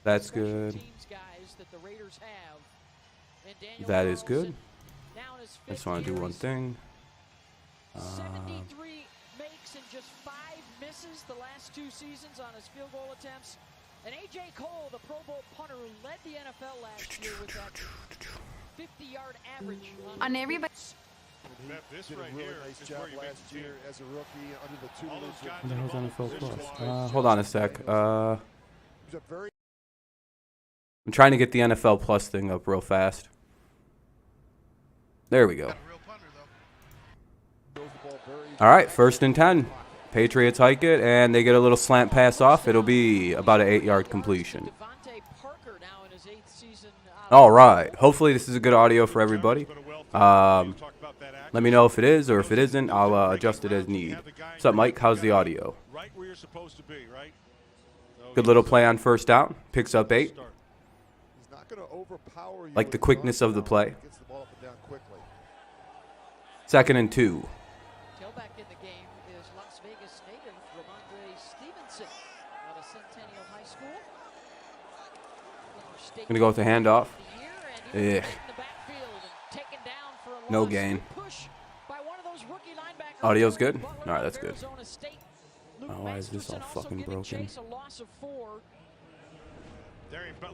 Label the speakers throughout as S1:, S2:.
S1: That's good. That is good. I just want to do one thing.
S2: 73 makes and just 5 misses the last 2 seasons on his field goal attempts. And A.J. Cole, the Pro Bowl punter who led the NFL last year with that 50-yard average on everybody.
S3: This right here nice job last year as a rookie under the tutelage.
S1: What the hell's NFL Plus? Hold on a sec. I'm trying to get the NFL Plus thing up real fast. There we go. All right, 1st and 10. Patriots hike it, and they get a little slant pass off. It'll be about an 8-yard completion. All right. Hopefully this is a good audio for everybody. Let me know if it is, or if it isn't, I'll adjust it as need. What's up, Mike? How's the audio? Good little play on 1st down. Picks up 8. Like the quickness of the play. 2nd and 2.
S2: Tailback in the game is Las Vegas native Ramondre Stevenson out of Centennial High School.
S1: Gonna go with the handoff. Yeah. No gain. Audio's good? Alright, that's good. Oh, why is this all fucking broken?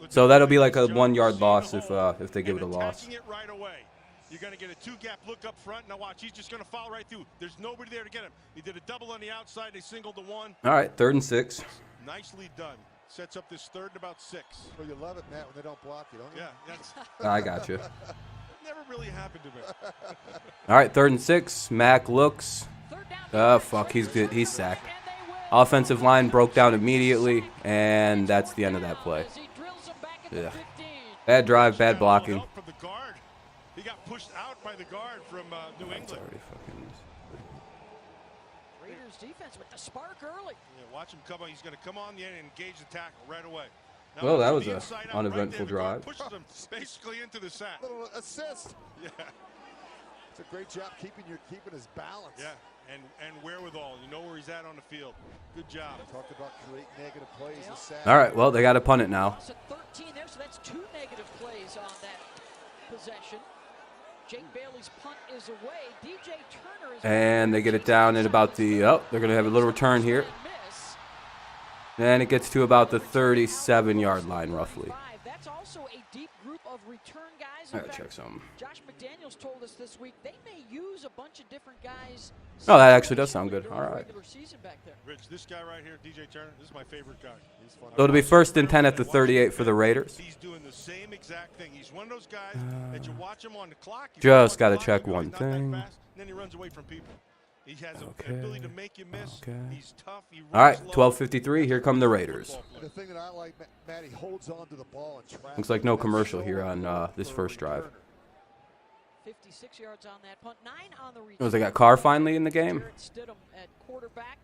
S1: So that'll be like a 1-yard loss if they give it a loss.
S4: You're going to get a 2-gap look up front. Now watch, he's just going to follow right through. There's nobody there to get him. He did a double on the outside. They singled the 1.
S1: All right, 3rd and 6.
S4: Nicely done. Sets up this 3rd and about 6.
S3: Well, you love it, Matt, when they don't block you, don't you?
S4: Yeah, that's
S1: I got you.
S4: never really happened to me.
S1: All right, 3rd and 6. Mac looks. Fuck, he's good. He's sacked. Offensive line broke down immediately, and that's the end of that play. Yeah. Bad drive, bad blocking.
S4: He got pushed out by the guard from New England.
S2: Raiders defense with the spark early.
S4: Yeah, watch him come on. He's going to come on the end and engage the tackle right away. Now,
S1: well, that was an uneventful drive.
S4: Pushes him basically into the sack.
S3: Little assist.
S4: Yeah.
S3: It's a great job keeping his balance.
S4: Yeah, and wherewithal. You know where he's at on the field. Good job.
S3: Talked about create negative plays.
S1: Yep. All right, well, they got to punt it now.
S2: 13 there, so that's 2 negative plays on that possession. Jake Bailey's punt is away. DJ Turner is
S1: and they get it down at about the, they're going to have a little return here. And it gets to about the 37-yard line, roughly.
S2: That's also a deep group of return guys.
S1: I gotta check something.
S2: Josh McDaniels told us this week they may use a bunch of different guys.
S1: Oh, that actually does sound good. All right.
S4: Rich, this guy right here, DJ Turner, this is my favorite guy. He's fun.
S1: So it'll be 1st and 10 at the 38 for the Raiders.
S4: He's doing the same exact thing. He's one of those guys that you watch him on the clock.
S1: Just got to check one thing.
S4: And then he runs away from people. He has an ability to make you miss. He's tough. He runs
S1: all right,
S4: slow.
S1: 12:53. Here come the Raiders.
S3: The thing that I like, Matt, he holds on to the ball and tracks.
S1: Looks like no commercial here on this first drive.
S2: 56 yards on that punt, 9 on the return.
S1: Oh, they got Carr finally in the game?
S2: At quarterback.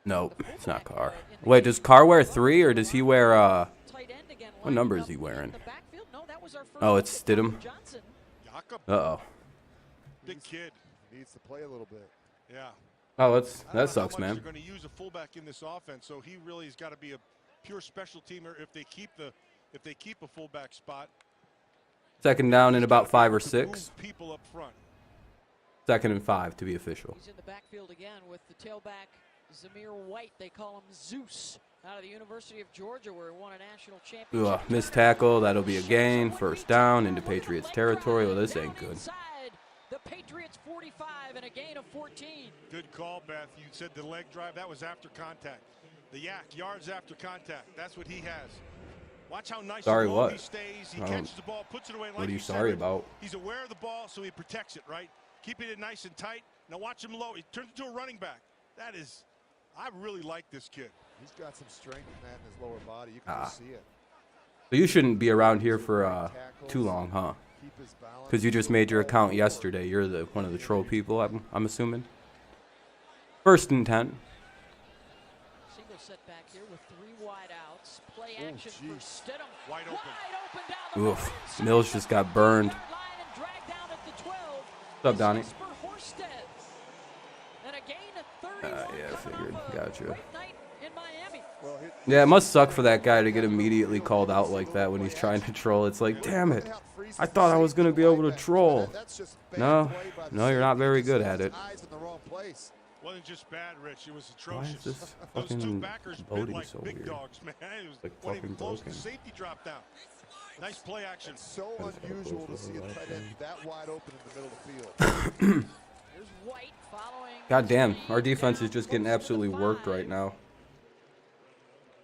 S1: No, it's not Carr. Wait, does Carr wear 3 or does he wear what number is he wearing? Oh, it's Stidham. Uh-oh.
S4: Big kid.
S3: Needs to play a little bit.
S4: Yeah.
S3: Oh,
S1: that sucks, man.
S4: They're going to use a fullback in this offense, so he really has got to be a pure special teamer if they keep a fullback spot.
S1: 2nd down in about 5 or 6.
S4: People up front.
S1: 2nd and 5 to be official.
S2: He's in the backfield again with the tailback Zamir White. They call him Zeus out of the University of Georgia, where he won a national championship.
S1: Missed tackle. That'll be a gain. 1st down into Patriots territory. Well, this ain't good.
S2: The Patriots 45 and a gain of 14.
S4: Good call, Beth. You said the leg drive. That was after contact. The yak, yards after contact. That's what he has. Watch how nice
S1: sorry,
S4: and
S1: what?
S4: He stays. He catches the ball, puts it away. Like
S1: what are you sorry about?
S4: He's aware of the ball, so he protects it, right? Keeping it nice and tight. Now watch him low. He turns into a running back. That is, I really like this kid.
S3: He's got some strength in that in his lower body. You can just see it.
S1: So you shouldn't be around here for too long, huh? Because you just made your account yesterday. You're one of the troll people, I'm assuming. 1st and 10.
S2: Single setback here with 3 wide outs. Play action for Stidham.
S4: Wide open.
S1: Oof. Mills just got burned. What's up, Donnie?
S2: And a gain of 30.
S1: Yeah, I figured. Gotcha.
S2: Miami.
S1: Yeah, it must suck for that guy to get immediately called out like that when he's trying to troll. It's like, damn it. I thought I was going to be able to troll. No, you're not very good at it.
S4: Wasn't just bad, Rich. It was
S1: Why
S4: atrocious.
S1: is this
S4: Those two
S1: fucking
S4: backers bit
S1: loading
S4: like
S1: so
S4: big
S1: weird?
S4: dogs, man. It was
S1: Like
S4: wasn't even
S1: fucking
S4: close. The
S1: broken.
S4: safety drop down. Nice play action.
S3: It's so unusual to see a tight end that wide open in the middle of the field.
S2: Here's White following.
S1: God damn, our defense is just getting absolutely worked right now.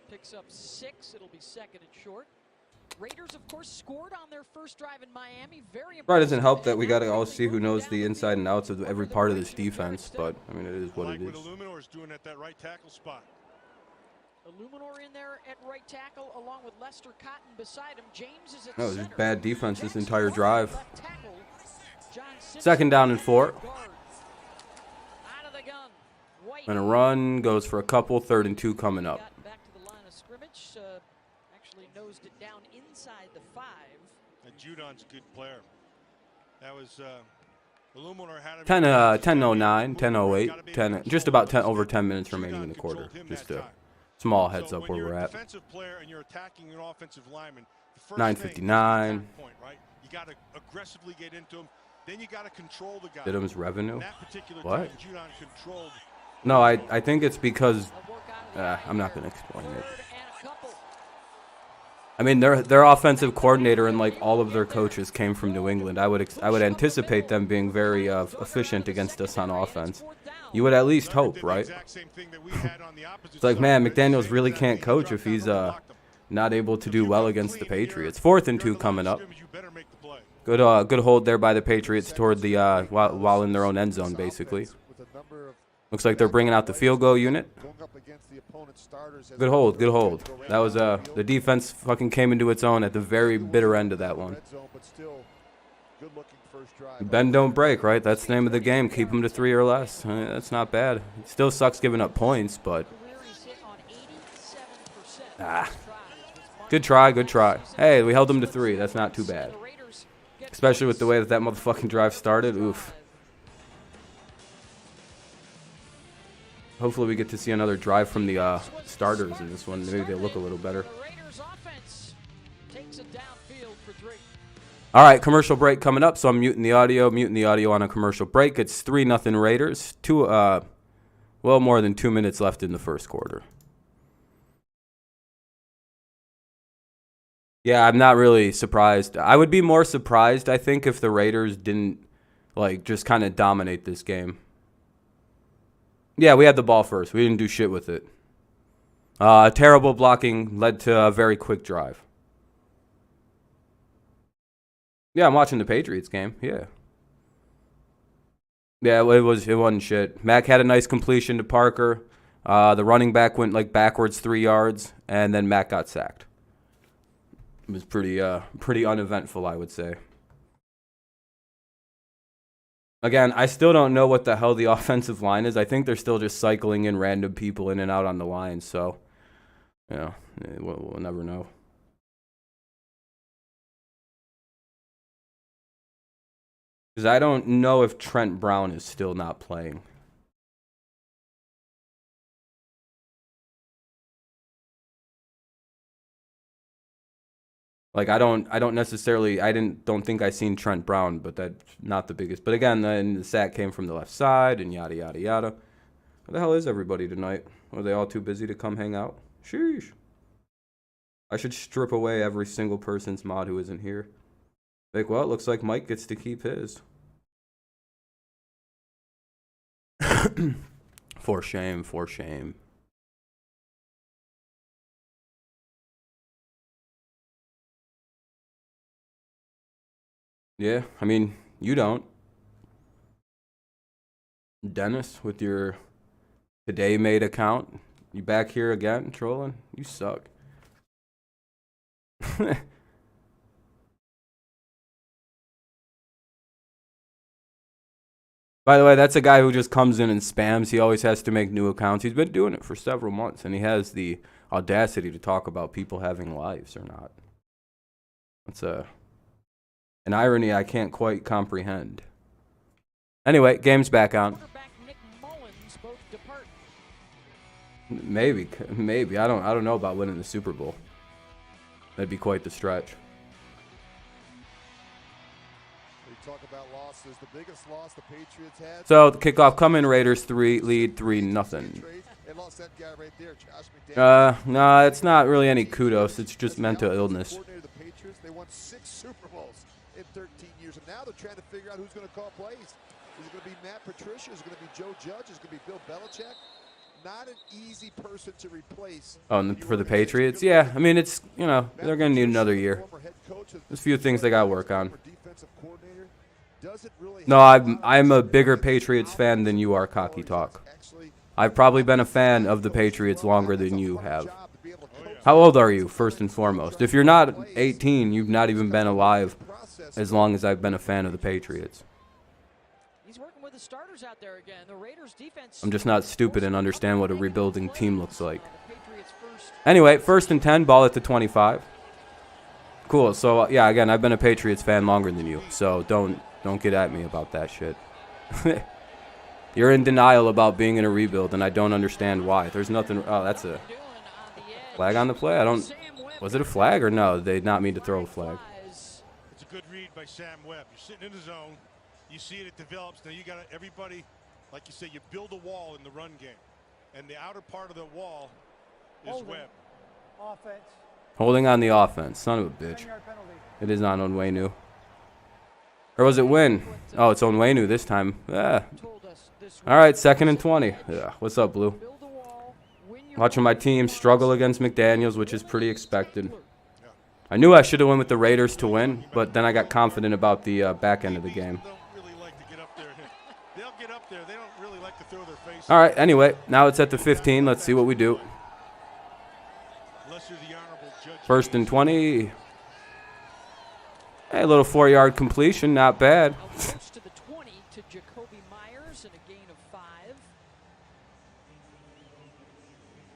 S2: Picks up 6. It'll be second and short. Raiders, of course, scored on their first drive in Miami. Very
S1: Probably doesn't help that we got to all see who knows the inside and outs of every part of this defense, but, I mean, it is what it is.
S4: What Illuminor's doing at that right tackle spot.
S2: Illuminor in there at right tackle, along with Lester Cotton beside him. James is at
S1: No, it was
S2: center.
S1: just bad defense this entire drive.
S2: Left tackle. John Simpson,
S1: Second down and 4.
S2: guard. Out of the gun. White
S1: And a run goes for a couple. 3rd and 2 coming up.
S2: got back to the line of scrimmage. Actually nosed it down inside the 5.
S4: And Judon's a good player. That was Illuminor had him.
S1: 10:09, 10:08, 10, just about 10 over 10 minutes remaining in the quarter. Just a small heads
S4: So
S1: up
S4: when
S1: where
S4: you're
S1: we're
S4: a
S1: at.
S4: defensive player and you're attacking an offensive lineman, the first
S1: 9:59.
S4: thing is the attack point, right? You got to aggressively get into him. Then you got to control the guy.
S1: Didham's revenue.
S4: That particular
S1: What?
S4: time, Judon controlled.
S1: No, I think it's because I'm not gonna explain it. I mean, their offensive coordinator and like all of their coaches came from New England. I would anticipate them being very efficient against us on offense. You would at least hope, right? It's like, man, McDaniels really can't coach if he's not able to do well against the Patriots. 4th and 2 coming up. Good hold there by the Patriots toward the while in their own end zone, basically. Looks like they're bringing out the field goal unit. Good hold, good hold. That was the defense fucking came into its own at the very bitter end of that one. Bend don't break, right? That's the name of the game. Keep them to 3 or less. That's not bad. It still sucks giving up points, but good try, good try. Hey, we held them to 3. That's not too bad. Especially with the way that motherfucking drive started. Oof. Hopefully we get to see another drive from the starters in this one. Maybe they look a little better. All right, commercial break coming up, so I'm muting the audio on a commercial break. It's 3-0 Raiders. Well, more than 2 minutes left in the first quarter. Yeah, I'm not really surprised. I would be more surprised, I think, if the Raiders didn't like just kind of dominate this game. Yeah, we had the ball first. We didn't do shit with it. Terrible blocking led to a very quick drive. Yeah, I'm watching the Patriots game. Yeah. Yeah, it wasn't shit. Mac had a nice completion to Parker. The running back went like backwards 3 yards, and then Mac got sacked. It was pretty uneventful, I would say. Again, I still don't know what the hell the offensive line is. I think they're still just cycling in random people in and out on the line. So, you know, we'll never know. Because I don't know if Trent Brown is still not playing. Like don't think I seen Trent Brown, but that's not the biggest. But again, then the sack came from the left side and yada yada yada. Where the hell is everybody tonight? Are they all too busy to come hang out? Sheesh. I should strip away every single person's mod who isn't here. Like, well, it looks like Mike gets to keep his. For shame, for shame. Yeah, I mean, you don't. Dennis, with your Today Made account, you back here again trolling? You suck. By the way, that's a guy who just comes in and spams. He always has to make new accounts. He's been doing it for several months, and he has the audacity to talk about people having lives or not. That's an irony I can't quite comprehend. Anyway, game's back on. Maybe. I don't know about winning the Super Bowl. That'd be quite the stretch.
S3: We talk about losses. The biggest loss the Patriots had.
S1: So the kickoff coming. Raiders lead 3-0.
S3: They lost that guy right there, Josh McDaniels.
S1: No, it's not really any kudos. It's just mental illness.
S3: The Patriots, they won 6 Super Bowls in 13 years, and now they're trying to figure out who's going to call plays. Is it going to be Matt Patricia? Is it going to be Joe Judge? Is it going to be Bill Belichick? Not an easy person to replace.
S1: Oh, and for the Patriots, yeah. I mean, it's, you know, they're going to need another year. There's a few things they got to work on. No, I'm a bigger Patriots fan than you are, Cocky Talk. I've probably been a fan of the Patriots longer than you have. How old are you, first and foremost? If you're not 18, you've not even been alive as long as I've been a fan of the Patriots.
S2: He's working with the starters out there again. The Raiders defense.
S1: I'm just not stupid and understand what a rebuilding team looks like. Anyway, 1st and 10, ball at the 25. Cool. So, yeah, again, I've been a Patriots fan longer than you, so don't get at me about that shit. You're in denial about being in a rebuild, and I don't understand why. There's nothing. Oh, that's a flag on the play? I don't. Was it a flag or no? They did not mean to throw a flag.
S4: It's a good read by Sam Webb. You're sitting in the zone. You see it develops. Now you got everybody, like you say, you build a wall in the run game. And the outer part of the wall is Webb.
S5: Offense.
S1: Holding on the offense. Son of a bitch. It is not Onwenu. Or was it Win? Oh, it's Onwenu this time. Ah. All right, 2nd and 20. Yeah. What's up, Blue? Watching my team struggle against McDaniels, which is pretty expected. I knew I should have went with the Raiders to win, but then I got confident about the back end of the game. All right, anyway, now it's at the 15. Let's see what we do. 1st and 20. Hey, a little 4-yard completion, not bad.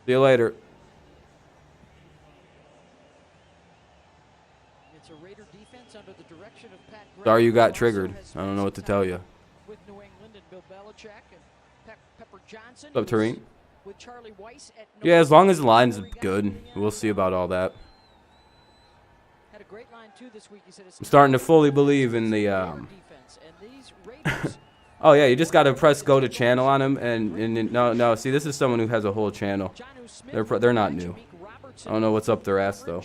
S1: See you later.
S2: It's a Raider defense under the direction of Pat.
S1: Sorry you got triggered. I don't know what to tell you.
S2: With New England and Bill Belichick and Pepper Johnson.
S1: What's up, Tareen?
S2: With Charlie Weiss at
S1: Yeah, as long as the line's good, we'll see about all that.
S2: Had a great line too this week. He said
S1: I'm starting to fully believe in the
S2: defense, and these Raiders.
S1: Oh yeah, you just gotta press go to channel on them, and no. See, this is someone who has a whole channel. They're not new. I don't know what's up their ass though.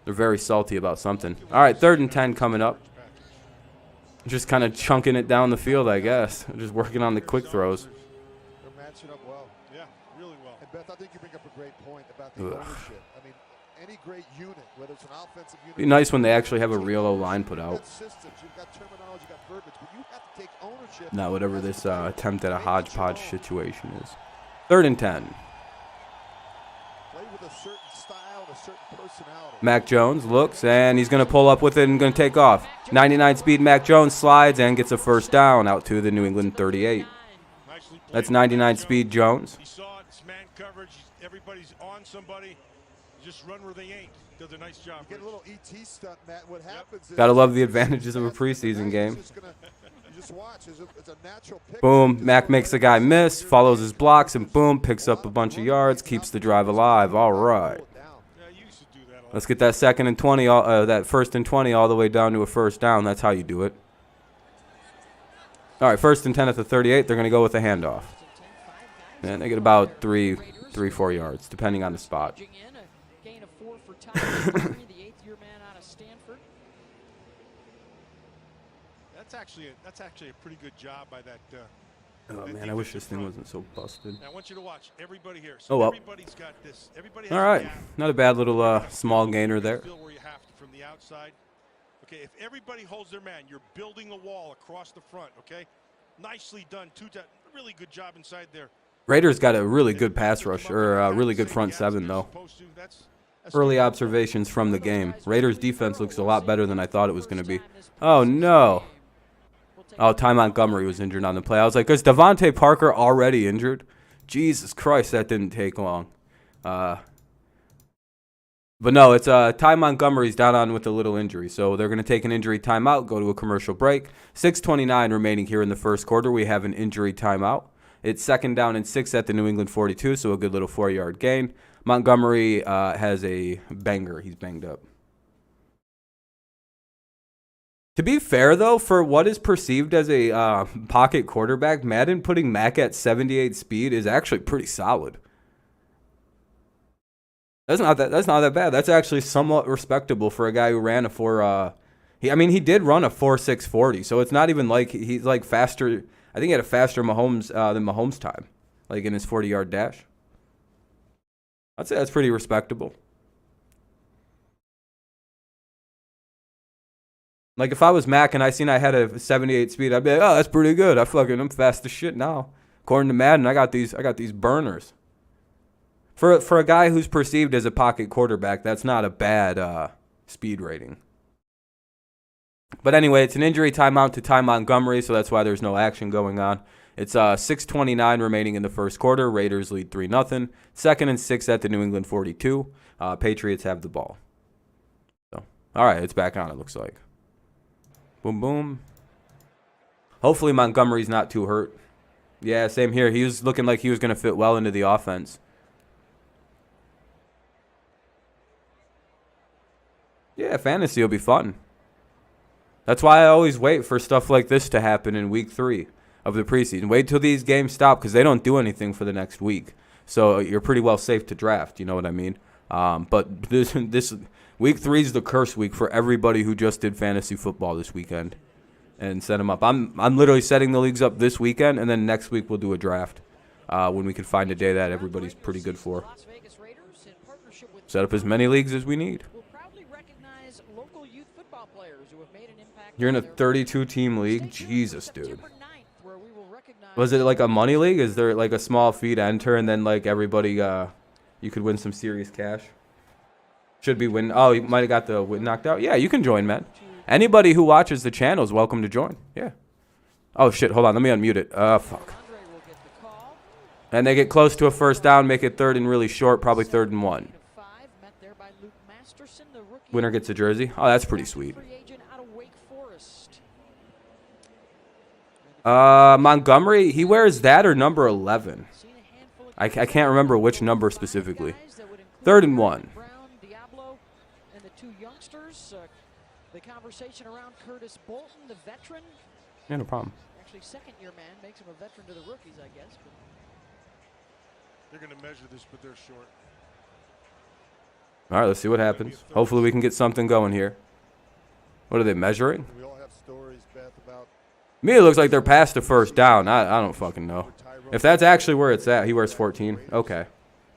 S1: They're very salty about something. All right, 3rd and 10 coming up. Just kind of chunking it down the field, I guess. Just working on the quick throws.
S3: They're matching up well.
S4: Yeah, really well.
S3: And Beth, I think you bring up a great point about the ownership. I mean, any great unit, whether it's an offensive unit.
S1: Be nice when they actually have a real O-line put out.
S3: Systems, you've got terminology, you've got verbiage, but you have to take ownership.
S1: Not whatever this attempt at a hodgepodge situation is. 3rd and 10.
S3: Play with a certain style, a certain personality.
S1: Mac Jones looks, and he's going to pull up with it and going to take off. 99 speed Mac Jones slides and gets a 1st down out to the New England 38. That's 99 speed Jones.
S4: He saw it, it's man coverage. Everybody's on somebody. Just run where they ain't. Does a nice job.
S3: You get a little ET stunt, Matt. What happens is
S1: Gotta love the advantages of a preseason game.
S3: You just watch. It's a natural pick.
S1: Boom, Mac makes the guy miss, follows his blocks, and boom, picks up a bunch of yards, keeps the drive alive. All right. Let's get that 2nd and 20, that 1st and 20 all the way down to a 1st down. That's how you do it. All right, 1st and 10 at the 38. They're going to go with a handoff. And they get about 3-4 yards, depending on the spot.
S4: That's actually a pretty good job by that.
S1: Oh man, I wish this thing wasn't so busted.
S4: I want you to watch everybody here. So
S1: oh well.
S4: Everybody's got this. Everybody has
S1: all right, not a bad little small gainer there.
S4: Where you have to from the outside. Okay, if everybody holds their man, you're building a wall across the front. Okay, nicely done. Really good job inside there.
S1: Raiders got a really good pass rush, or a really good front 7 though. Early observations from the game. Raiders defense looks a lot better than I thought it was going to be. Oh no. Oh, Ty Montgomery was injured on the play. I was like, is Devontae Parker already injured? Jesus Christ, that didn't take long. But no, it's Ty Montgomery's down on with a little injury. So they're going to take an injury timeout, go to a commercial break. 6:29 remaining here in the 1st quarter. We have an injury timeout. It's 2nd down and 6 at the New England 42, so a good little 4-yard gain. Montgomery has a banger. He's banged up. To be fair, though, for what is perceived as a pocket quarterback, Madden putting Mac at 78 speed is actually pretty solid. That's not that bad. That's actually somewhat respectable for a guy who ran a he did run a 4.6 40, so it's not even like he's like faster. I think he had a faster Mahomes than Mahomes time, like in his 40-yard dash. I'd say that's pretty respectable. Like, if I was Mac and I seen I had a 78 speed, I'd be like, oh, that's pretty good. I'm fast as shit now. According to Madden, I got these burners. For a guy who's perceived as a pocket quarterback, that's not a bad speed rating. But anyway, it's an injury timeout to Ty Montgomery, so that's why there's no action going on. It's 6:29 remaining in the first quarter. Raiders lead 3-0. 2nd and 6 at the New England 42. Patriots have the ball. So, all right, it's back on, it looks like. Boom, boom. Hopefully Montgomery's not too hurt. Yeah, same here. He was looking like he was going to fit well into the offense. Yeah, fantasy will be fun. That's why I always wait for stuff like this to happen in week 3 of the preseason. Wait till these games stop because they don't do anything for the next week. So you're pretty well safe to draft, you know what I mean? But this week 3 is the curse week for everybody who just did fantasy football this weekend and set them up. I'm literally setting the leagues up this weekend, and then next week we'll do a draft when we can find a day that everybody's pretty good for. Set up as many leagues as we need. You're in a 32-team league? Jesus, dude. Was it like a money league? Is there like a small fee to enter, and then like everybody, you could win some serious cash? Should be win. Oh, you might have got the win knocked out. Yeah, you can join, man. Anybody who watches the channel is welcome to join. Yeah. Oh, shit. Hold on. Let me unmute it. Fuck. And they get close to a first down, make it 3rd and really short, probably 3rd and 1. Winner gets a jersey. Oh, that's pretty sweet. Montgomery, he wears that or number 11. I can't remember which number specifically. 3rd and 1.
S2: The conversation around Curtis Bolton, the veteran.
S1: Yeah, no problem.
S2: Actually, second-year man makes him a veteran to the rookies, I guess. But
S4: they're going to measure this, but they're short.
S1: All right, let's see what happens. Hopefully we can get something going here. What are they measuring?
S3: We all have stories, Beth, about
S1: Me, it looks like they're past the first down. I don't fucking know. If that's actually where it's at, he wears 14. Okay.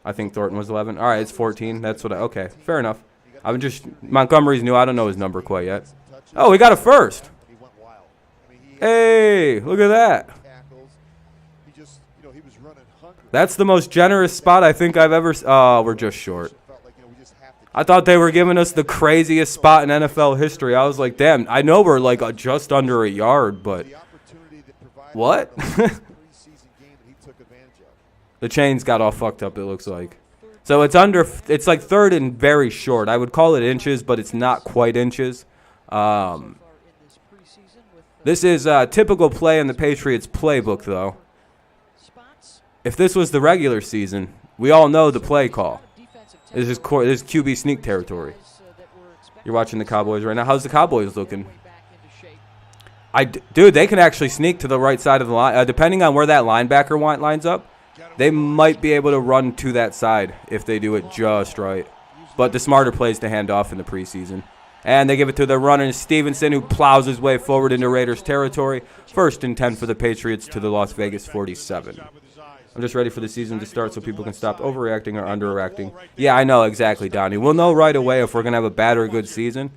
S1: I think Thornton was 11. All right, it's 14. That's what okay, fair enough. I'm just, Montgomery's new. I don't know his number quite yet. Oh, we got a first. Hey, look at that. That's the most generous spot I think I've ever. Oh, we're just short. I thought they were giving us the craziest spot in NFL history. I was like, damn, I know we're like just under a yard, but what? The chains got all fucked up, it looks like. So it's like 3rd and very short. I would call it inches, but it's not quite inches. This is a typical play in the Patriots playbook, though. If this was the regular season, we all know the play call. This is QB sneak territory. You're watching the Cowboys right now. How's the Cowboys looking? Dude, they can actually sneak to the right side of the line. Depending on where that linebacker lines up, they might be able to run to that side if they do it just right. But the smarter plays to hand off in the preseason. And they give it to the runner, Stevenson, who plows his way forward into Raiders territory. 1st and 10 for the Patriots to the Las Vegas 47. I'm just ready for the season to start so people can stop overreacting or underreacting. Yeah, I know, exactly, Donnie. We'll know right away if we're going to have a bad or a good season.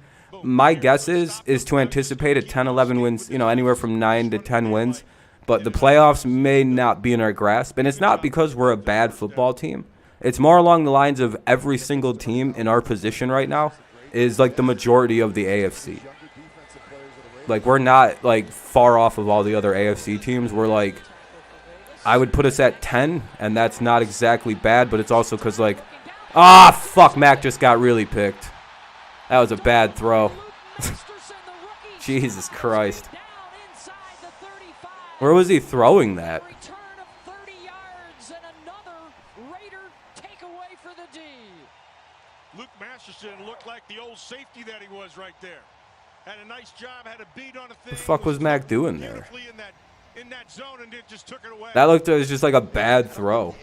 S1: My guess is to anticipate a 10-11 wins, anywhere from 9 to 10 wins. But the playoffs may not be in our grasp. And it's not because we're a bad football team. It's more along the lines of every single team in our position right now is like the majority of the AFC. Like, we're not like far off of all the other AFC teams. We're like, I would put us at 10, and that's not exactly bad, but it's also because like, fuck, Mac just got really picked. That was a bad throw. Jesus Christ. Where was he throwing that?
S4: position and looked like the old safety that he was right there. Had a nice job, had a beat on a thing.
S1: The fuck was Mac doing there?
S4: In that zone and just took it away.
S1: That looked just like a bad throw.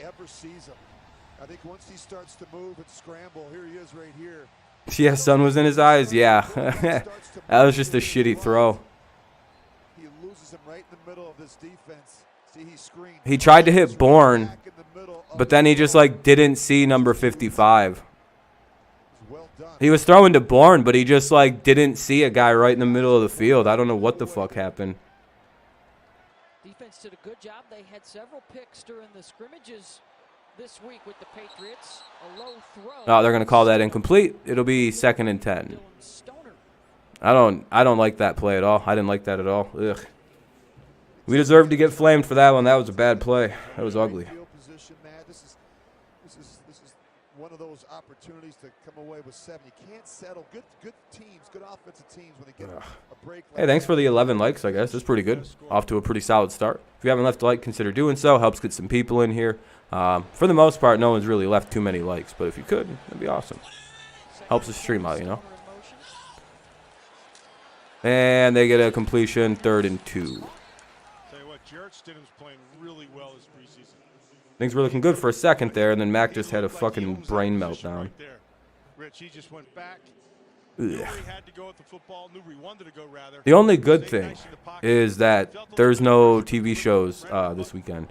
S3: I think once he starts to move and scramble, here he is right here.
S1: Yeah, sun was in his eyes. Yeah, that was just a shitty throw.
S3: He loses him right in the middle of this defense. See, he screened.
S1: He tried to hit Bourne, but then he just like didn't see number 55. He was throwing to Bourne, but he just like didn't see a guy right in the middle of the field. I don't know what the fuck happened.
S2: Defense did a good job. They had several picks during the scrimmages this week with the Patriots. A low throw.
S1: Oh, they're gonna call that incomplete. It'll be 2nd and 10. I don't like that play at all. I didn't like that at all. Ugh. We deserved to get flamed for that one. That was a bad play. That was ugly.
S3: This is one of those opportunities to come away with 7. You can't settle. Good teams, good offensive teams when they get a break.
S1: Hey, thanks for the 11 likes, I guess. That's pretty good. Off to a pretty solid start. If you haven't left a like, consider doing so. Helps get some people in here. For the most part, no one's really left too many likes, but if you could, that'd be awesome. Helps the stream out, you know. And they get a completion, 3rd and 2.
S4: Tell you what, Jarrett Stidham's playing really well this preseason.
S1: Things were looking good for a second there, and then Mac just had a fucking brain meltdown.
S4: Right there. Rich, he just went back.
S1: Ugh.
S4: The
S1: only good thing is that there's no TV shows this weekend.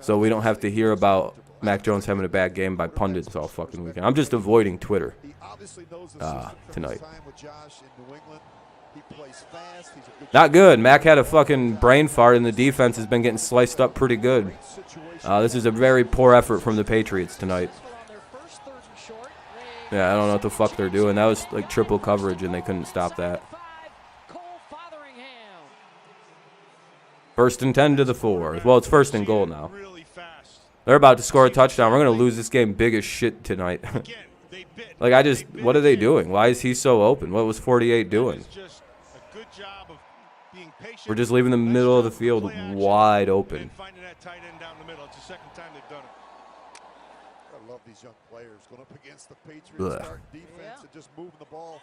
S1: So we don't have to hear about Mac Jones having a bad game by pundits all fucking weekend. I'm just avoiding Twitter tonight. Not good. Mac had a fucking brain fart, and the defense has been getting sliced up pretty good. This is a very poor effort from the Patriots tonight. Yeah, I don't know what the fuck they're doing. That was like triple coverage, and they couldn't stop that. 1st and 10 to the 4. Well, it's 1st and goal now. They're about to score a touchdown. We're going to lose this game big as shit tonight. Like, what are they doing? Why is he so open? What was 48 doing? We're just leaving the middle of the field wide open.
S3: I love these young players going up against the Patriots, start defense and just moving the ball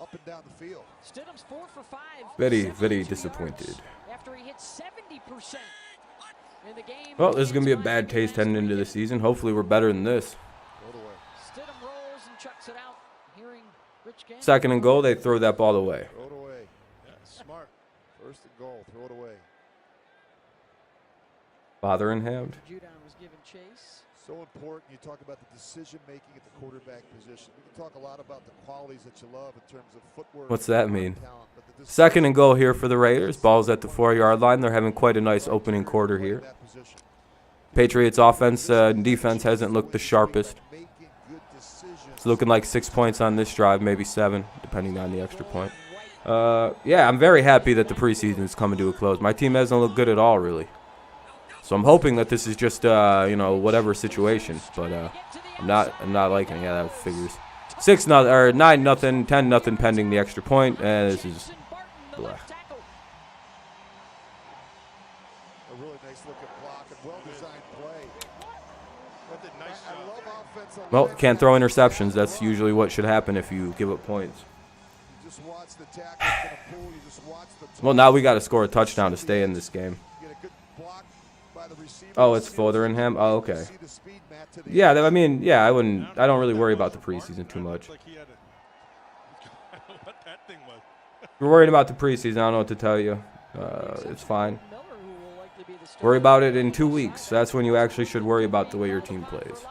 S3: up and down the field.
S2: Stidham's 4 for 5.
S1: Very, very disappointed.
S2: After he hit 70% in the game.
S1: Well, this is going to be a bad taste heading into the season. Hopefully we're better than this.
S2: Stidham rolls and chucks it out. Hearing Rich Gannon.
S1: 2nd and goal, they throw that ball away.
S3: Throw it away. Yeah, smart. 1st and goal, throw it away.
S1: Fotheringham.
S2: Judon was given chase.
S3: So important. You talk about the decision making at the quarterback position. We can talk a lot about the qualities that you love in terms of footwork.
S1: What's that mean? 2nd and goal here for the Raiders. Ball's at the 4-yard line. They're having quite a nice opening quarter here. Patriots offense and defense hasn't looked the sharpest. It's looking like 6 points on this drive, maybe 7, depending on the extra point. Yeah, I'm very happy that the preseason is coming to a close. My team hasn't looked good at all, really. So I'm hoping that this is just whatever situation, but I'm not liking it. Yeah, that figures. 6-0 or 9-0, 10-0 pending the extra point, and this is blah.
S3: A really nice looking block and well-designed play.
S1: Well, can't throw interceptions. That's usually what should happen if you give up points. Well, now we got to score a touchdown to stay in this game. Oh, it's Fotheringham. Oh, okay. Yeah, I mean, yeah, I don't really worry about the preseason too much. We're worried about the preseason. I don't know what to tell you. It's fine. Worry about it in 2 weeks. That's when you actually should worry about the way your team plays.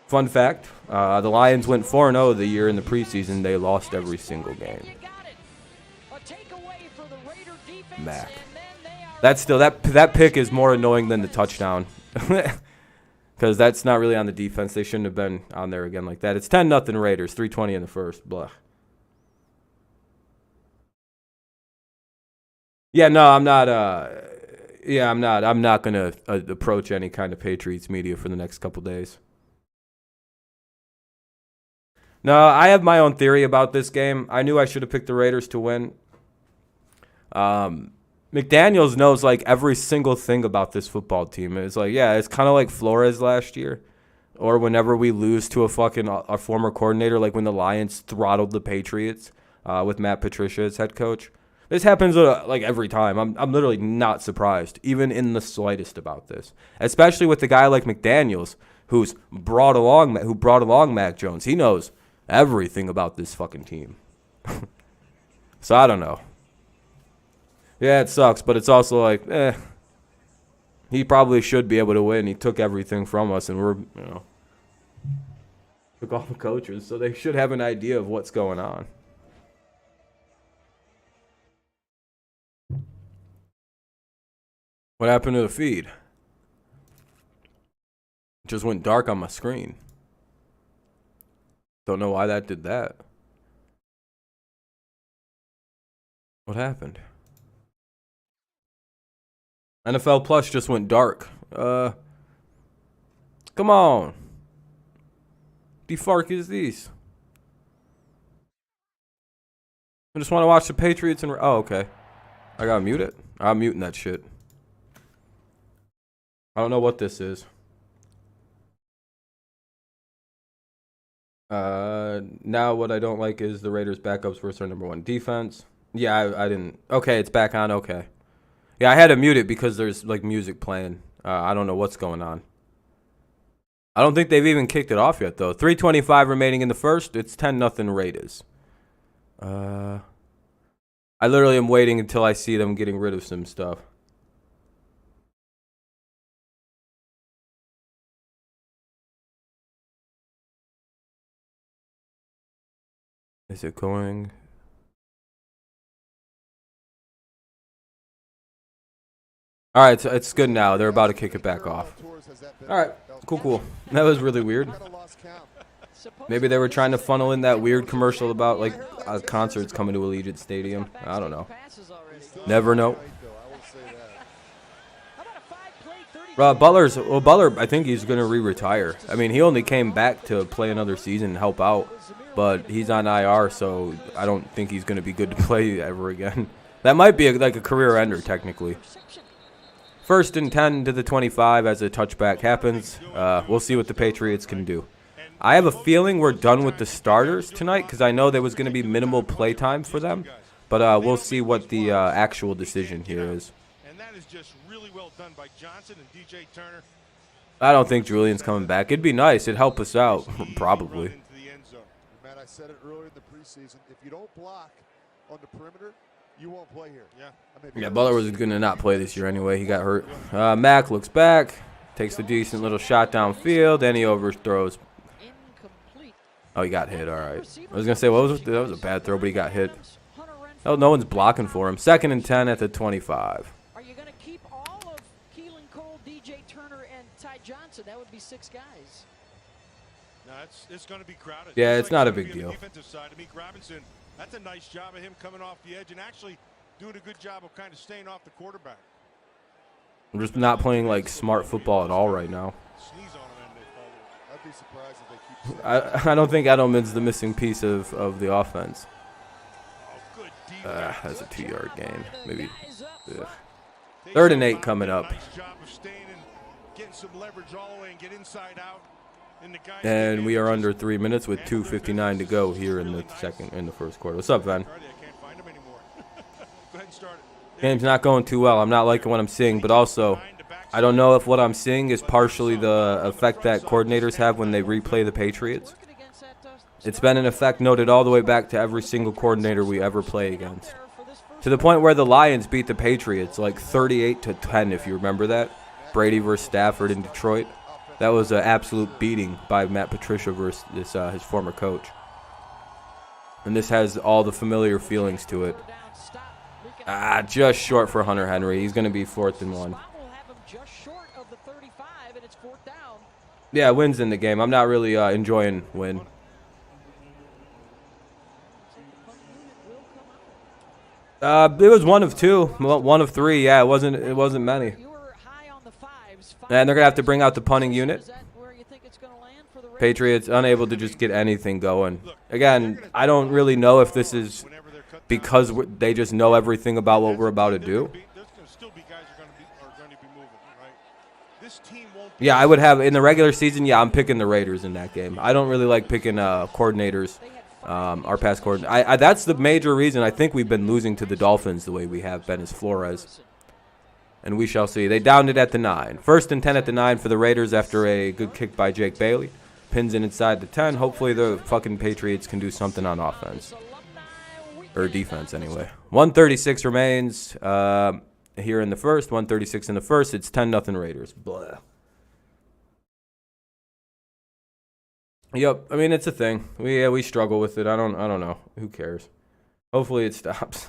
S1: Fun fact, the Lions went 4-0 the year in the preseason. They lost every single game. Mac. That's still, that pick is more annoying than the touchdown. Because that's not really on the defense. They shouldn't have been on there again like that. It's 10-0 Raiders, 3:20 in the first. Blah. Yeah, no, I'm not. I'm not gonna approach any kind of Patriots media for the next couple days. No, I have my own theory about this game. I knew I should have picked the Raiders to win. McDaniels knows like every single thing about this football team. It's like, yeah, it's kind of like Flores last year. or whenever we lose to our former coordinator, like when the Lions throttled the Patriots with Matt Patricia as head coach. This happens like every time. I'm literally not surprised, even in the slightest, about this. Especially with the guy like McDaniels, who brought along Mac Jones. He knows everything about this fucking team. So I don't know. Yeah, it sucks, but it's also like, he probably should be able to win. He took everything from us, and took all the coaches, so they should have an idea of what's going on. What happened to the feed? It just went dark on my screen. Don't know why that did that. What happened? NFL Plus just went dark. Come on. The fuck is these? I just want to watch the Patriots and... Oh, okay. I gotta mute it? I'm muting that shit. I don't know what this is. Now what I don't like is the Raiders backups versus our #1 defense. Yeah, I didn't... Okay, it's back on. Okay. Yeah, I had to mute it because there's, like, music playing. I don't know what's going on. I don't think they've even kicked it off yet, though. 3:25 remaining in the first. It's 10-0 Raiders. I literally am waiting until I see them getting rid of some stuff. Is it going? All right, so it's good now. They're about to kick it back off. All right, cool. That was really weird. Maybe they were trying to funnel in that weird commercial about like concerts coming to Allegiant Stadium. I don't know. Never know. Butler, I think he's going to re-retire. I mean, he only came back to play another season and help out, but he's on IR, so I don't think he's going to be good to play ever again. That might be like a career ender, technically. 1st and 10 to the 25 as a touchback happens. We'll see what the Patriots can do. I have a feeling we're done with the starters tonight because I know there was going to be minimal play time for them, but we'll see what the actual decision here is.
S4: Just really well done by Johnson and DJ Turner.
S1: I don't think Julian's coming back. It'd be nice. It'd help us out, probably.
S3: Man, I said it earlier in the preseason. If you don't block on the perimeter, you won't play here.
S1: Yeah, Butler was going to not play this year anyway. He got hurt. Mac looks back, takes a decent little shot downfield, and he overthrows. Oh, he got hit. All right. I was going to say, what was it? That was a bad throw, but he got hit. Oh, no one's blocking for him. 2nd and 10 at the 25.
S2: Johnson, that would be 6 guys.
S4: No, it's going to be crowded.
S1: Yeah, it's not a big deal.
S4: Defensive side, Robinson, that's a nice job of him coming off the edge and actually doing a good job of kind of staying off the quarterback.
S1: We're just not playing like smart football at all right now.
S3: I'd be surprised if they keep.
S1: I don't think Edelman's the missing piece of the offense. That's a 2-yard gain, maybe. Ugh. 3rd and 8 coming up.
S4: Some leverage all the way and get inside out.
S1: And we are under 3 minutes with 2:59 to go here in the first quarter. What's up, Van? Game's not going too well. I'm not liking what I'm seeing, but also I don't know if what I'm seeing is partially the effect that coordinators have when they replay the Patriots. It's been an effect noted all the way back to every single coordinator we ever play against. To the point where the Lions beat the Patriots like 38-10, if you remember that. Brady versus Stafford in Detroit. That was an absolute beating by Matt Patricia versus his former coach. And this has all the familiar feelings to it. Just short for Hunter Henry. He's going to be 4th and 1. Yeah, Wynn's in the game. I'm not really enjoying Wynn. It was 1 of 2, 1 of 3. Yeah, it wasn't many. And they're going to have to bring out the punting unit. Patriots unable to just get anything going. Again, I don't really know if this is because they just know everything about what we're about to do.
S4: There's still be guys are going to be moving, right? This team won't
S1: Yeah, I would have in the regular season. Yeah, I'm picking the Raiders in that game. I don't really like picking coordinators. Our past coordinator. That's the major reason I think we've been losing to the Dolphins the way we have been is Flores. And we shall see. They downed it at the 9. 1st and 10 at the 9 for the Raiders after a good kick by Jake Bailey. Pins in inside the 10. Hopefully the fucking Patriots can do something on offense. Or defense, anyway. 1:36 remains here in the first. 1:36 in the first. It's 10-0 Raiders. Blah. Yep. I mean, it's a thing. We struggle with it. I don't know. Who cares? Hopefully it stops.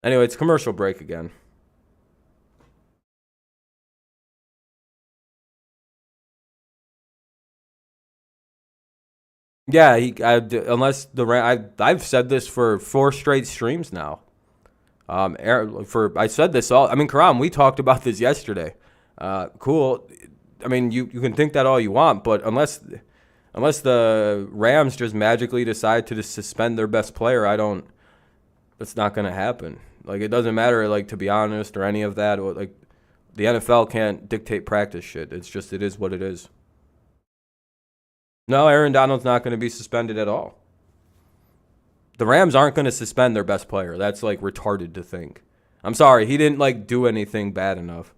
S1: Anyway, it's commercial break again. Yeah, I've said this for 4 straight streams now. I said this all. I mean, Karam, we talked about this yesterday. Cool. I mean, you can think that all you want, but unless the Rams just magically decide to just suspend their best player, that's not going to happen. Like, it doesn't matter, like, to be honest, or any of that. Or, like, the NFL can't dictate practice shit. It's just, it is what it is. No, Aaron Donald's not going to be suspended at all. The Rams aren't going to suspend their best player. That's, like, retarded to think. I'm sorry. He didn't, like, do anything bad enough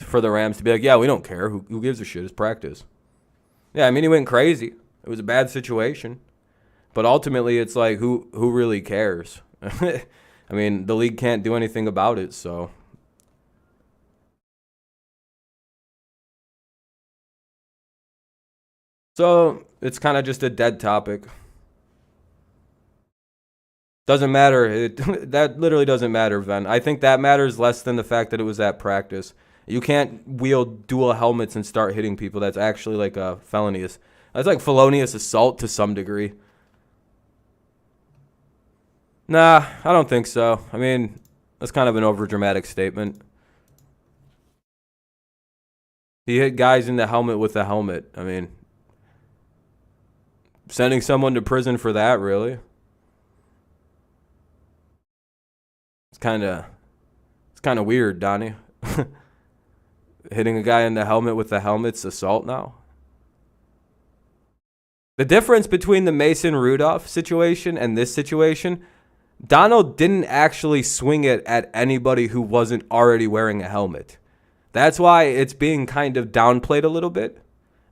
S1: for the Rams to be like, yeah, we don't care. Who gives a shit? It's practice. Yeah, I mean, he went crazy. It was a bad situation. But ultimately, it's like, who really cares? I mean, the league can't do anything about it, so. So, it's kind of just a dead topic. Doesn't matter. That literally doesn't matter, Ven. I think that matters less than the fact that it was at practice. You can't wield dual helmets and start hitting people. That's actually like a felony. That's like felonious assault to some degree. Nah, I don't think so. I mean, that's kind of an overdramatic statement. He hit guys in the helmet with a helmet. I mean, sending someone to prison for that, really? It's kind of weird, Donnie. Hitting a guy in the helmet with the helmet's assault now. The difference between the Mason Rudolph situation and this situation, Donald didn't actually swing it at anybody who wasn't already wearing a helmet. That's why it's being kind of downplayed a little bit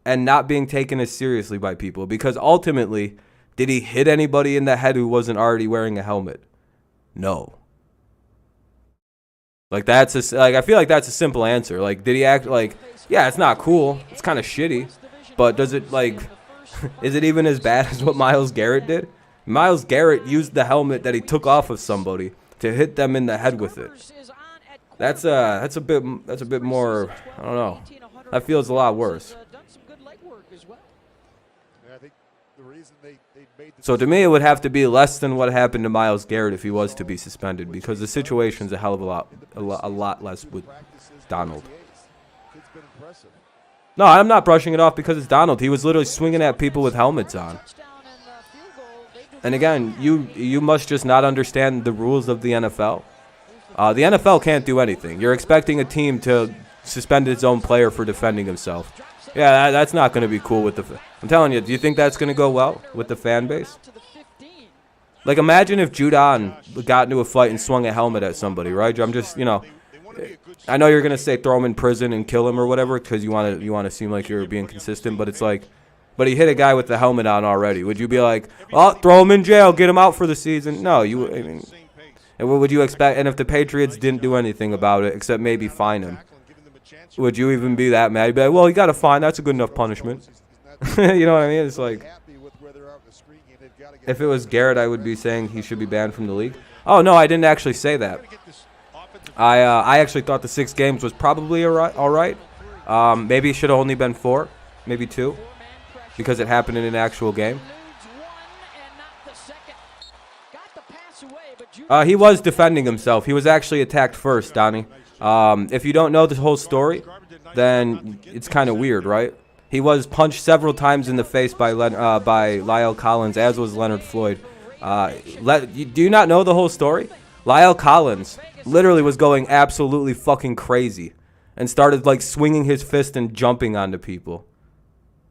S1: and not being taken as seriously by people. Because ultimately, did he hit anybody in the head who wasn't already wearing a helmet? No. Like, I feel like that's a simple answer. Like, did he act like, yeah, it's not cool. It's kind of shitty. But does it, like, is it even as bad as what Myles Garrett did? Myles Garrett used the helmet that he took off of somebody to hit them in the head with it. That's a bit more, I don't know. That feels a lot worse. So to me, it would have to be less than what happened to Myles Garrett if he was to be suspended, because the situation's a hell of a lot less with Donald. No, I'm not brushing it off because it's Donald. He was literally swinging at people with helmets on. And again, you must just not understand the rules of the NFL. The NFL can't do anything. You're expecting a team to suspend its own player for defending himself. Yeah, that's not going to be cool with the. I'm telling you, do you think that's going to go well with the fan base? Like, imagine if Judon got into a fight and swung a helmet at somebody, right? I'm just, I know you're going to say throw him in prison and kill him or whatever because you want to seem like you're being consistent, but it's like, but he hit a guy with the helmet on already. Would you be like, oh, throw him in jail, get him out for the season? No, I mean, and what would you expect? And if the Patriots didn't do anything about it except maybe fine him, would you even be that mad? You'd be like, well, he got a fine. That's a good enough punishment. You know what I mean? It's like, if it was Garrett, I would be saying he should be banned from the league. Oh, no, I didn't actually say that. I actually thought the 6 games was probably all right. Maybe it should have only been 4, maybe 2, because it happened in an actual game. He was defending himself. He was actually attacked first, Donnie. If you don't know the whole story, then it's kind of weird, right? He was punched several times in the face by Lyle Collins, as was Leonard Floyd. Do you not know the whole story? Lyle Collins literally was going absolutely fucking crazy and started like swinging his fist and jumping onto people.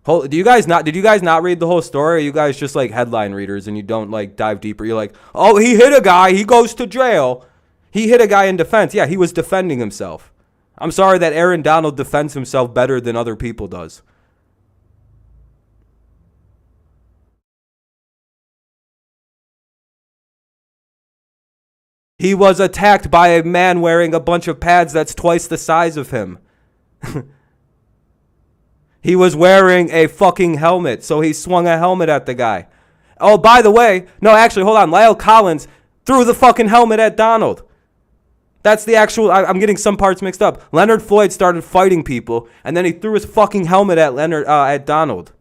S1: Did you guys not read the whole story? Or are you guys just like headline readers and you don't like dive deeper? You're like, oh, he hit a guy, he goes to jail. He hit a guy in defense. Yeah, he was defending himself. I'm sorry that Aaron Donald defends himself better than other people does. He was attacked by a man wearing a bunch of pads that's twice the size of him. He was wearing a fucking helmet, so he swung a helmet at the guy. Oh, by the way, no, actually, hold on. Lyle Collins threw the fucking helmet at Donald. That's the actual, I'm getting some parts mixed up. Leonard Floyd started fighting people, and then he threw his fucking helmet at Donald.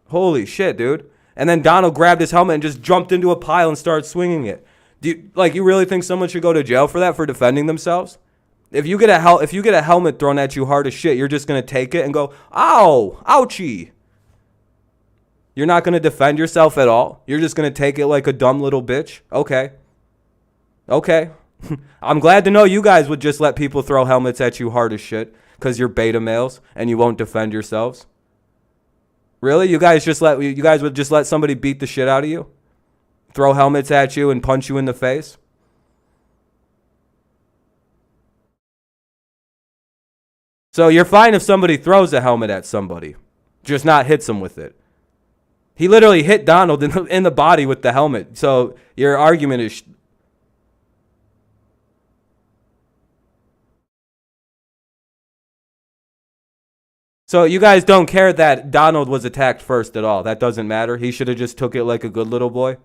S1: Holy shit, dude. And then Donald grabbed his helmet and just jumped into a pile and started swinging it. You really think someone should go to jail for that, for defending themselves? If you get a helmet thrown at you hard as shit, you're just going to take it and go, ow, ouchie. You're not going to defend yourself at all? You're just going to take it like a dumb little bitch? Okay. I'm glad to know you guys would just let people throw helmets at you hard as shit because you're beta males and you won't defend yourselves. Really? You guys would just let somebody beat the shit out of you? Throw helmets at you and punch you in the face? So you're fine if somebody throws a helmet at somebody, just not hits them with it. He literally hit Donald in the body with the helmet. So your argument is... So you guys don't care that Donald was attacked first at all. That doesn't matter. He should have just took it like a good little boy.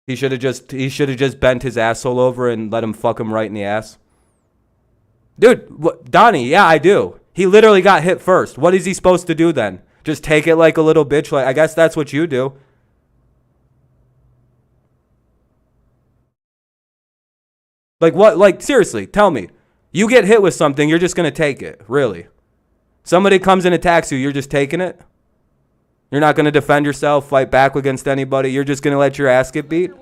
S1: He should have just bent his asshole over and let him fuck him right in the ass. Dude, Donnie, yeah, I do. He literally got hit first. What is he supposed to do then? Just take it like a little bitch? Like, I guess that's what you do. Like what? Like, seriously, tell me. You get hit with something, you're just going to take it. Really. Somebody comes and attacks you, you're just taking it? You're not going to defend yourself, fight back against anybody? You're just going to let your ass get beat?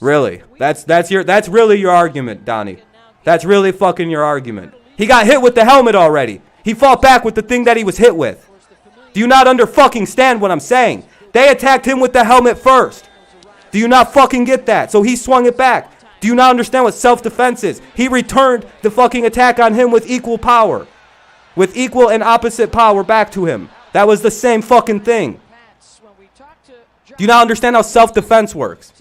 S1: Really? That's really your argument, Donnie. That's really fucking your argument. He got hit with the helmet already. He fought back with the thing that he was hit with. Do you not stand what I'm saying? They attacked him with the helmet first. Do you not fucking get that? So he swung it back. Do you not understand what self-defense is? He returned the fucking attack on him with equal power. With equal and opposite power back to him. That was the same fucking thing. Do you not understand how self-defense works?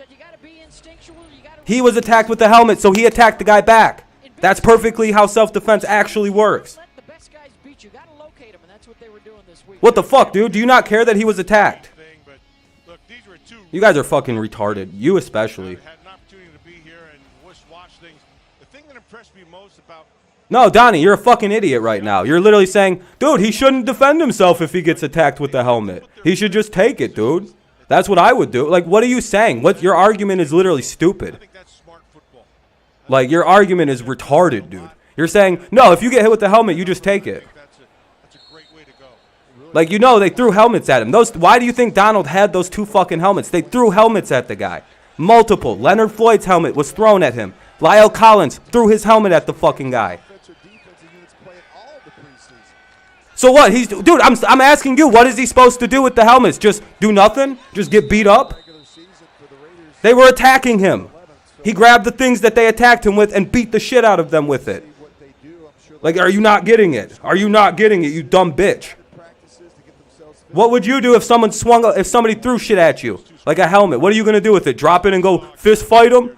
S1: He was attacked with the helmet, so he attacked the guy back. That's perfectly how self-defense actually works. What the fuck, dude? Do you not care that he was attacked? You guys are fucking retarded. You especially. No, Donnie, you're a fucking idiot right now. You're literally saying, dude, he shouldn't defend himself if he gets attacked with the helmet. He should just take it, dude. That's what I would do. Like, what are you saying? Your argument is literally stupid. Like, your argument is retarded, dude. You're saying, no, if you get hit with the helmet, you just take it. Like, you know, they threw helmets at him. Why do you think Donald had those two fucking helmets? They threw helmets at the guy. Multiple. Leonard Floyd's helmet was thrown at him. Lyle Collins threw his helmet at the fucking guy. So what? Dude, I'm asking you, what is he supposed to do with the helmets? Just do nothing? Just get beat up? They were attacking him. He grabbed the things that they attacked him with and beat the shit out of them with it. Like, are you not getting it? Are you not getting it, you dumb bitch? What would you do if somebody threw shit at you? Like a helmet. What are you going to do with it? Drop it and go fist fight him?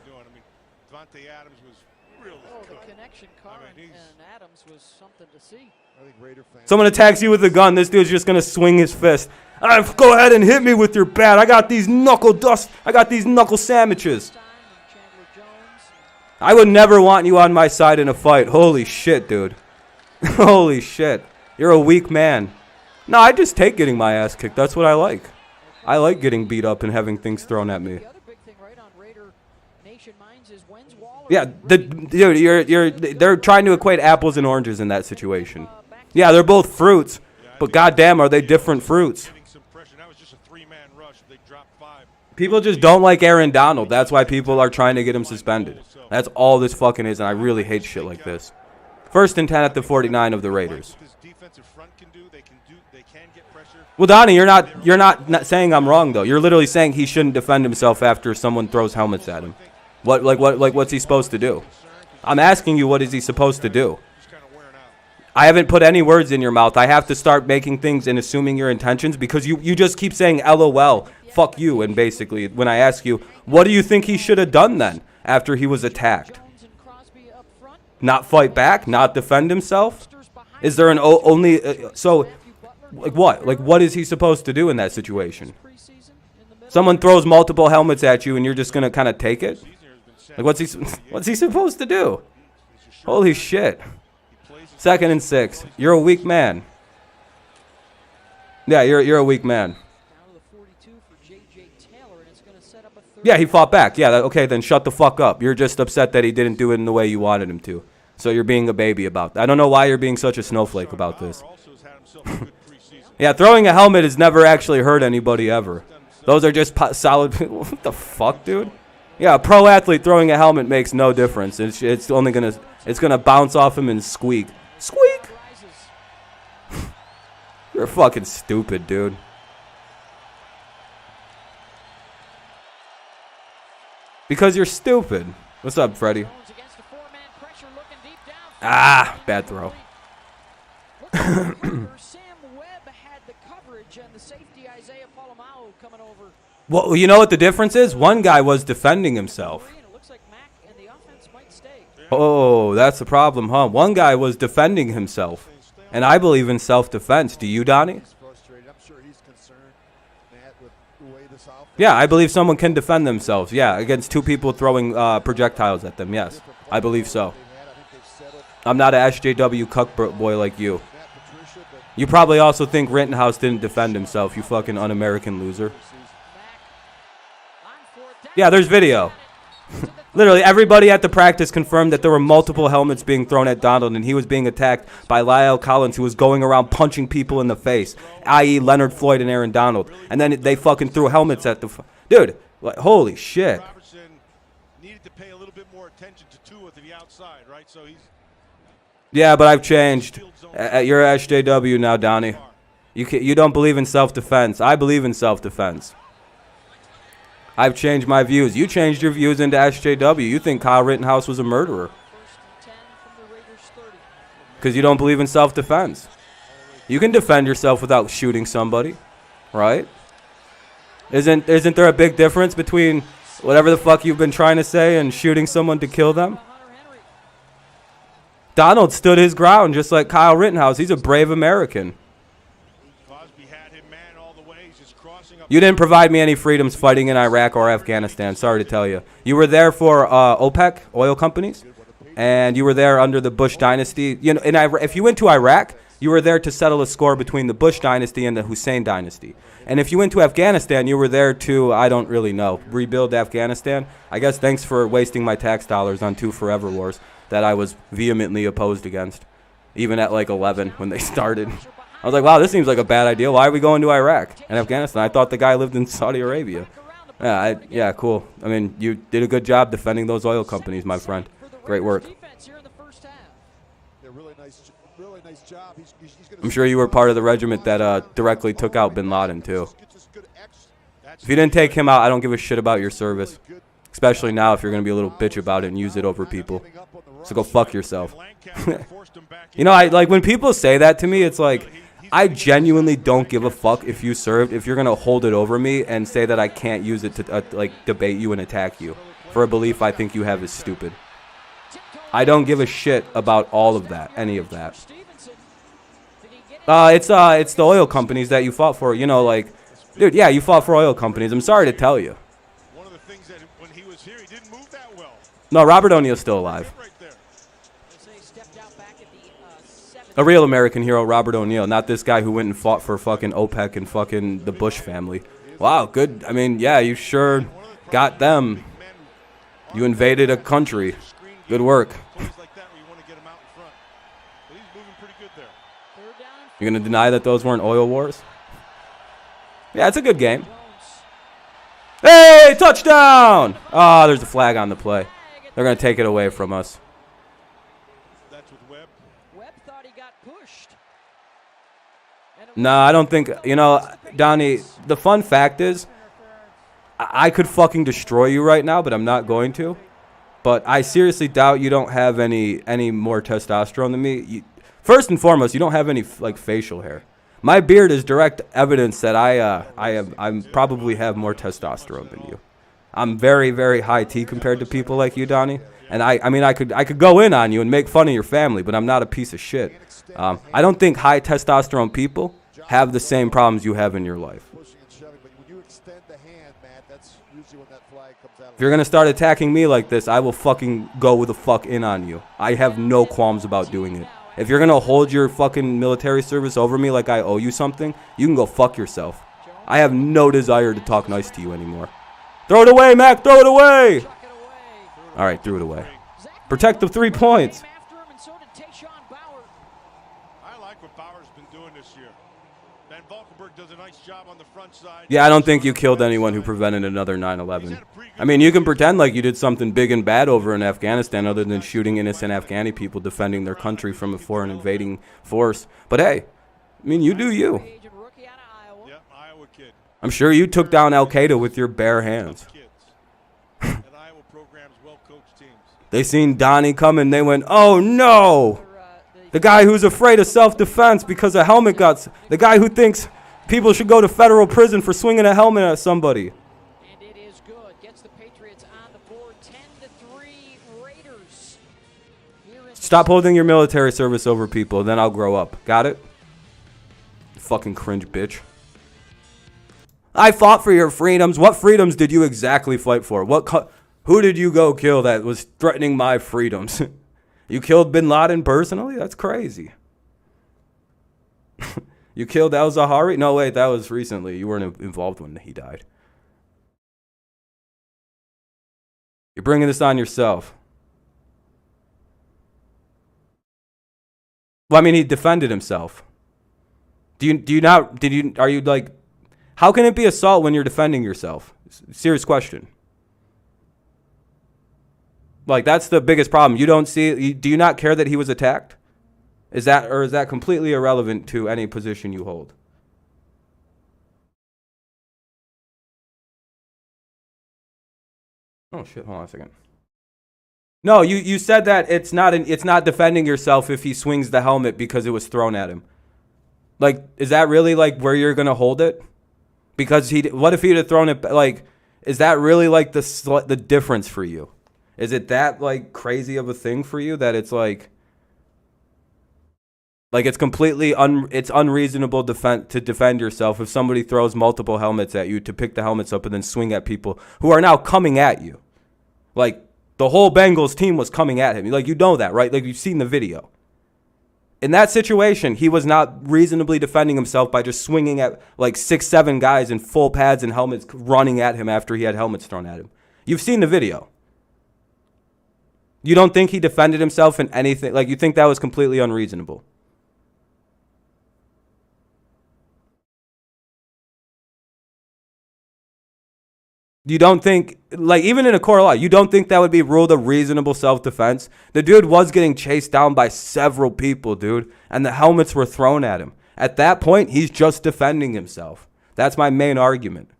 S1: Someone attacks you with a gun, this dude's just going to swing his fist. Go ahead and hit me with your bat. I got these knuckle sandwiches. I would never want you on my side in a fight. Holy shit, dude. Holy shit. You're a weak man. No, I just take getting my ass kicked. That's what I like. I like getting beat up and having things thrown at me. Yeah, dude, they're trying to equate apples and oranges in that situation. Yeah, they're both fruits, but goddamn, are they different fruits? People just don't like Aaron Donald. That's why people are trying to get him suspended. That's all this fucking is, and I really hate shit like this. 1st and 10 at the 49 of the Raiders. Well, Donnie, you're not saying I'm wrong though. You're literally saying he shouldn't defend himself after someone throws helmets at him. What's he supposed to do? I'm asking you, what is he supposed to do? I haven't put any words in your mouth. I have to start making things and assuming your intentions because you just keep saying LOL, fuck you, and basically when I ask you, what do you think he should have done then after he was attacked? Not fight back? Not defend himself? Is there an so like what? Like what is he supposed to do in that situation? Someone throws multiple helmets at you and you're just going to kind of take it? Like what's he supposed to do? Holy shit. 2nd and 6. You're a weak man. Yeah, you're a weak man. Yeah, he fought back. Yeah, okay, then shut the fuck up. You're just upset that he didn't do it in the way you wanted him to. So you're being a baby about that. I don't know why you're being such a snowflake about this. Yeah, throwing a helmet has never actually hurt anybody ever. Those are just solid. What the fuck, dude? Yeah, a pro athlete throwing a helmet makes no difference. It's only gonna bounce off him and squeak. Squeak! You're fucking stupid, dude. Because you're stupid. What's up, Freddie? Ah, bad throw. Well, you know what the difference is? One guy was defending himself. Oh, that's the problem, huh? One guy was defending himself. And I believe in self-defense. Do you, Donnie? Yeah, I believe someone can defend themselves. Yeah, against 2 people throwing projectiles at them. Yes, I believe so. I'm not a SJW cuck boy like you. You probably also think Rittenhouse didn't defend himself, you fucking un-American loser. Yeah, there's video. Literally, everybody at the practice confirmed that there were multiple helmets being thrown at Donald, and he was being attacked by Lyle Collins, who was going around punching people in the face, i.e. Leonard Floyd and Aaron Donald. And then they fucking threw helmets at the... Dude, like, holy shit.
S4: Robertson needed to pay a little bit more attention to Tua to the outside, right? So he's...
S1: Yeah, but I've changed. You're a SJW now, Donnie. You don't believe in self-defense. I believe in self-defense. I've changed my views. You changed your views into SJW. You think Kyle Rittenhouse was a murderer. Because you don't believe in self-defense. You can defend yourself without shooting somebody, right? Isn't there a big difference between whatever the fuck you've been trying to say and shooting someone to kill them? Donald stood his ground just like Kyle Rittenhouse. He's a brave American. You didn't provide me any freedoms fighting in Iraq or Afghanistan. Sorry to tell you. You were there for OPEC, oil companies, and you were there under the Bush dynasty. You know, if you went to Iraq, you were there to settle a score between the Bush dynasty and the Hussein dynasty. And if you went to Afghanistan, you were there to, I don't really know, rebuild Afghanistan. I guess thanks for wasting my tax dollars on 2 forever wars that I was vehemently opposed against, even at like 11 when they started. I was like, wow, this seems like a bad idea. Why are we going to Iraq and Afghanistan? I thought the guy lived in Saudi Arabia. Yeah, cool. I mean, you did a good job defending those oil companies, my friend. Great work. I'm sure you were part of the regiment that directly took out bin Laden, too. If you didn't take him out, I don't give a shit about your service. Especially now if you're going to be a little bitch about it and use it over people. So go fuck yourself. You know, like when people say that to me, it's like, I genuinely don't give a fuck if you served, if you're going to hold it over me and say that I can't use it to, like, debate you and attack you for a belief I think you have is stupid. I don't give a shit about all of that, any of that. It's the oil companies that you fought for, you know, like, dude, yeah, you fought for oil companies. I'm sorry to tell you.
S4: One of the things that when he was here, he didn't move that well.
S1: No, Robert O'Neill's still alive. A real American hero, Robert O'Neill, not this guy who went and fought for fucking OPEC and fucking the Bush family. Wow, good. I mean, yeah, you sure got them. You invaded a country. Good work. You're going to deny that those weren't oil wars? Yeah, it's a good game. Hey, touchdown! Oh, there's a flag on the play. They're going to take it away from us.
S4: That's with Webb.
S2: Webb thought he got pushed.
S1: No, I don't think, you know, Donnie, the fun fact is, I could fucking destroy you right now, but I'm not going to. But I seriously doubt you don't have any more testosterone than me. First and foremost, you don't have any like facial hair. My beard is direct evidence that I probably have more testosterone than you. I'm very, very high T compared to people like you, Donnie. And I mean, I could go in on you and make fun of your family, but I'm not a piece of shit. I don't think high testosterone people have the same problems you have in your life. If you're going to start attacking me like this, I will fucking go with the fuck in on you. I have no qualms about doing it. If you're going to hold your fucking military service over me like I owe you something, you can go fuck yourself. I have no desire to talk nice to you anymore. Throw it away, Mac. Throw it away. All right, threw it away. Protect the 3 points.
S4: I like what Bauer's been doing this year. Van Valkenburg does a nice job on the front side.
S1: Yeah, I don't think you killed anyone who prevented another 9/11. I mean, you can pretend like you did something big and bad over in Afghanistan other than shooting innocent Afghani people defending their country from a foreign invading force. But hey, I mean, you do you.
S4: Yeah, Iowa kid.
S1: I'm sure you took down Al-Qaeda with your bare hands.
S4: And Iowa programs well-coached teams.
S1: They seen Donnie coming, they went, oh no! The guy who's afraid of self-defense because a helmet got... The guy who thinks people should go to federal prison for swinging a helmet at somebody.
S2: And it is good. Gets the Patriots on the board. 10-3 Raiders.
S1: Stop holding your military service over people, then I'll grow up. Got it? Fucking cringe bitch. I fought for your freedoms. What freedoms did you exactly fight for? Who did you go kill that was threatening my freedoms? You killed Bin Laden personally? That's crazy. You killed al-Zawahiri? No, wait, that was recently. You weren't involved when he died. You're bringing this on yourself. Well, I mean, he defended himself. Are you like, how can it be assault when you're defending yourself? Serious question. Like, that's the biggest problem. You don't see, do you not care that he was attacked? Is that completely irrelevant to any position you hold? Oh shit, hold on a second. No, you said that it's not defending yourself if he swings the helmet because it was thrown at him. Like, is that really like where you're going to hold it? Because what if he'd have thrown it, like, is that really like the difference for you? Is it that like crazy of a thing for you that it's like it's completely it's unreasonable to defend yourself if somebody throws multiple helmets at you, to pick the helmets up and then swing at people who are now coming at you? Like, the whole Bengals team was coming at him. Like, you know that, right? Like, you've seen the video. In that situation, he was not reasonably defending himself by just swinging at like 6-7 guys in full pads and helmets running at him after he had helmets thrown at him. You've seen the video. You don't think he defended himself in anything? Like, you think that was completely unreasonable? You don't think, like, even in a court of law, you don't think that would be ruled a reasonable self-defense? The dude was getting chased down by several people, dude, and the helmets were thrown at him. At that point, he's just defending himself. That's my main argument.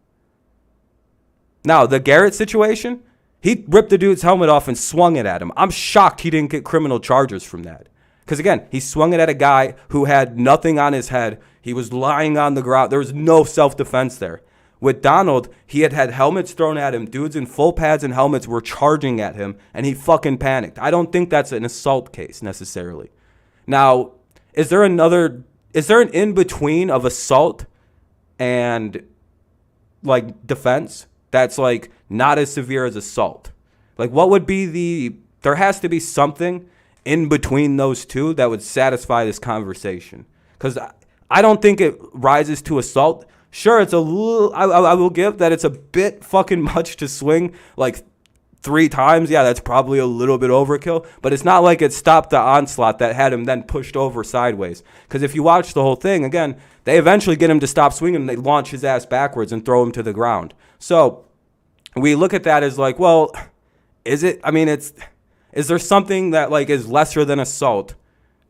S1: Now, the Garrett situation, he ripped the dude's helmet off and swung it at him. I'm shocked he didn't get criminal charges from that. Because, again, he swung it at a guy who had nothing on his head. He was lying on the ground. There was no self-defense there. With Donald, he had helmets thrown at him. Dudes in full pads and helmets were charging at him, and he fucking panicked. I don't think that's an assault case necessarily. Now, is there an in-between of assault and, like, defense that's, like, not as severe as assault? Like, what would be there has to be something in between those two that would satisfy this conversation. Because I don't think it rises to assault. Sure, it's a little, I will give that it's a bit fucking much to swing like 3 times. Yeah, that's probably a little bit overkill. But it's not like it stopped the onslaught that had him then pushed over sideways. Because if you watch the whole thing, again, they eventually get him to stop swinging and they launch his ass backwards and throw him to the ground. So we look at that as like, well, is it? I mean, is there something that like is lesser than assault,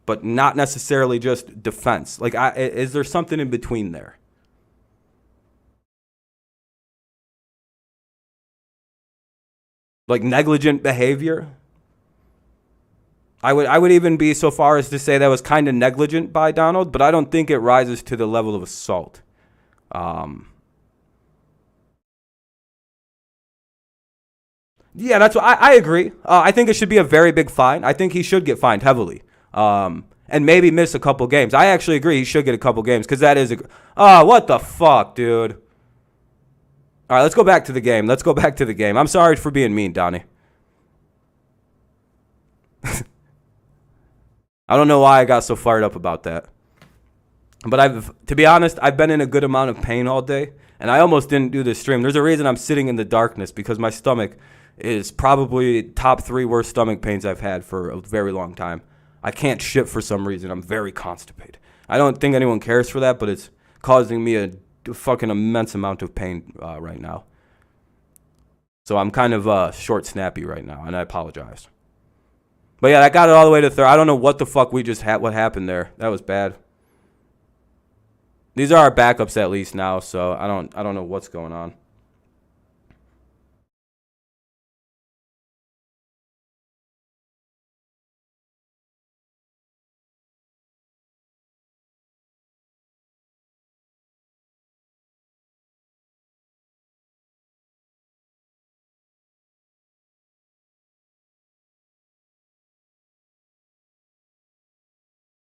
S1: but not necessarily just defense? Like, is there something in between there? Like negligent behavior? I would even be so far as to say that was kind of negligent by Donald, but I don't think it rises to the level of assault. Yeah, that's what I agree. I think it should be a very big fine. I think he should get fined heavily, and maybe miss a couple games. I actually agree he should get a couple games because that is what the fuck, dude. All right, let's go back to the game. I'm sorry for being mean, Donnie. I don't know why I got so fired up about that. But to be honest, I've been in a good amount of pain all day, and I almost didn't do this stream. There's a reason I'm sitting in the darkness, because my stomach is probably top 3 worst stomach pains I've had for a very long time. I can't shit for some reason. I'm very constipated. I don't think anyone cares for that, but it's causing me a fucking immense amount of pain right now. So I'm kind of short snappy right now, and I apologize. But yeah, I got it all the way to third. I don't know what the fuck we just had. What happened there? That was bad. These are our backups at least now, so I don't know what's going on.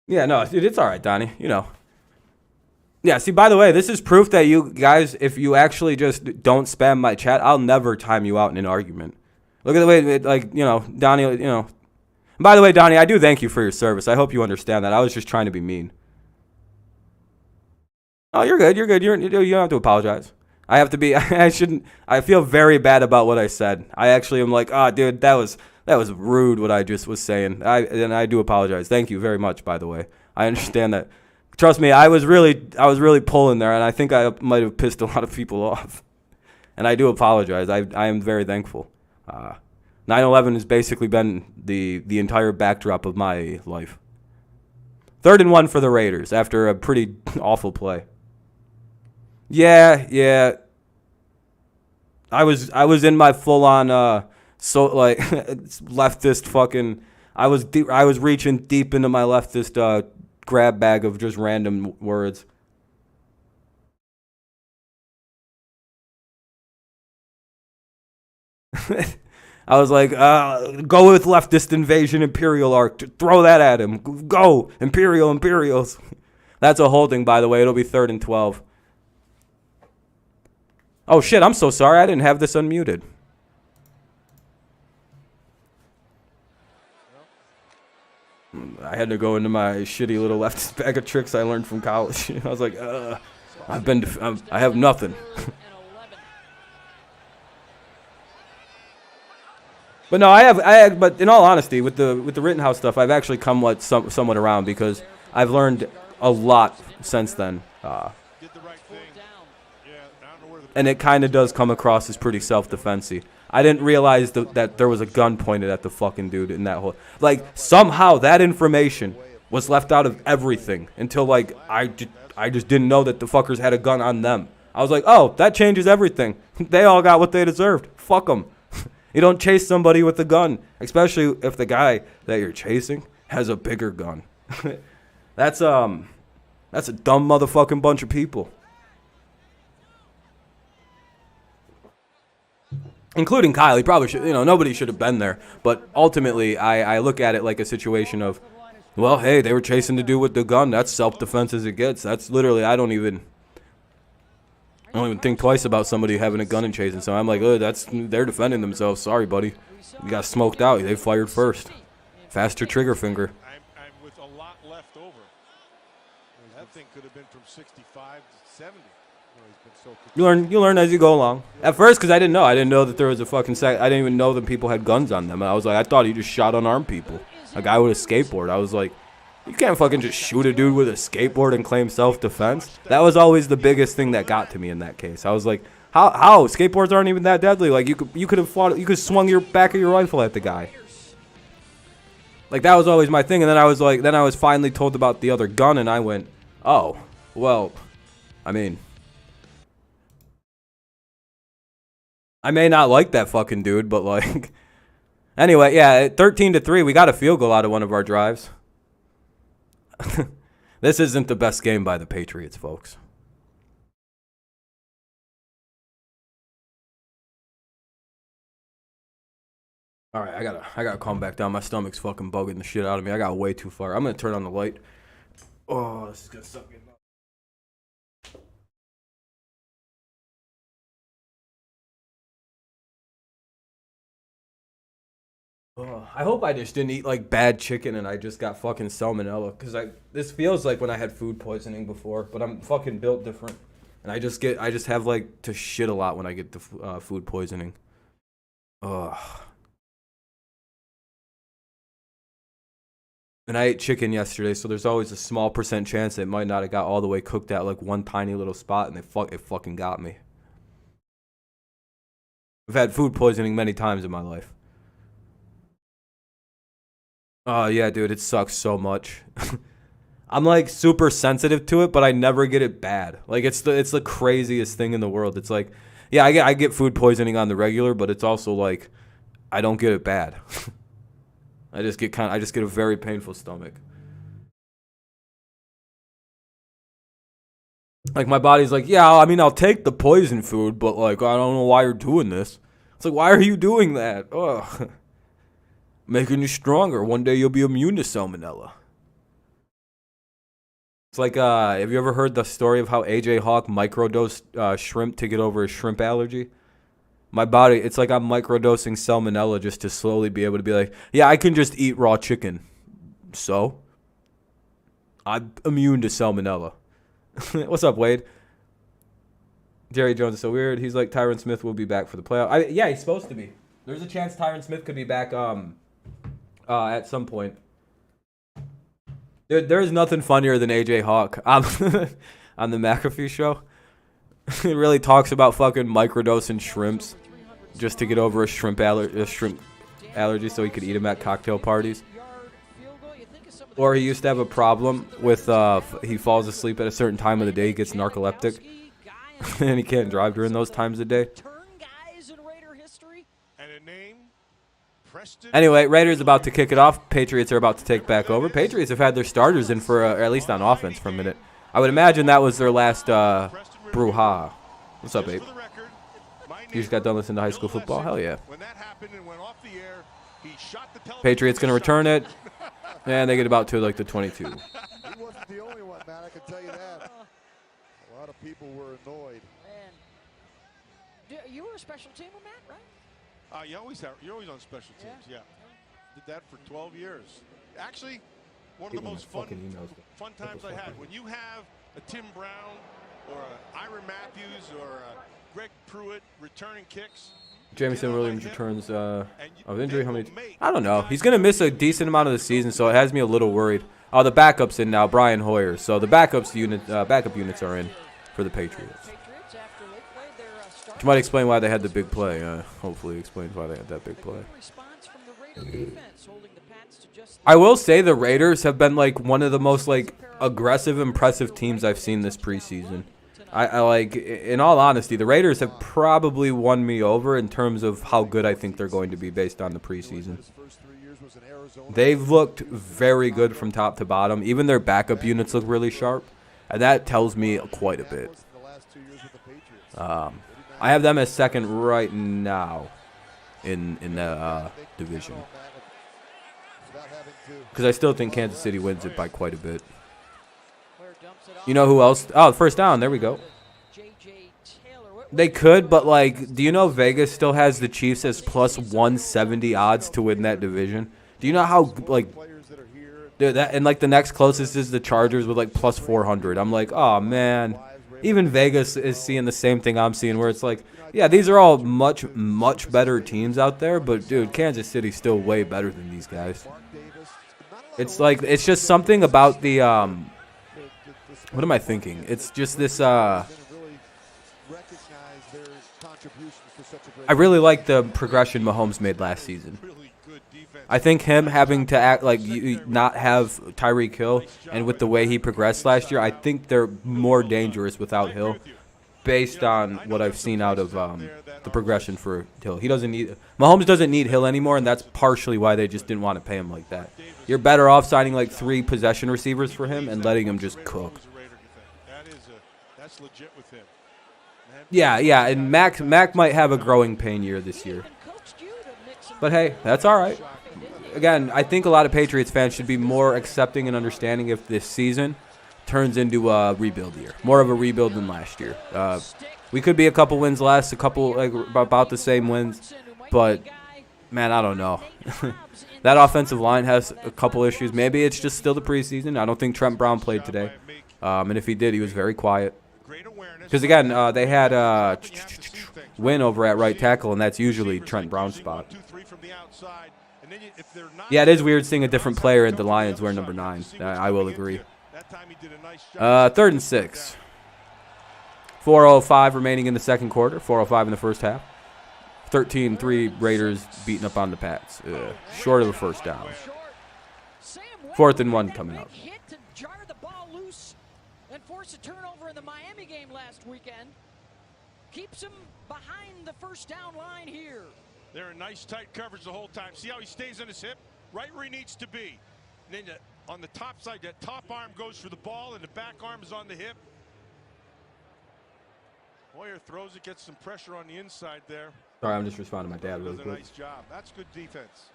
S1: Yeah, no, dude, it's all right, Donnie. You know. Yeah, see, by the way, this is proof that you guys, if you actually just don't spam my chat, I'll never time you out in an argument. Look at the way, Donnie, By the way, Donnie, I do thank you for your service. I hope you understand that. I was just trying to be mean. Oh, you're good. You don't have to apologize. I have to be, I shouldn't, I feel very bad about what I said. I actually am like, dude, that was rude what I just was saying. And I do apologize. Thank you very much, by the way. I understand that. Trust me, I was really pulling there, and I think I might have pissed a lot of people off. And I do apologize. I am very thankful. 9/11 has basically been the entire backdrop of my life. 3rd and 1 for the Raiders after a pretty awful play. Yeah. I was in my full on leftist fucking. I was reaching deep into my leftist grab bag of just random words. I was like, go with leftist invasion imperial arc. Throw that at him. Go Imperials. That's a holding, by the way. It'll be 3rd and 12. Oh shit! I'm so sorry. I didn't have this unmuted. I had to go into my shitty little leftist bag of tricks I learned from college. I was like, I have nothing. But no, I have. But in all honesty, with the Rittenhouse stuff, I've actually come somewhat around because I've learned a lot since then. And it kind of does come across as pretty self-defense-y. I didn't realize that there was a gun pointed at the fucking dude in that whole. Like, somehow that information was left out of everything until, like, I just didn't know that the fuckers had a gun on them. I was like, oh, that changes everything. They all got what they deserved. Fuck them. You don't chase somebody with a gun, especially if the guy that you're chasing has a bigger gun. That's a dumb motherfucking bunch of people. Including Kyle. He probably should, nobody should have been there. But ultimately, I look at it like a situation of, well, hey, they were chasing the dude with the gun. That's self-defense as it gets. That's literally, I don't even think twice about somebody having a gun and chasing. So I'm like, oh, they're defending themselves. Sorry, buddy. You got smoked out. They fired first. Faster trigger finger.
S4: I'm with a lot left over. That thing could have been from 65 to 70.
S1: You learn as you go along. At first, because I didn't know that there was a fucking I didn't even know that people had guns on them. I was like, I thought he just shot unarmed people. A guy with a skateboard. I was like, you can't fucking just shoot a dude with a skateboard and claim self-defense. That was always the biggest thing that got to me in that case. I was like, How? Skateboards aren't even that deadly. Like, you could have fought, you could swung your back of your rifle at the guy. Like, that was always my thing. And then I was finally told about the other gun, and I went, oh, well, I mean, I may not like that fucking dude, but like, anyway, yeah, 13-3, we got a field goal out of one of our drives. This isn't the best game by the Patriots, folks. All right, I gotta calm back down. My stomach's fucking bugging the shit out of me. I got way too far. I'm gonna turn on the light. Oh, this is gonna suck me. Oh, I hope I just didn't eat like bad chicken and I just got fucking salmonella, because this feels like when I had food poisoning before, but I'm fucking built different, and I just have like to shit a lot when I get the food poisoning. Ugh. And I ate chicken yesterday, so there's always a small % chance it might not have got all the way cooked at like one tiny little spot, and it fucking got me. I've had food poisoning many times in my life. Oh, yeah, dude, it sucks so much. I'm like super sensitive to it, but I never get it bad. Like, it's the craziest thing in the world. It's like, yeah, I get food poisoning on the regular, but it's also like I don't get it bad. I just get a very painful stomach. Like, my body's like, yeah, I mean, I'll take the poison food, but like, I don't know why you're doing this. It's like, why are you doing that? Ugh. Making you stronger. One day you'll be immune to salmonella. It's like, have you ever heard the story of how AJ Hawk microdosed shrimp to get over his shrimp allergy? My body, it's like I'm microdosing salmonella just to slowly be able to be like, yeah, I can just eat raw chicken. So, I'm immune to salmonella. What's up, Wade? Jerry Jones is so weird. He's like, Tyron Smith will be back for the playoff. Yeah, he's supposed to be. There's a chance Tyron Smith could be back at some point. There's nothing funnier than AJ Hawk on the McAfee show. He really talks about fucking microdosing shrimps just to get over a shrimp allergy so he could eat them at cocktail parties. Or he used to have a problem with he falls asleep at a certain time of the day, he gets narcoleptic, and he can't drive during those times of day. Anyway, Raiders about to kick it off. Patriots are about to take back over. Patriots have had their starters in for, at least on offense, for a minute. I would imagine that was their last brouhaha. What's up, Abe? You just got done listening to high school football? Hell yeah. Patriots going to return it. And they get about to like the 22.
S3: He wasn't the only one, man. I can tell you that. A lot of people were annoyed.
S2: You were a special teamer, Matt, right?
S4: You're always on special teams, yeah. Did that for 12 years. Actually, one of the most fun times I had. When you have a Tim Brown or a Iron Matthews or a Greg Pruitt returning kicks.
S1: Jamison Williams returns of injury. How many? I don't know. He's going to miss a decent amount of the season, so it has me a little worried. Oh, the backup's in now, Brian Hoyer. So the backup units are in for the Patriots. Which might explain why they had the big play. Hopefully explains why they had that big play. I will say the Raiders have been like one of the most like aggressive, impressive teams I've seen this preseason. I like, in all honesty, the Raiders have probably won me over in terms of how good I think they're going to be based on the preseason. They've looked very good from top to bottom. Even their backup units look really sharp, and that tells me quite a bit. I have them as second right now in the division, because I still think Kansas City wins it by quite a bit. You know who else? Oh, first down. There we go. They could, but like, do you know Vegas still has the Chiefs as plus 170 odds to win that division? Do you know how, like, that, and like the next closest is the Chargers with like plus 400. I'm like, oh man. Even Vegas is seeing the same thing I'm seeing, where it's like, yeah, these are all much, much better teams out there, but dude, Kansas City's still way better than these guys. It's like, it's just something about the what am I thinking? It's just this I really like the progression Mahomes made last season. I think him having to act like not have Tyreek Hill, and with the way he progressed last year, I think they're more dangerous without Hill, based on what I've seen out of the progression for Hill. Mahomes doesn't need Hill anymore, and that's partially why they just didn't want to pay him like that. You're better off signing like 3 possession receivers for him and letting him just cook.
S4: That's legit with him.
S1: Yeah, and Mac might have a growing pain year this year. But hey, that's all right. Again, I think a lot of Patriots fans should be more accepting and understanding if this season turns into a rebuild year. More of a rebuild than last year. We could be a couple wins less, a couple like about the same wins, but man, I don't know. That offensive line has a couple issues. Maybe it's just still the preseason. I don't think Trent Brown played today, and if he did, he was very quiet. Because again, they had Win over at right tackle, and that's usually Trent Brown's spot. Yeah, it is weird seeing a different player in the Lions wear number 9. I will agree. 3rd and 6. 4:05 remaining in the second quarter. 4:05 in the first half. 13-3 Raiders beating up on the Pats. Short of a first down. 4th and 1 coming up.
S2: And force a turnover in the Miami game last weekend. Keeps him behind the first down line here.
S4: They're in nice tight coverage the whole time. See how he stays on his hip? Right where he needs to be. And then on the top side, that top arm goes for the ball and the back arm is on the hip. Hoyer throws it, gets some pressure on the inside there.
S1: Sorry, I'm just responding to my dad really quick.
S4: Nice job. That's good defense.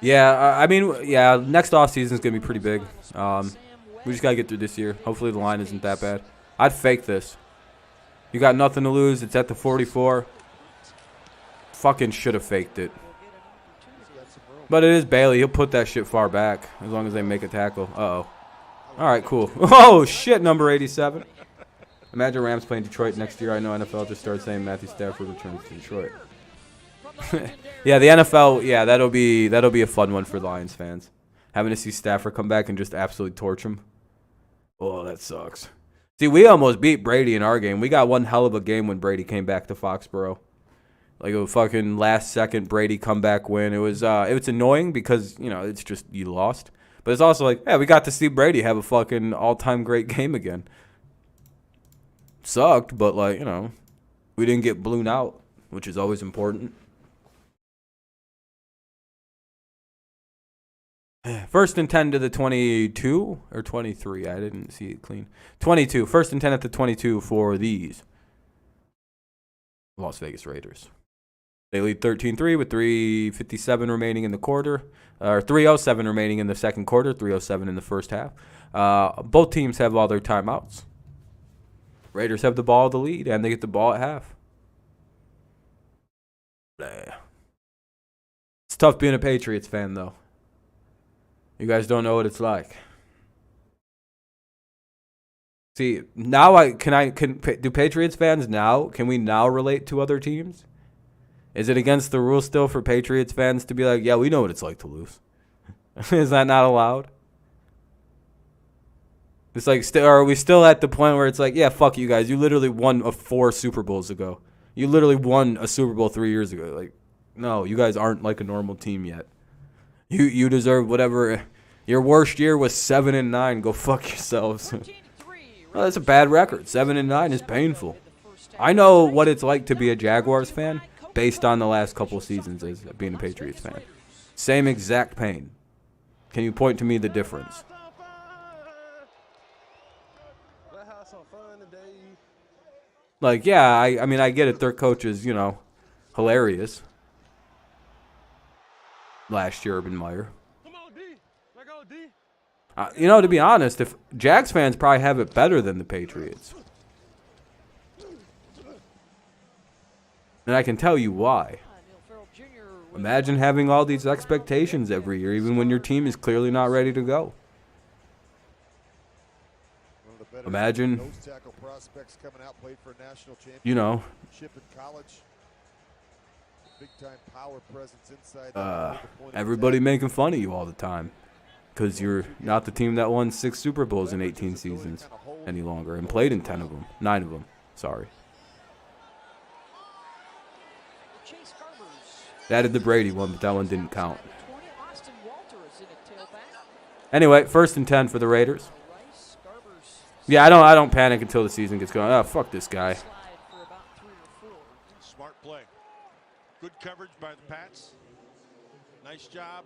S1: Yeah, I mean, yeah, next offseason is going to be pretty big. We just got to get through this year. Hopefully the line isn't that bad. I'd fake this. You got nothing to lose. It's at the 44. Fucking should have faked it. But it is Bailey. He'll put that shit far back as long as they make a tackle. Uh-oh. All right, cool. Oh, shit, number 87. Imagine Rams playing Detroit next year. I know NFL just started saying Matthew Stafford returns to Detroit. Yeah, the NFL, yeah, that'll be a fun one for Lions fans. Having to see Stafford come back and just absolutely torch him. Oh, that sucks. See, we almost beat Brady in our game. We got one hell of a game when Brady came back to Foxborough. Like a fucking last-second Brady comeback win. It was annoying because, you know, it's just you lost. But it's also like, yeah, we got to see Brady have a fucking all-time great game again. Sucked, but, like, you know, we didn't get blown out, which is always important. First and 10 to the 22 or 23. I didn't see it clean. 22. First and 10 at the 22 for these Las Vegas Raiders. They lead 13-3 with 3:57 remaining in the quarter, or 3:07 remaining in the second quarter, 3:07 in the first half. Both teams have all their timeouts. Raiders have the ball to lead, and they get the ball at half. It's tough being a Patriots fan, though. You guys don't know what it's like. See, now do Patriots fans now, can we now relate to other teams? Is it against the rule still for Patriots fans to be like, yeah, we know what it's like to lose? Is that not allowed? It's like, are we still at the point where it's like, yeah, fuck you guys. You literally won 4 Super Bowls ago. You literally won a Super Bowl 3 years ago. Like, no, you guys aren't like a normal team yet. You deserve whatever. Your worst year was 7-9. Go fuck yourselves. Well, that's a bad record. 7-9 is painful. I know what it's like to be a Jaguars fan based on the last couple seasons as being a Patriots fan. Same exact pain. Can you point to me the difference? Like, yeah, I mean, I get it. Their coach is, you know, hilarious. Last year, Urban Meyer. You know, to be honest, if Jags fans probably have it better than the Patriots. And I can tell you why. Imagine having all these expectations every year, even when your team is clearly not ready to go. Imagine, you know, everybody making fun of you all the time because you're not the team that won 6 Super Bowls in 18 seasons any longer and played in 10 of them, 9 of them. Sorry. They added the Brady one, but that one didn't count. Anyway, 1st and 10 for the Raiders. Yeah, I don't panic until the season gets going. Oh, fuck this guy.
S4: Smart play. Good coverage by the Pats. Nice job.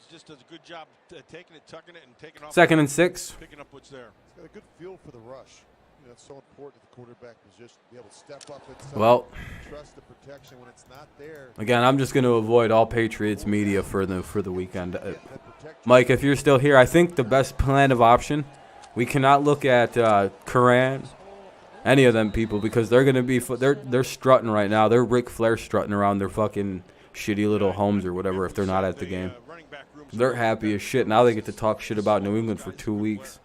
S4: Just does a good job taking it, tucking it, and taking off.
S1: 2nd and 6.
S4: Picking up what's there.
S3: He's got a good feel for the rush. You know, it's so important at the quarterback position to be able to step up inside.
S1: Well,
S3: trust the protection when it's not there.
S1: Again, I'm just going to avoid all Patriots media for the weekend. Mike, if you're still here, I think the best plan of option, we cannot look at Carr, any of them people, because they're going to be they're strutting right now. They're Ric Flair strutting around their fucking shitty little homes or whatever if they're not at the game. They're happy as shit. Now they get to talk shit about New England for 2 weeks.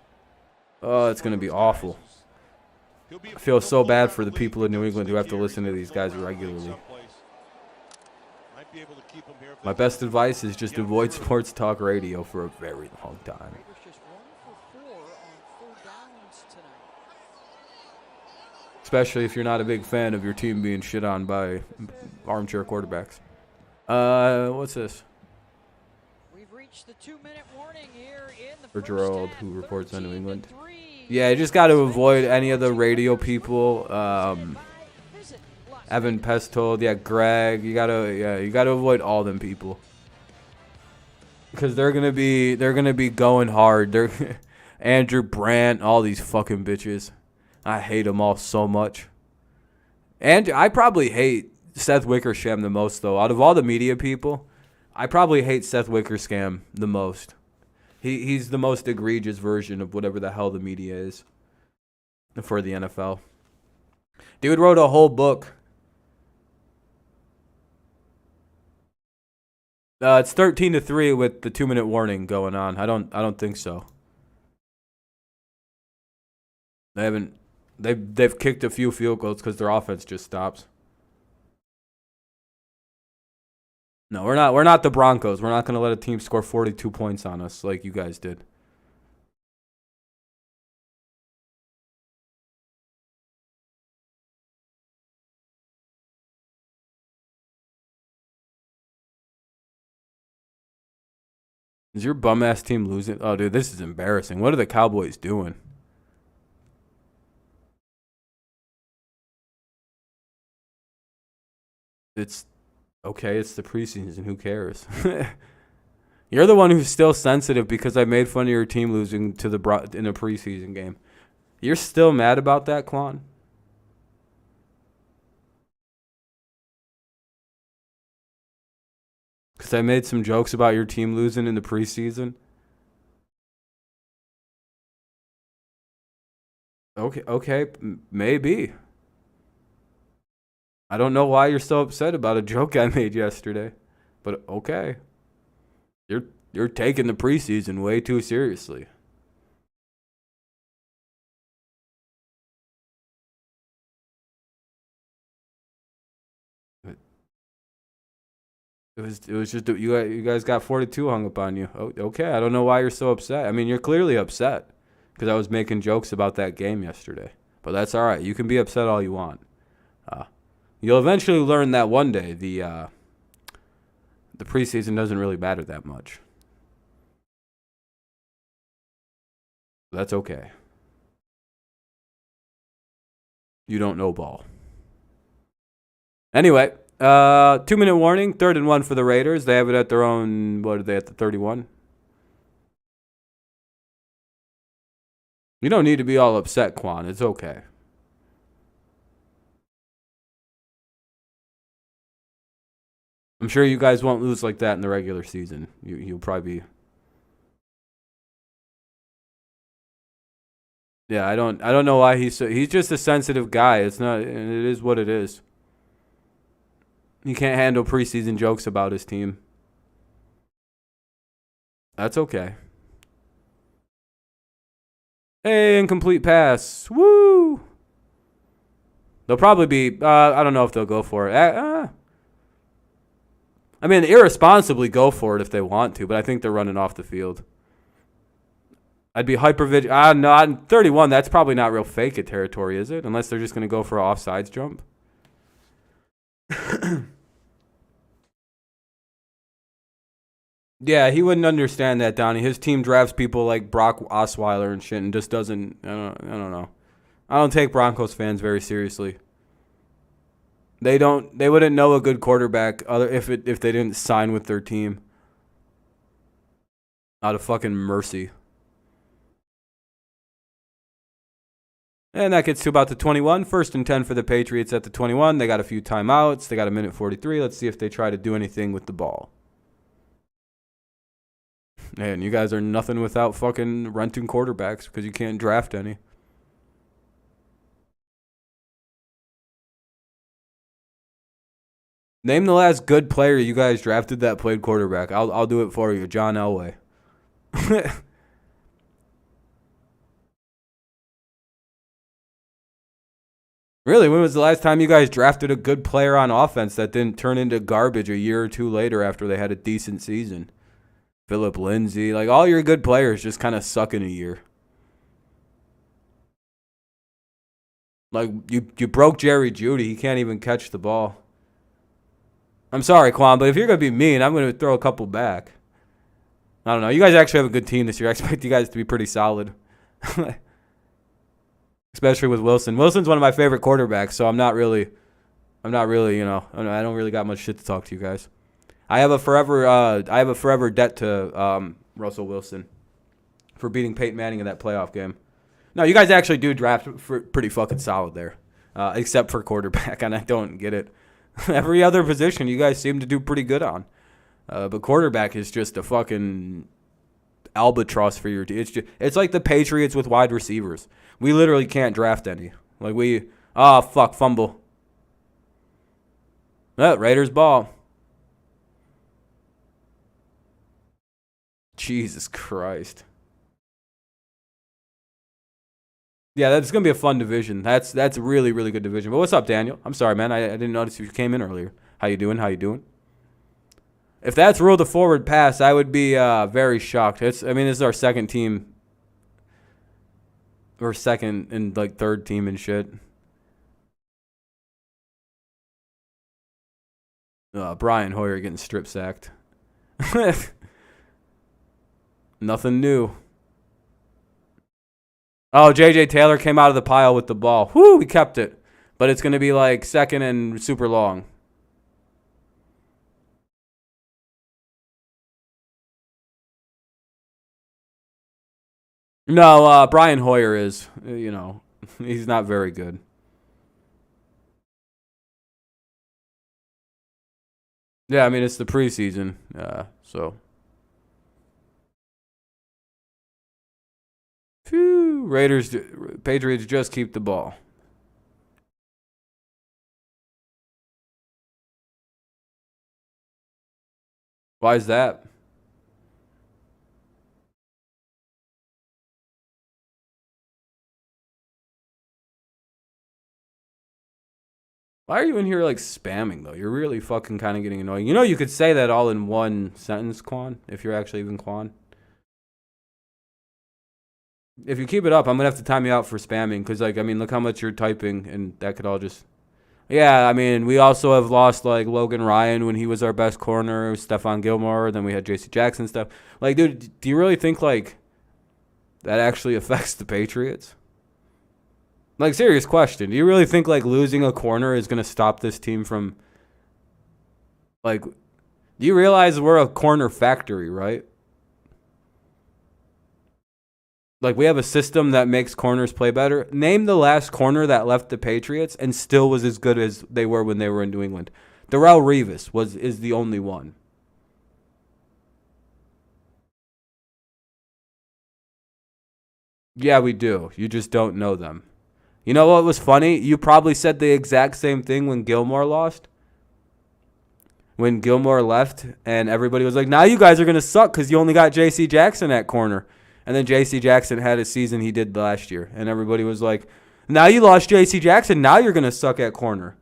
S1: Oh, it's going to be awful. I feel so bad for the people in New England who have to listen to these guys regularly. My best advice is just avoid sports talk radio for a very long time. Especially if you're not a big fan of your team being shit on by armchair quarterbacks. What's this?
S2: We've reached the 2-minute warning here in the
S1: For Gerald, who reports on New England.
S2: 13-3.
S1: Yeah, you just got to avoid any of the radio people. Evan Pestold, yeah, Greg. You gotta avoid all them people because they're gonna be going hard. They're Andrew Brandt, all these fucking bitches. I hate them all so much. And I probably hate Seth Wickersham the most, though. Out of all the media people, I probably hate Seth Wickersham the most. He's the most egregious version of whatever the hell the media is for the NFL. Dude wrote a whole book. It's 13-3 with the 2-minute warning going on. I don't think so. They've kicked a few field goals because their offense just stops. No, we're not the Broncos. We're not going to let a team score 42 points on us like you guys did. Is your bum-ass team losing? Oh, dude, this is embarrassing. What are the Cowboys doing? It's okay. It's the preseason. Who cares? You're the one who's still sensitive because I made fun of your team losing to in a preseason game. You're still mad about that, Quan? Because I made some jokes about your team losing in the preseason. Okay, maybe. I don't know why you're so upset about a joke I made yesterday, but okay. You're taking the preseason way too seriously. It was just you guys got 42 hung up on you. Okay, I don't know why you're so upset. I mean, you're clearly upset because I was making jokes about that game yesterday. But that's all right. You can be upset all you want. You'll eventually learn that one day the preseason doesn't really matter that much. That's okay. You don't know ball. Anyway, 2-minute warning, 3rd and 1 for the Raiders. They have it at their own, what are they, at the 31? You don't need to be all upset, Quan. It's okay. I'm sure you guys won't lose like that in the regular season. You'll probably be. Yeah, I don't know why he's just a sensitive guy. It is what it is. He can't handle preseason jokes about his team. That's okay. Hey, incomplete pass. Woo! They'll probably be, I don't know if they'll go for it. I mean, irresponsibly go for it if they want to, but I think they're running off the field. I'd be hyper vigilant. No, on 31, that's probably not real fake it territory, is it? Unless they're just going to go for an offsides jump. Yeah, he wouldn't understand that, Donnie. His team drafts people like Brock Osweiler and shit and just doesn't, I don't know. I don't take Broncos fans very seriously. They wouldn't know a good quarterback if they didn't sign with their team. Out of fucking mercy. And that gets to about the 21. 1st and 10 for the Patriots at the 21. They got a few timeouts. They got a minute 43. Let's see if they try to do anything with the ball. Man, you guys are nothing without fucking renting quarterbacks because you can't draft any. Name the last good player you guys drafted that played quarterback. I'll do it for you. John Elway. Really, when was the last time you guys drafted a good player on offense that didn't turn into garbage a year or two later after they had a decent season? Phillip Lindsay. Like, all your good players just kind of suck in a year. Like, you broke Jerry Jeudy. He can't even catch the ball. I'm sorry, Quan, but if you're going to be mean, I'm going to throw a couple back. I don't know. You guys actually have a good team this year. I expect you guys to be pretty solid. Especially with Wilson. Wilson's one of my favorite quarterbacks, so I'm not really, I don't really got much shit to talk to you guys. I have a forever debt to Russell Wilson for beating Peyton Manning in that playoff game. No, you guys actually do draft pretty fucking solid there, except for quarterback, and I don't get it. Every other position you guys seem to do pretty good on. But quarterback is just a fucking albatross for your team. It's like the Patriots with wide receivers. We literally can't draft any. Fumble. Raiders ball. Jesus Christ. Yeah, that's going to be a fun division. That's a really, really good division. But what's up, Daniel? I'm sorry, man. I didn't notice you came in earlier. How you doing? If that's ruled a forward pass, I would be very shocked. This is our second team. Or second and third team and shit. Brian Hoyer getting strip sacked. Nothing new. Oh, J.J. Taylor came out of the pile with the ball. Whoo, we kept it. But it's going to be second and super long. No, Brian Hoyer is, he's not very good. Yeah, it's the preseason, so. Phew, Patriots just keep the ball. Why is that? Why are you in here spamming though? You're really fucking kind of getting annoying. You could say that all in one sentence, Quan, if you're actually even Quan. If you keep it up, I'm going to have to time you out for spamming because, look how much you're typing, and that could all just... Yeah, we also have lost, Logan Ryan when he was our best corner, Stephon Gilmore, then we had J.C. Jackson stuff. Dude, do you really think, that actually affects the Patriots? Serious question. Do you really think, losing a corner is going to stop this team from... do you realize we're a corner factory, right? We have a system that makes corners play better. Name the last corner that left the Patriots and still was as good as they were when they were in New England. Darrelle Revis is the only one. Yeah, we do. You just don't know them. You know what was funny? You probably said the exact same thing when Gilmore lost. When Gilmore left and everybody was like, now you guys are going to suck because you only got J.C. Jackson at corner. And then J.C. Jackson had a season he did last year. And everybody was like, now you lost J.C. Jackson. Now you're going to suck at corner.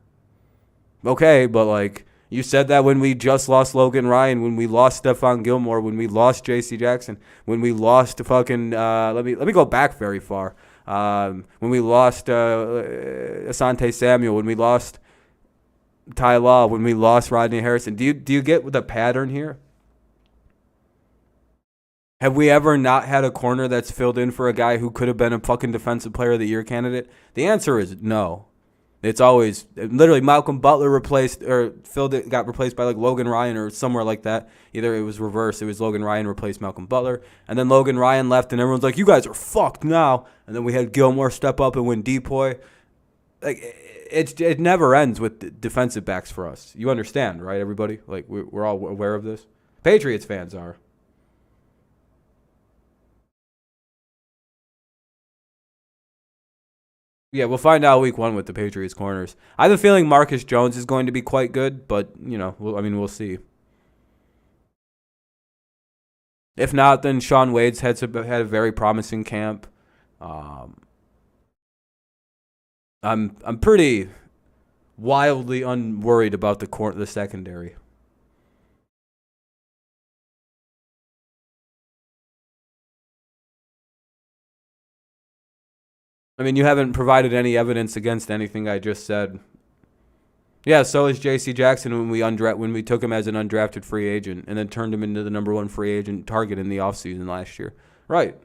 S1: Okay, but you said that when we just lost Logan Ryan, when we lost Stephon Gilmore, when we lost J.C. Jackson, when we lost fucking, let me go back very far. When we lost Asante Samuel, when we lost Ty Law, when we lost Rodney Harrison. Do you get the pattern here? Have we ever not had a corner that's filled in for a guy who could have been a fucking defensive player of the year candidate? The answer is no. It's always literally Malcolm Butler got replaced by like Logan Ryan or somewhere like that. Either it was reversed. It was Logan Ryan replaced Malcolm Butler. And then Logan Ryan left and everyone's like, you guys are fucked now. And then we had Gilmore step up and win Depoy. Like it never ends with defensive backs for us. You understand, right, everybody? Like we're all aware of this. Patriots fans are. Yeah, we'll find out week 1 with the Patriots corners. I have a feeling Marcus Jones is going to be quite good, but, we'll see. If not, then Sean Wade's had a very promising camp. I'm pretty wildly unworried about the secondary. I mean, you haven't provided any evidence against anything I just said. Yeah, so is J.C. Jackson when we took him as an undrafted free agent and then turned him into the number 1 free agent target in the offseason last year. Right.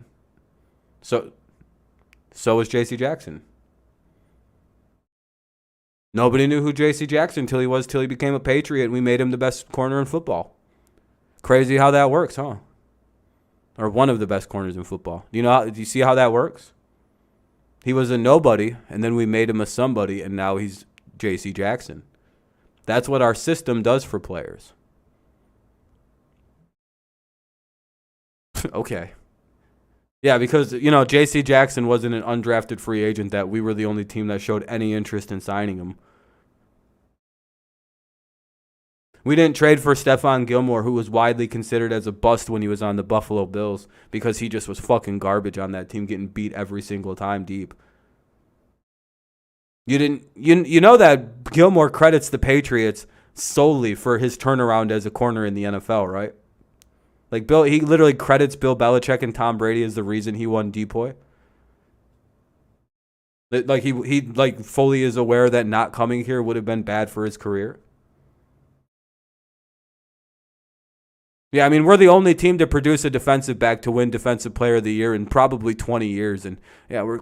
S1: So was J.C. Jackson. Nobody knew who J.C. Jackson till he became a Patriot and we made him the best corner in football. Crazy how that works, huh? Or one of the best corners in football. Do you see how that works? He was a nobody, and then we made him a somebody, and now he's J.C. Jackson. That's what our system does for players. Okay. Yeah, because, J.C. Jackson wasn't an undrafted free agent that we were the only team that showed any interest in signing him. We didn't trade for Stephon Gilmore, who was widely considered as a bust when he was on the Buffalo Bills because he just was fucking garbage on that team, getting beat every single time deep. You know that Gilmore credits the Patriots solely for his turnaround as a corner in the NFL, right? Like he literally credits Bill Belichick and Tom Brady as the reason he won Depoy. Like he fully is aware that not coming here would have been bad for his career. Yeah, I mean, we're the only team to produce a defensive back to win Defensive Player of the Year in probably 20 years. And, yeah, we're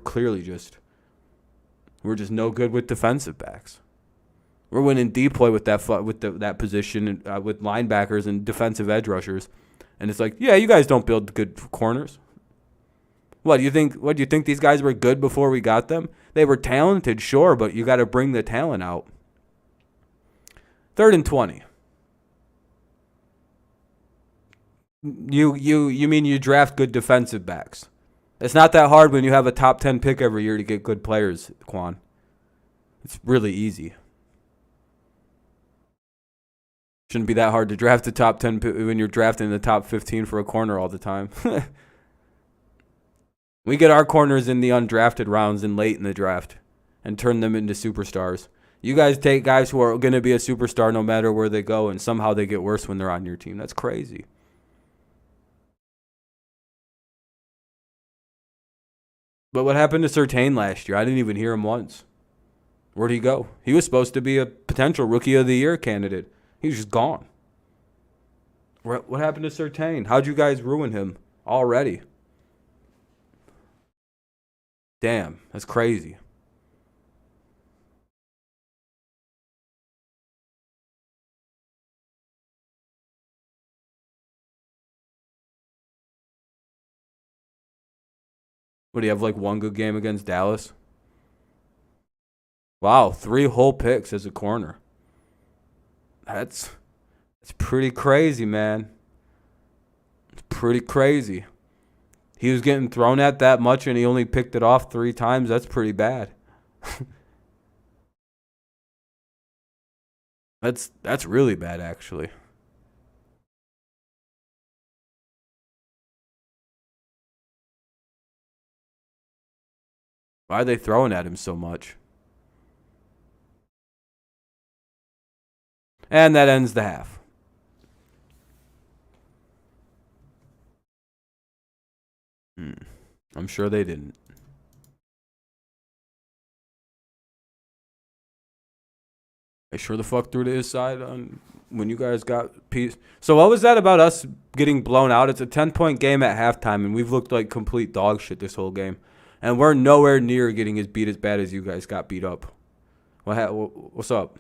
S1: just no good with defensive backs. We're winning Depoy with that position with linebackers and defensive edge rushers. And it's like, yeah, you guys don't build good corners. What do you think these guys were good before we got them? They were talented, sure, but you got to bring the talent out. 3rd and 20. You mean you draft good defensive backs? It's not that hard when you have a top 10 pick every year to get good players, Quan. It's really easy. Shouldn't be that hard to draft the top 10 when you're drafting the top 15 for a corner all the time. We get our corners in the undrafted rounds and late in the draft and turn them into superstars. You guys take guys who are going to be a superstar no matter where they go, and somehow they get worse when they're on your team. That's crazy. But what happened to Surtain last year? I didn't even hear him once. Where'd he go? He was supposed to be a potential Rookie of the Year candidate. He's just gone. What happened to Surtain? How'd you guys ruin him already? Damn, that's crazy. What, do you have like one good game against Dallas? Wow, 3 whole picks as a corner. That's pretty crazy, man. It's pretty crazy. He was getting thrown at that much and he only picked it off 3 times. That's pretty bad. That's really bad, actually. Why are they throwing at him so much? And that ends the half. I'm sure they didn't. They sure the fuck threw to his side on when you guys got peace. So what was that about us getting blown out? It's a 10-point game at halftime, and we've looked like complete dog shit this whole game. And we're nowhere near getting as beat as bad as you guys got beat up. What's up?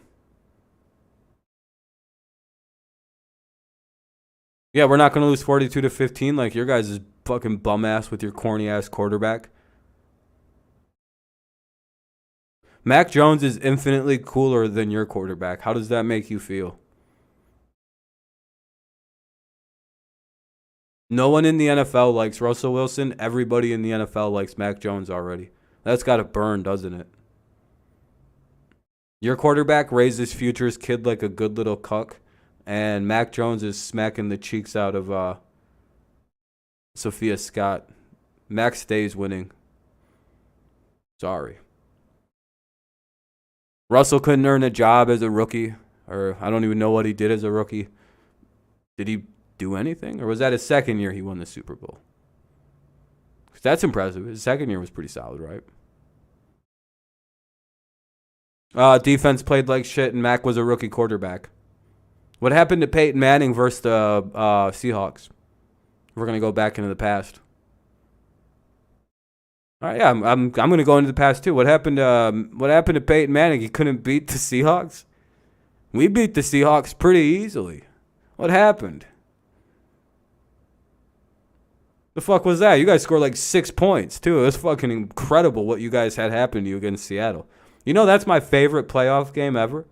S1: Yeah, we're not going to lose 42-15 like your guys' fucking bum ass with your corny ass quarterback. Mac Jones is infinitely cooler than your quarterback. How does that make you feel? No one in the NFL likes Russell Wilson. Everybody in the NFL likes Mac Jones already. That's got to burn, doesn't it? Your quarterback raised his future's kid like a good little cuck, and Mac Jones is smacking the cheeks out of Sophia Scott. Mac stays winning. Sorry. Russell couldn't earn a job as a rookie, or I don't even know what he did as a rookie. Did he do anything, or was that his second year he won the Super Bowl? That's impressive. His second year was pretty solid, right? Defense played like shit, and Mac was a rookie quarterback. What happened to Peyton Manning versus the Seahawks? We're gonna go back into the past. All right, yeah, I'm gonna go into the past too. What happened to Peyton Manning? He couldn't beat the Seahawks. We beat the Seahawks pretty easily. What happened? The fuck was that? You guys scored like 6 points too. It was fucking incredible what you guys had happen to you against Seattle. You know that's my favorite playoff game ever.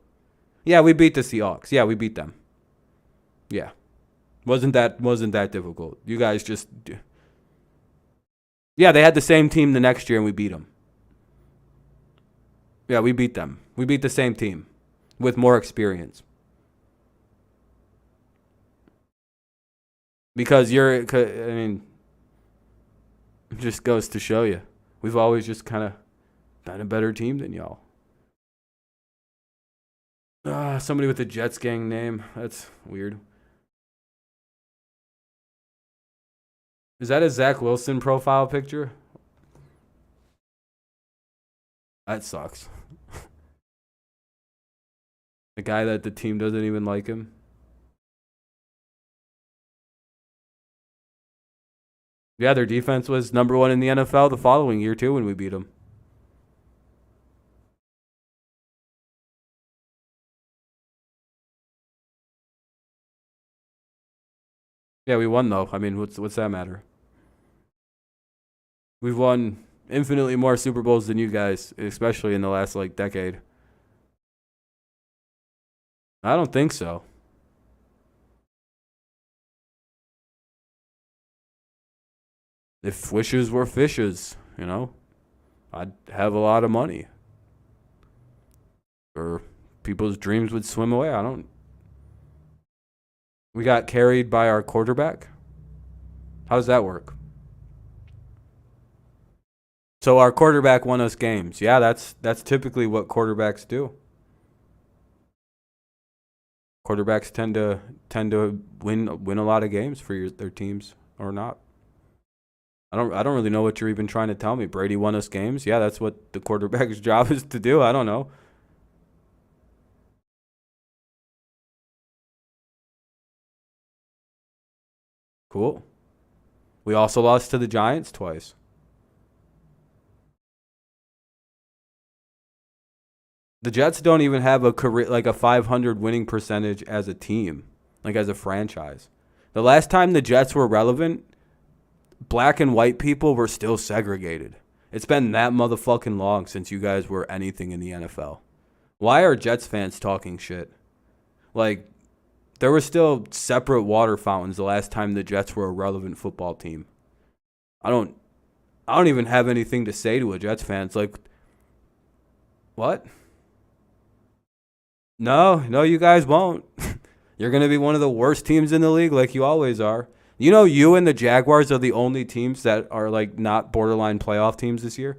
S1: Yeah, we beat the Seahawks. Yeah, we beat them. Yeah, wasn't that difficult? You guys just. Yeah, they had the same team the next year, and we beat them. Yeah, we beat them. We beat the same team with more experience. Because it just goes to show you. We've always just kind of been a better team than y'all. Somebody with the Jets gang name. That's weird. Is that a Zach Wilson profile picture? That sucks. The guy that the team doesn't even like him. Yeah, their defense was number 1 in the NFL the following year, too, when we beat them. Yeah, we won, though. I mean, what's that matter? We've won infinitely more Super Bowls than you guys, especially in the last, decade. I don't think so. If wishes were fishes, I'd have a lot of money. Or people's dreams would swim away. We got carried by our quarterback? How does that work? So our quarterback won us games. Yeah, that's typically what quarterbacks do. Quarterbacks tend to win a lot of games for their teams or not. I don't really know what you're even trying to tell me. Brady won us games. Yeah, that's what the quarterback's job is to do. I don't know. Cool. We also lost to the Giants twice. The Jets don't even have a career a 500 winning percentage as a team, as a franchise. The last time the Jets were relevant, black and white people were still segregated. It's been that motherfucking long since you guys were anything in the NFL. Why are Jets fans talking shit? There were still separate water fountains the last time the Jets were a relevant football team. I don't even have anything to say to a Jets fan. It's what? No, you guys won't. You're going to be one of the worst teams in the league like you always are. You and the Jaguars are the only teams that are not borderline playoff teams this year.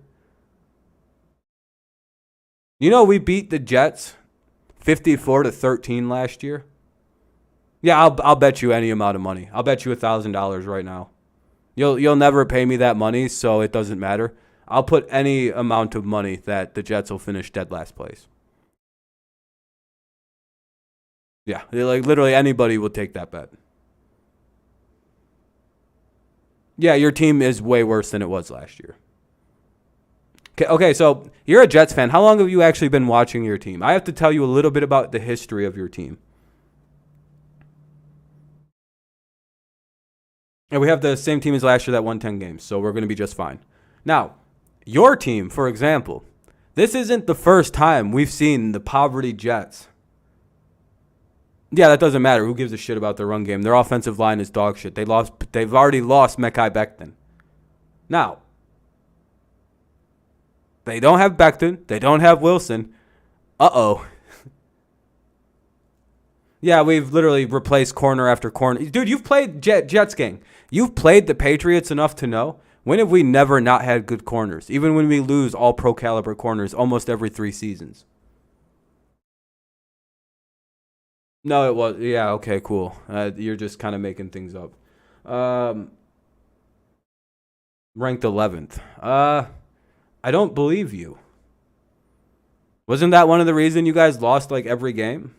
S1: We beat the Jets 54-13 last year. Yeah, I'll bet you any amount of money. I'll bet you $1,000 right now. You'll never pay me that money, so it doesn't matter. I'll put any amount of money that the Jets will finish dead last place. Yeah, like literally anybody will take that bet. Yeah, your team is way worse than it was last year. Okay, so you're a Jets fan. How long have you actually been watching your team? I have to tell you a little bit about the history of your team. And we have the same team as last year that won 10 games, so we're going to be just fine. Now, your team, for example, this isn't the first time we've seen the poverty Jets. Yeah, that doesn't matter. Who gives a shit about their run game? Their offensive line is dog shit. They've already lost Mekhi Becton. Now, they don't have Becton. They don't have Wilson. Uh-oh. Yeah, we've literally replaced corner after corner. Dude, you've played Jets gang. You've played the Patriots enough to know, when have we never not had good corners? Even when we lose all pro caliber corners almost every 3 seasons. No, it was. Yeah, okay, cool. You're just kind of making things up. Ranked 11th. I don't believe you. Wasn't that one of the reasons you guys lost like every game?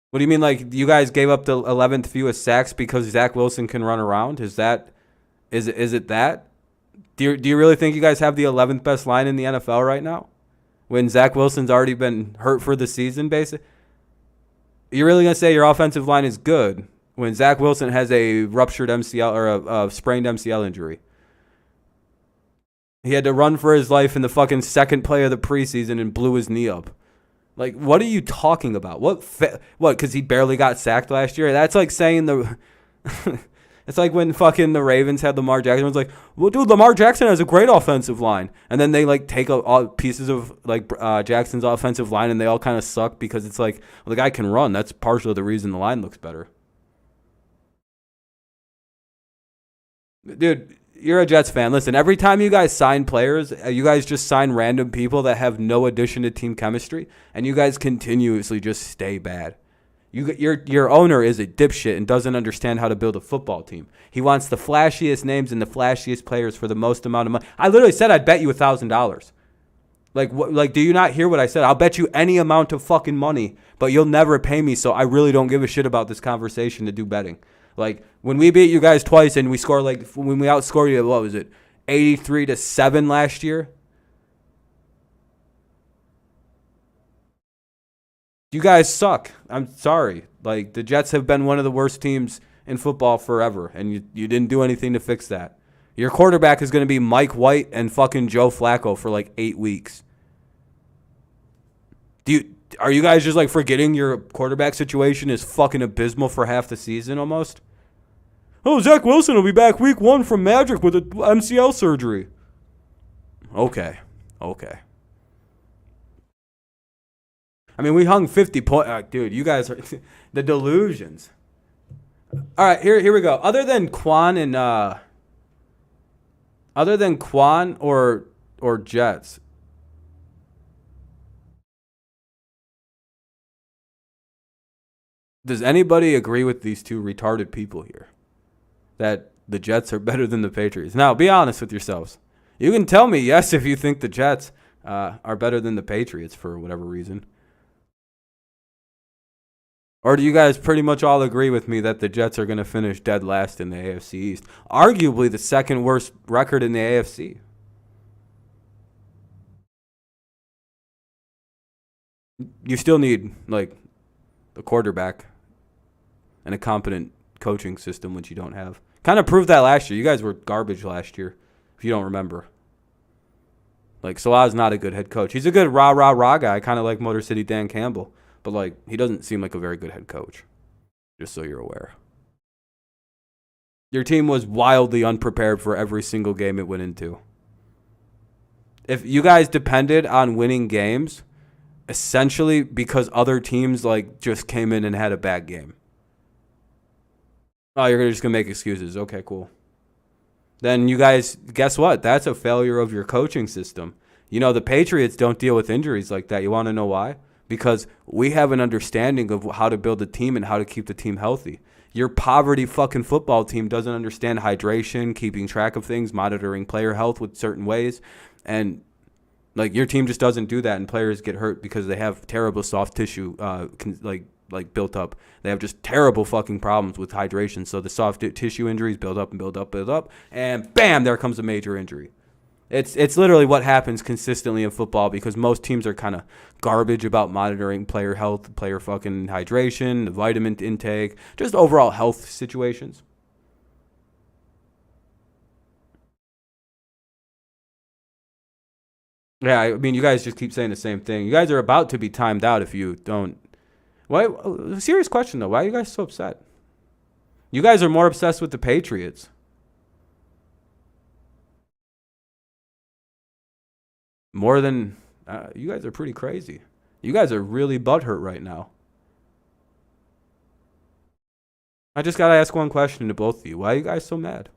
S1: What do you mean, like, you guys gave up the 11th fewest sacks because Zach Wilson can run around? Is it that? Do you really think you guys have the 11th best line in the NFL right now? When Zach Wilson's already been hurt for the season, basically? You're really going to say your offensive line is good when Zach Wilson has a ruptured MCL or a sprained MCL injury? He had to run for his life in the fucking second play of the preseason and blew his knee up. Like, what are you talking about? What, because he barely got sacked last year? That's like saying the... It's like when fucking the Ravens had Lamar Jackson. It's like, well, dude, Lamar Jackson has a great offensive line. And then they, like, take all pieces of, like, Jackson's offensive line, and they all kind of suck because it's like, well, the guy can run. That's partially the reason the line looks better. Dude, you're a Jets fan. Listen, every time you guys sign players, you guys just sign random people that have no addition to team chemistry, and you guys continuously just stay bad. Your owner is a dipshit and doesn't understand how to build a football team. He wants the flashiest names and the flashiest players for the most amount of money. I literally said I'd bet you $1,000. Like, do you not hear what I said? I'll bet you any amount of fucking money, but you'll never pay me, so I really don't give a shit about this conversation to do betting. Like, when we beat you guys twice and when we outscored you, what was it, 83-7 last year? You guys suck. I'm sorry. Like, the Jets have been one of the worst teams in football forever, and you didn't do anything to fix that. Your quarterback is going to be Mike White and fucking Joe Flacco for like 8 weeks. Are you guys just like forgetting your quarterback situation is fucking abysmal for half the season almost? Oh, Zach Wilson will be back week 1 from Magic with a MCL surgery. Okay. I mean, we hung 50 points. Dude, you guys are the delusions. All right, here we go. Other than Quan or Jets, does anybody agree with these two retarded people here that the Jets are better than the Patriots? Now, be honest with yourselves. You can tell me yes if you think the Jets are better than the Patriots for whatever reason. Or do you guys pretty much all agree with me that the Jets are going to finish dead last in the AFC East? Arguably the second worst record in the AFC. You still need, like, a quarterback and a competent coaching system, which you don't have. Kind of proved that last year. You guys were garbage last year, if you don't remember. Like, Salah's not a good head coach. He's a good rah guy, kind of like Motor City Dan Campbell. But, like, he doesn't seem like a very good head coach, just so you're aware. Your team was wildly unprepared for every single game it went into. If you guys depended on winning games, essentially because other teams, like, just came in and had a bad game. Oh, you're just going to make excuses. Okay, cool. Then you guys, guess what? That's a failure of your coaching system. You know, the Patriots don't deal with injuries like that. You want to know why? Because we have an understanding of how to build a team and how to keep the team healthy. Your poverty fucking football team doesn't understand hydration, keeping track of things, monitoring player health with certain ways. And Like, your team just doesn't do that, and players get hurt because they have terrible soft tissue, like built up. They have just terrible fucking problems with hydration. So the soft tissue injuries build up and build up, and bam, there comes a major injury. It's literally what happens consistently in football because most teams are kind of garbage about monitoring player health, player fucking hydration, the vitamin intake, just overall health situations. Yeah, I mean, you guys just keep saying the same thing. You guys are about to be timed out if you don't. Why? Serious question, though. Why are you guys so upset? You guys are more obsessed with the Patriots. More than... you guys are pretty crazy. You guys are really butthurt right now. I just got to ask one question to both of you. Why are you guys so mad?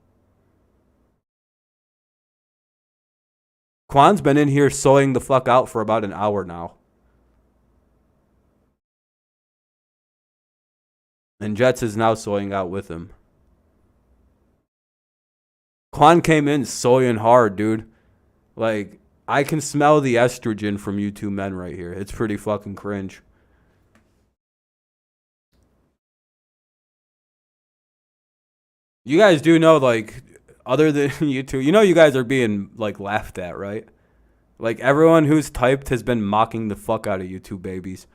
S1: Quan's been in here sewing the fuck out for about an hour now. And Jets is now sewing out with him. Quan came in sewing hard, dude. Like, I can smell the estrogen from you two men right here. It's pretty fucking cringe. You guys do know, like, other than you two, you know you guys are being, like, laughed at, right? Like, everyone who's typed has been mocking the fuck out of you two babies.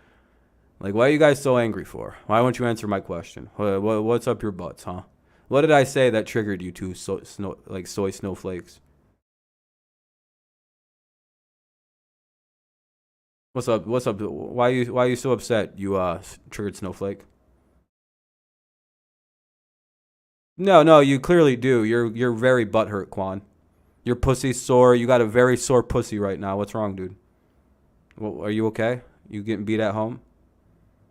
S1: Like, why are you guys so angry for? Why won't you answer my question? What's up your butts, huh? What did I say that triggered you two soy snowflakes? What's up? What's up? Why are you so upset? You triggered snowflake. No, you clearly do. You're very butthurt, Quan. Your pussy's sore. You got a very sore pussy right now. What's wrong, dude? Well, are you okay? You getting beat at home?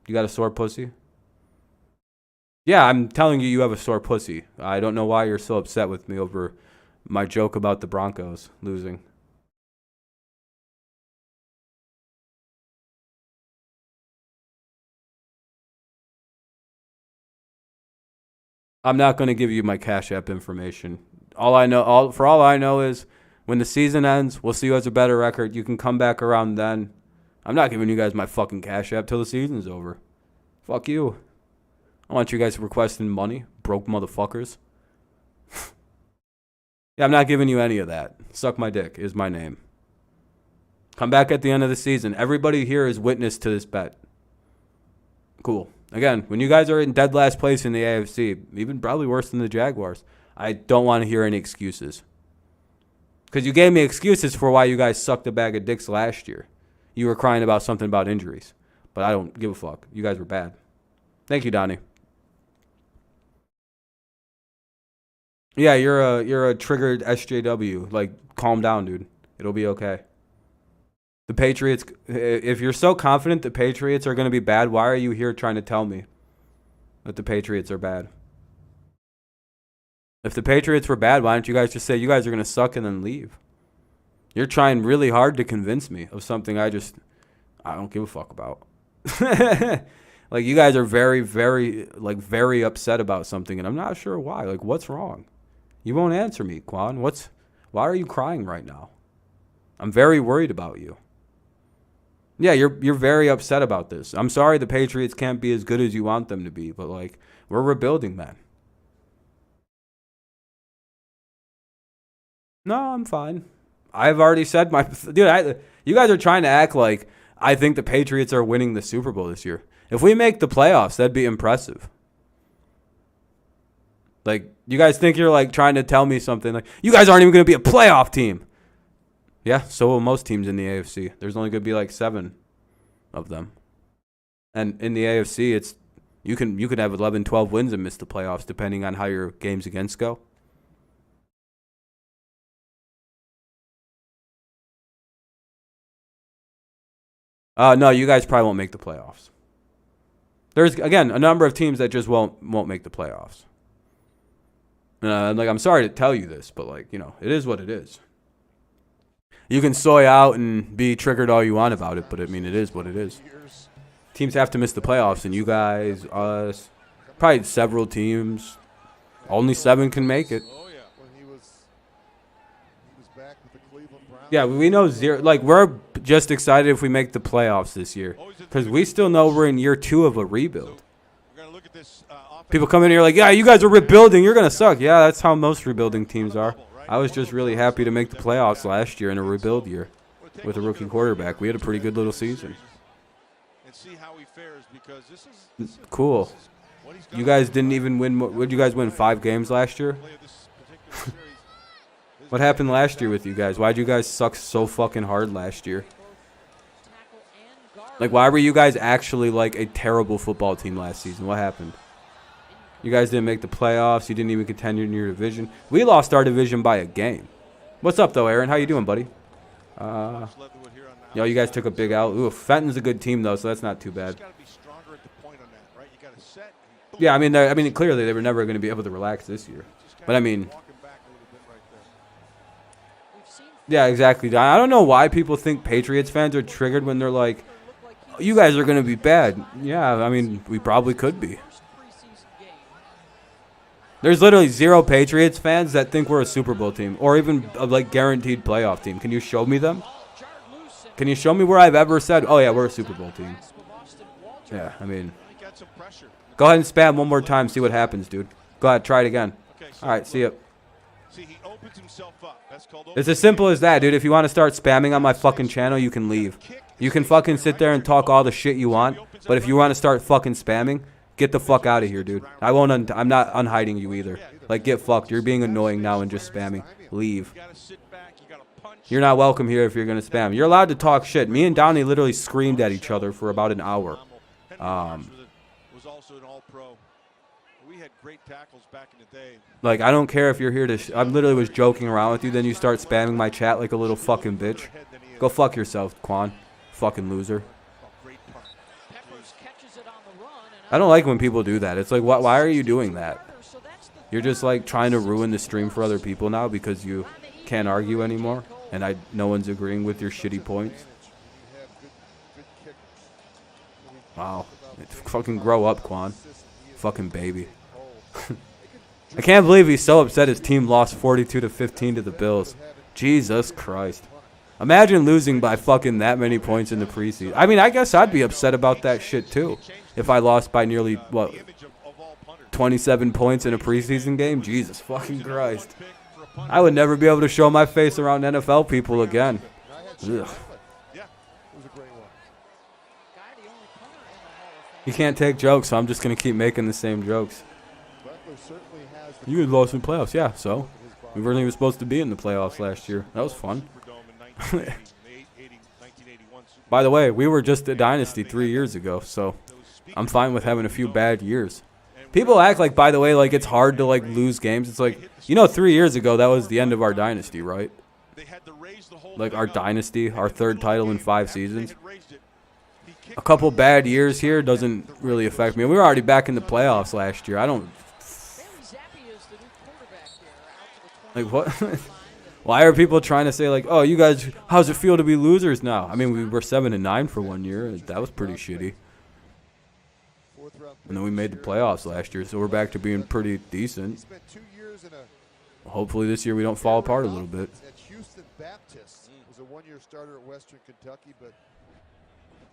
S1: You got a sore pussy? Yeah, I'm telling you, you have a sore pussy. I don't know why you're so upset with me over my joke about the Broncos losing. I'm not going to give you my Cash App information. All I know is when the season ends, we'll see who has a better record. You can come back around then. I'm not giving you guys my fucking Cash App till the season's over. Fuck you. I want you guys requesting money, broke motherfuckers. Yeah, I'm not giving you any of that. Suck my dick is my name. Come back at the end of the season. Everybody here is witness to this bet. Cool. Again, when you guys are in dead last place in the AFC, even probably worse than the Jaguars, I don't want to hear any excuses. Because you gave me excuses for why you guys sucked a bag of dicks last year. You were crying about something about injuries. But I don't give a fuck. You guys were bad. Thank you, Donnie. Yeah, you're a triggered SJW. Like, calm down, dude. It'll be okay. The Patriots, if you're so confident the Patriots are going to be bad, why are you here trying to tell me that the Patriots are bad? If the Patriots were bad, why don't you guys just say you guys are going to suck and then leave? You're trying really hard to convince me of something I don't give a fuck about. Like, you guys are very, very upset about something, and I'm not sure why. Like, what's wrong? You won't answer me, Quan. Why are you crying right now? I'm very worried about you. Yeah, you're very upset about this. I'm sorry the Patriots can't be as good as you want them to be, but, like, we're rebuilding, man. No, I'm fine. I've already said my... Dude, you guys are trying to act like I think the Patriots are winning the Super Bowl this year. If we make the playoffs, that'd be impressive. Like, you guys think you're, like, trying to tell me something. Like, you guys aren't even going to be a playoff team. Yeah, so will most teams in the AFC. There's only going to be, like, 7 of them. And in the AFC, it's you could have 11, 12 wins and miss the playoffs, depending on how your games against go. No, you guys probably won't make the playoffs. There's, again, a number of teams that just won't make the playoffs. Like, I'm sorry to tell you this, but, like, you know, it is what it is. You can soy out and be triggered all you want about it, but, I mean, it is what it is. Teams have to miss the playoffs, and you guys, us, probably several teams, only 7 can make it.
S3: When he was back with the Cleveland Browns.
S1: Yeah, we know zero. Like, we're just excited if we make the playoffs this year. Because we still know we're in year 2 of a rebuild. People come in here like, yeah, you guys are rebuilding. You're going to suck. Yeah, that's how most rebuilding teams are. I was just really happy to make the playoffs last year in a rebuild year with a rookie quarterback. We had a pretty good little season. Cool. You guys didn't even win. What did you guys win? 5 games last year? What happened last year with you guys? Why'd you guys suck so fucking hard last year? Like, why were you guys actually like a terrible football team last season? What happened? You guys didn't make the playoffs. You didn't even contend in your division. We lost our division by a game. What's up, though, Aaron? How you doing, buddy? Yo, you guys took a big L. Ooh, Fenton's a good team, though, so that's not too bad. Yeah, I mean, clearly they were never going to be able to relax this year. But, I mean... Yeah, exactly. I don't know why people think Patriots fans are triggered when they're like, oh, you guys are going to be bad. Yeah, I mean, we probably could be. There's literally 0 Patriots fans that think we're a Super Bowl team or even a, like, guaranteed playoff team. Can you show me them? Can you show me where I've ever said, oh, yeah, we're a Super Bowl team? Yeah, I mean, go ahead and spam one more time. See what happens, dude. Go ahead. Try it again. All right, see you. It's as simple as that, dude. If you want to start spamming on my fucking channel, you can leave. You can fucking sit there and talk all the shit you want, but if you want to start fucking spamming, get the fuck out of here, dude. I'm not unhiding you either. Like, get fucked. You're being annoying now and just spamming. Leave. You're not welcome here if you're going to spam. You're allowed to talk shit. Me and Downey literally screamed at each other for about an hour. Like, I don't care if you're here to... I literally was joking around with you, then you start spamming my chat like a little fucking bitch. Go fuck yourself, Quan. Fucking loser. I don't like when people do that. It's like, why are you doing that? You're just, like, trying to ruin the stream for other people now because you can't argue anymore, and no one's agreeing with your shitty points. Wow. Fucking grow up, Quan. Fucking baby. I can't believe he's so upset his team lost 42-15 to the Bills. Jesus Christ. Imagine losing by fucking that many points in the preseason. I mean, I guess I'd be upset about that shit too. If I lost by nearly, what, 27 points in a preseason game? Jesus fucking Christ. I would never be able to show my face around NFL people again. Ugh. You can't take jokes, so I'm just going to keep making the same jokes. You had lost in the playoffs, yeah, so. We weren't even supposed to be in the playoffs last year. That was fun. By the way, we were just a dynasty 3 years ago, so I'm fine with having a few bad years. People act like, by the way, like it's hard to like lose games. It's like, you know, 3 years ago, that was the end of our dynasty, right? Like our dynasty, our 3rd title in 5 seasons. A couple bad years here doesn't really affect me. We were already back in the playoffs last year. I don't... Like, what? Why are people trying to say, like, oh, you guys, how's it feel to be losers now? I mean, we were 7-9 for 1 year. That was pretty shitty. And then we made the playoffs last year, so we're back to being pretty decent. Hopefully this year we don't fall apart a little bit.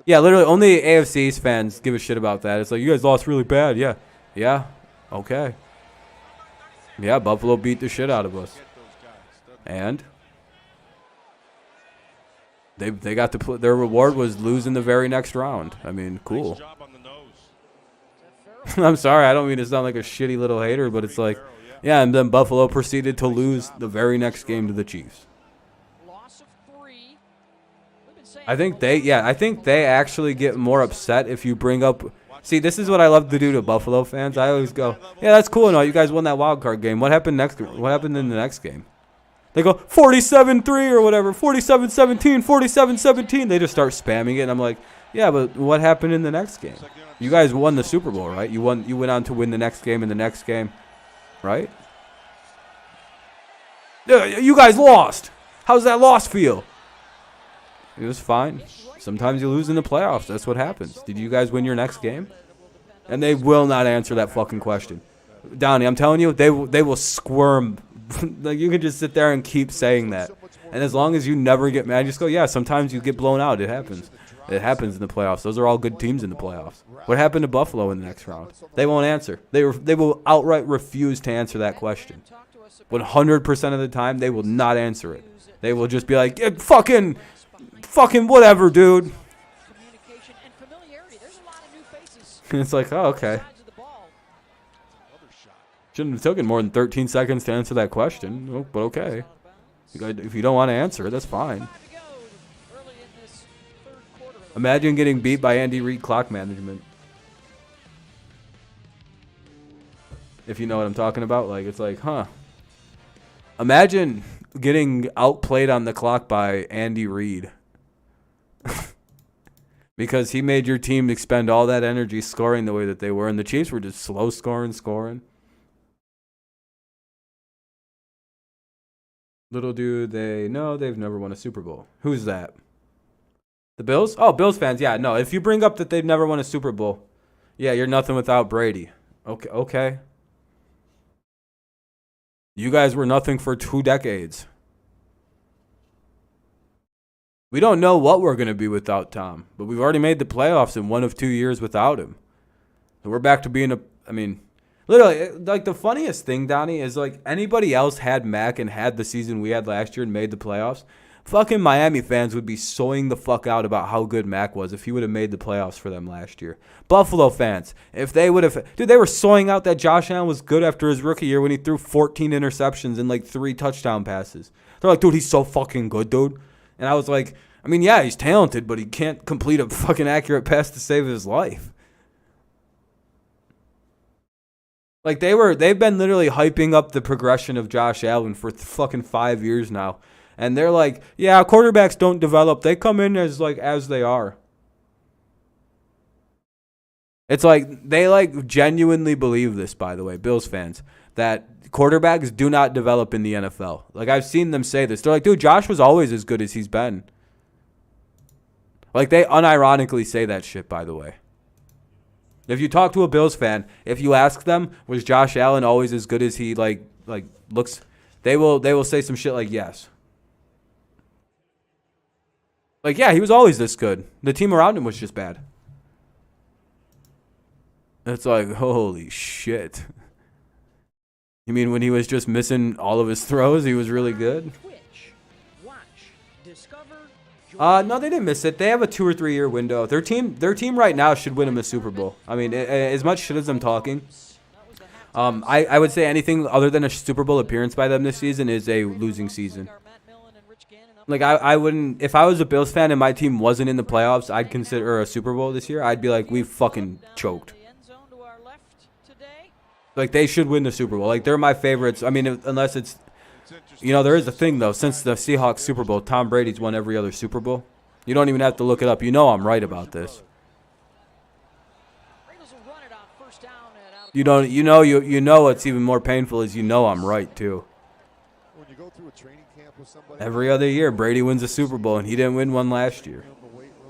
S1: Yeah, literally, only AFC East fans give a shit about that. It's like, you guys lost really bad. Yeah. Yeah. Okay. Yeah, Buffalo beat the shit out of us. And they got to play. Their reward was losing the very next round. I mean, cool. I'm sorry, I don't mean to sound like a shitty little hater, but it's like, yeah, and then Buffalo proceeded to lose the very next game to the Chiefs. I think they actually get more upset if you bring up. See, this is what I love to do to Buffalo fans. I always go, yeah, that's cool and all. You guys won that wild card game. What happened next? What happened in the next game? They go 47-3 or whatever, 47-17, 47-17. They just start spamming it, and I'm like, yeah, but what happened in the next game? You guys won the Super Bowl, right? You won. You went on to win the next game and the next game, right? Yeah, you guys lost. How's that loss feel? It was fine. Sometimes you lose in the playoffs. That's what happens. Did you guys win your next game? And they will not answer that fucking question. Donnie, I'm telling you, they will squirm. Like, you can just sit there and keep saying that. And as long as you never get mad, just go, yeah, sometimes you get blown out. It happens. It happens in the playoffs. Those are all good teams in the playoffs. What happened to Buffalo in the next round? They won't answer. They will outright refuse to answer that question. 100% of the time, they will not answer it. They will just be like, yeah, fucking whatever, dude. It's like, oh, okay. Shouldn't have taken more than 13 seconds to answer that question. Oh, but okay. If you don't want to answer it, that's fine. Imagine getting beat by Andy Reid clock management. If you know what I'm talking about. Like, it's like, huh. Imagine getting outplayed on the clock by Andy Reid. Because he made your team expend all that energy scoring the way that they were. And the Chiefs were just slow scoring. Little do they know they've never won a Super Bowl. Who's that? The Bills? Oh, Bills fans. Yeah, no. If you bring up that they've never won a Super Bowl, yeah, you're nothing without Brady. Okay. You guys were nothing for 2 decades. We don't know what we're going to be without Tom, but we've already made the playoffs in 1 of 2 years without him. So we're back to being literally, like, the funniest thing, Donnie, is, like, anybody else had Mac and had the season we had last year and made the playoffs, fucking Miami fans would be soying the fuck out about how good Mac was if he would have made the playoffs for them last year. Buffalo fans, if they would have... Dude, they were soying out that Josh Allen was good after his rookie year when he threw 14 interceptions and, like, 3 touchdown passes. They're like, dude, he's so fucking good, dude. And I was like, I mean, yeah, he's talented, but he can't complete a fucking accurate pass to save his life. Like, they've been literally hyping up the progression of Josh Allen for fucking 5 years now. And they're like, yeah, quarterbacks don't develop. They come in as they are. It's like, they like genuinely believe this, by the way, Bills fans, that quarterbacks do not develop in the NFL. Like, I've seen them say this. They're like, dude, Josh was always as good as he's been. Like, they unironically say that shit, by the way. If you talk to a Bills fan, if you ask them, was Josh Allen always as good as he looks, they will say some shit like yes. Like, yeah, he was always this good. The team around him was just bad. It's like, holy shit. You mean when he was just missing all of his throws, he was really good? No, they didn't miss it. They have a 2 or 3 year window. Their team right now should win him a Super Bowl. I mean, as much shit as I'm talking, I would say anything other than a Super Bowl appearance by them this season is a losing season. Like, I wouldn't, if I was a Bills fan and my team wasn't in the playoffs, I'd consider a Super Bowl this year. I'd be like, we fucking choked. Like, they should win the Super Bowl. Like, they're my favorites. I mean, unless it's, you know, there is a thing, though. Since the Seahawks Super Bowl, Tom Brady's won every other Super Bowl. You don't even have to look it up. You know I'm right about this. You know what's even more painful is you know I'm right, too. Every other year, Brady wins a Super Bowl, and he didn't win one last year.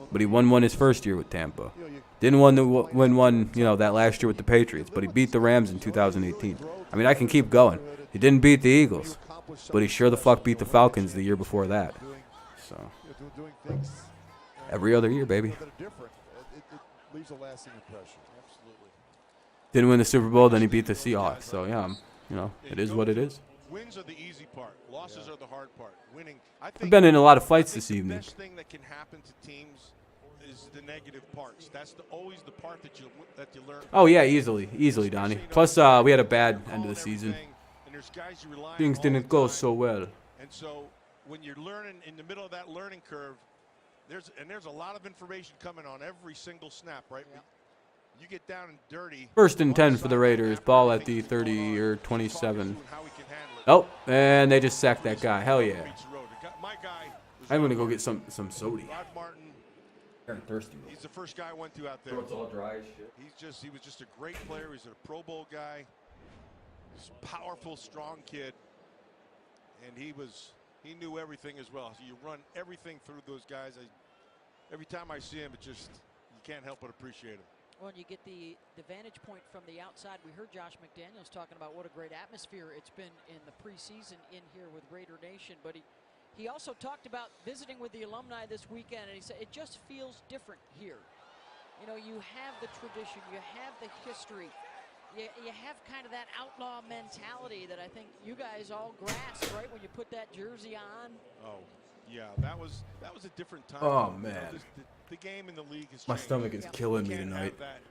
S1: But he won one his first year with Tampa. Didn't win one, you know, that last year with the Patriots, but he beat the Rams in 2018. I mean, I can keep going. He didn't beat the Eagles, but he sure the fuck beat the Falcons the year before that. So, every other year, baby. Didn't win the Super Bowl, then he beat the Seahawks. So, yeah, you know, it is what it is.
S4: Wins are the easy part. Losses are the hard part. Winning.
S1: I've been in a lot of fights this evening.
S4: The best thing that can happen to teams is the negative parts. That's always the part that you learn.
S1: Oh yeah, easily, Donnie. Plus, we had a bad end of the season. Things didn't go so well.
S4: And so, when you're learning in the middle of that learning curve, there's a lot of information coming on every single snap, right? Yeah. You get down and dirty.
S1: 1st and 10 for the Raiders. Ball at the 30 or 27. Oh, and they just sacked that guy. Hell yeah. I'm gonna go get some sody. I'm thirsty.
S4: He's the first guy I went to out there.
S1: It's all dry as shit.
S4: He was just a great player. He's a Pro Bowl guy. He's a powerful, strong kid, and he knew everything as well. So you run everything through those guys. Every time I see him, you can't help but appreciate him.
S2: Well, you get the vantage point from the outside. We heard Josh McDaniels talking about what a great atmosphere it's been in the preseason in here with Raider Nation, but He also talked about visiting with the alumni this weekend, and he said it just feels different here. You know, you have the tradition, you have the history, you have kind of that outlaw mentality that I think you guys all grasp, right, when you put that jersey on.
S4: Oh, yeah, that was a different time.
S1: Oh,
S4: You know,
S1: man.
S4: the game in the league has
S1: My
S4: changed.
S1: stomach is killing me
S4: Can't
S1: tonight.
S4: have that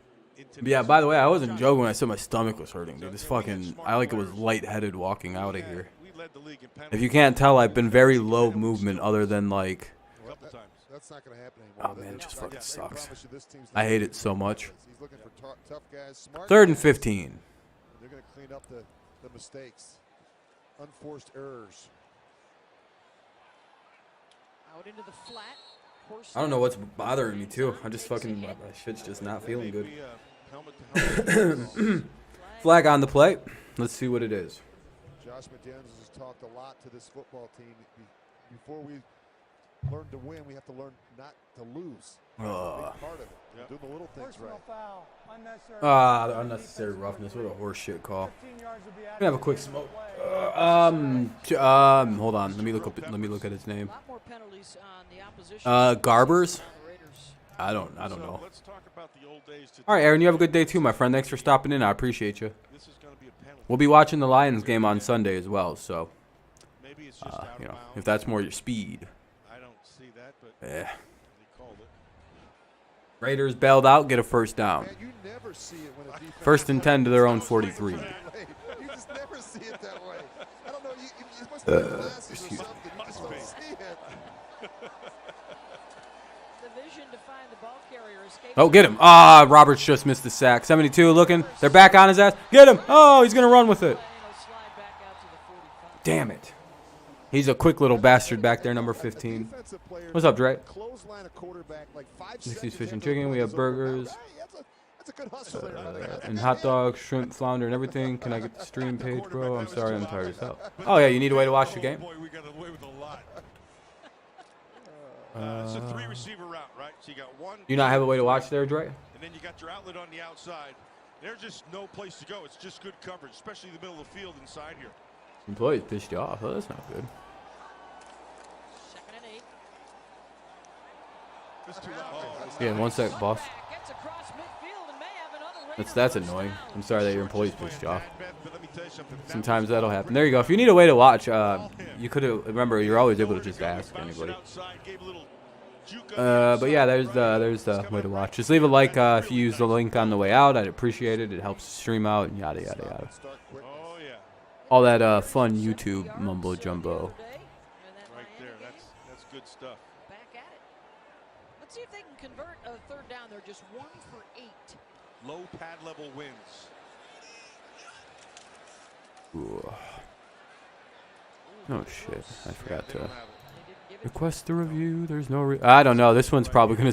S1: But yeah, by the way, I wasn't
S4: intimacy.
S1: joking when I said my stomach was hurting, dude. This
S4: So, we had
S1: fucking,
S4: smart
S1: I like it was
S4: players.
S1: lightheaded walking out of here.
S4: We led the league in
S1: If you
S4: penalties.
S1: can't tell, I've been very low movement other than like,
S4: A couple times.
S3: That's not going to happen anymore.
S1: oh man, it just fucking
S3: I
S1: sucks.
S3: promise you, this team's
S1: I
S3: not
S1: hate
S3: gonna
S1: it so
S3: do
S1: much.
S3: He's looking for tough guys, smart
S1: 3rd and
S3: guys.
S1: 15.
S3: They're going to clean up the mistakes, unforced errors.
S2: Out into the flat.
S1: I don't know what's bothering me too. I just fucking, my shit's just not feeling good.
S4: Maybe, helmet-to-helmet.
S1: Flag on the play. Let's see what it is.
S3: Josh McDaniels has talked a lot to this football team. Before we learn to win, we have to learn not to lose. Big part of it.
S4: Yep.
S3: Do the little things right.
S5: Foul, unnecessary.
S1: The unnecessary roughness. What a horseshit call.
S5: 15 yards will be
S1: I'm gonna have a quick smoke. Hold on. Let me look at his name.
S2: A lot more penalties on the opposition.
S1: Garbers.
S2: On the Raiders.
S1: I don't
S4: So
S1: know.
S4: let's talk about the old days today.
S1: All right, Aaron, you have a good day too, my friend. Thanks for stopping in. I appreciate you.
S4: This is going to be a penalty.
S1: We'll be watching the Lions game on Sunday as well, so
S4: Maybe it's just out
S1: you
S4: of
S1: know,
S4: bounds.
S1: if that's more your speed.
S4: I don't see that, but
S1: Yeah.
S4: they called it.
S1: Raiders bailed out, get a first down.
S3: Man, you never see it when a defense
S1: 1st and 10 to their own 43.
S3: You just never see it that way. I don't know. You must have glasses or
S1: excuse me.
S3: something. You just don't see it.
S2: The vision to find the ball carrier escapes.
S1: Oh, get him. Roberts just missed the sack. 72 looking. They're back on his ass. Get him. Oh, he's going to run with it.
S2: And he'll slide back out to the 45.
S1: Damn it. He's a quick little bastard back there, number 15.
S3: Defensive players
S1: What's up, Dre?
S3: clothesline a quarterback like 5
S1: Dixie's
S3: seconds
S1: Fish and
S3: after the
S1: Chicken. We
S3: play
S1: have
S3: is over.
S1: burgers.
S3: Hey, that's a good hustle there.
S1: And hot dogs, shrimp, flounder, and everything. Can I get the stream page, bro? I'm sorry, I'm tired as hell. Oh, yeah, you need a way to watch the game?
S4: Boy, we got away with a lot. It's a 3-receiver route, right? So you got one.
S1: You not have a way to watch there, Dre?
S4: And then you got your outlet on the outside. There's just no place to go. It's just good coverage, especially in the middle of the field inside here.
S1: Employees pissed you off. Oh, that's not good.
S2: 2nd and 8.
S4: It's too loud.
S1: Yeah, 1 sec, boss.
S2: Gets across midfield and may have another Raider
S1: That's
S2: first
S1: annoying.
S2: down.
S1: I'm sorry that your employees pissed you off.
S4: But let me tell you something.
S1: Sometimes that'll happen. There you go. If you need a way to watch, you could have. Remember, you're always able to just ask anybody. But yeah, there's the way to watch. Just leave a like if you use the link on the way out. I'd appreciate it. It helps stream out and yada yada yada.
S3: Start quick.
S4: Oh, yeah.
S1: All that fun YouTube mumbo jumbo.
S4: Right there. That's good stuff.
S2: Back at it. Let's see if they can convert a 3rd down. They're just 1 for 8.
S4: Low pad level wins.
S1: Ooh. Oh shit! I forgot
S4: They
S1: to
S4: don't have it.
S1: request the review. There's no. I don't know. This one's probably gonna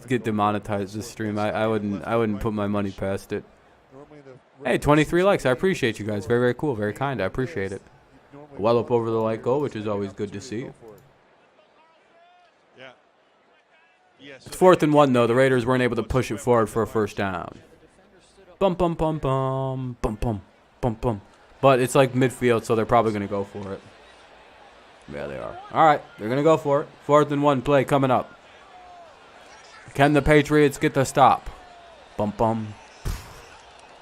S1: get demonetized. This stream. I wouldn't put my money past it.
S3: Normally the
S1: Hey, 23 likes. I appreciate you guys. Very, very cool. Very kind. I appreciate it. Well up over the like goal, which is always good to see.
S4: Yeah. Yes.
S1: It's 4th and 1, though. The Raiders weren't able to push it forward for a first down. Bum, bum, bum, bum. Bum, bum, bum, bum. But it's like midfield, so they're probably going to go for it. Yeah, they are. All right. They're going to go for it. 4th and 1 play coming up. Can the Patriots get the stop? Bum, bum.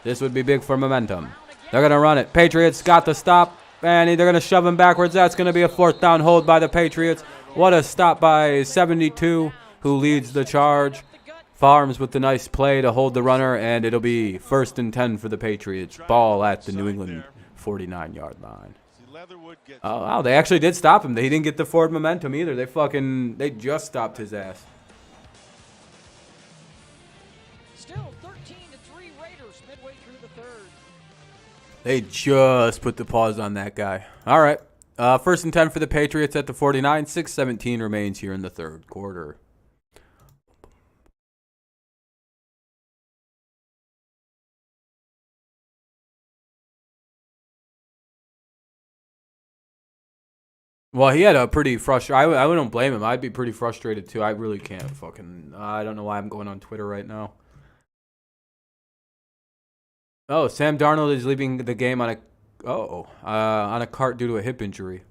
S1: This would be big for momentum. They're going to run it. Patriots got the stop. And they're going to shove him backwards. That's going to be a 4th down hold by the Patriots. What a stop by 72, who leads the charge. Farms with the nice play to hold the runner, and it'll be 1st and 10 for the Patriots. Ball at the New England 49-yard line. Oh, wow, they actually did stop him. They didn't get the forward momentum either. They just stopped his ass.
S2: Still 13-3 Raiders midway through the 3rd.
S1: They just put the pause on that guy. All right. 1st and 10 for the Patriots at the 49. 6:17 remains here in the 3rd quarter. Well, he had a pretty frustrated. I wouldn't blame him. I'd be pretty frustrated too. I really can't fucking. I don't know why I'm going on Twitter right now. Oh, Sam Darnold is leaving the game on a cart due to a hip injury.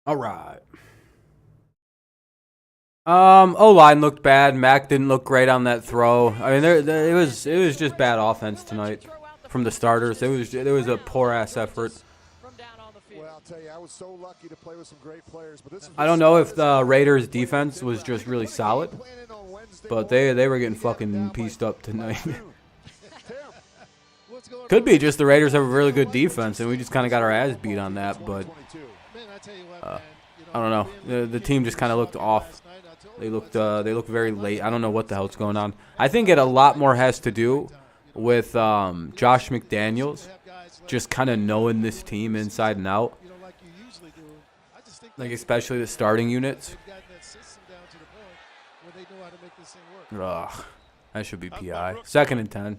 S1: All right. O-line looked bad. Mac didn't look great on that throw. I mean, it was just bad offense tonight from the starters. There was a poor ass effort.
S3: Well, I'll tell you, I was so lucky to play with some great players. But this is
S1: I don't know if the Raiders' defense was just really solid, but they were getting fucking pieced up tonight. Could be just the Raiders have a really good defense, and we just kind of got our ass beat on that. But I don't know. The team just kind of looked off. They looked very late. I don't know what the hell's going on. I think it a lot more has to do with Josh McDaniels just kind of knowing this team inside and out. Like especially the starting units. Ugh, that should be PI. 2nd and 10.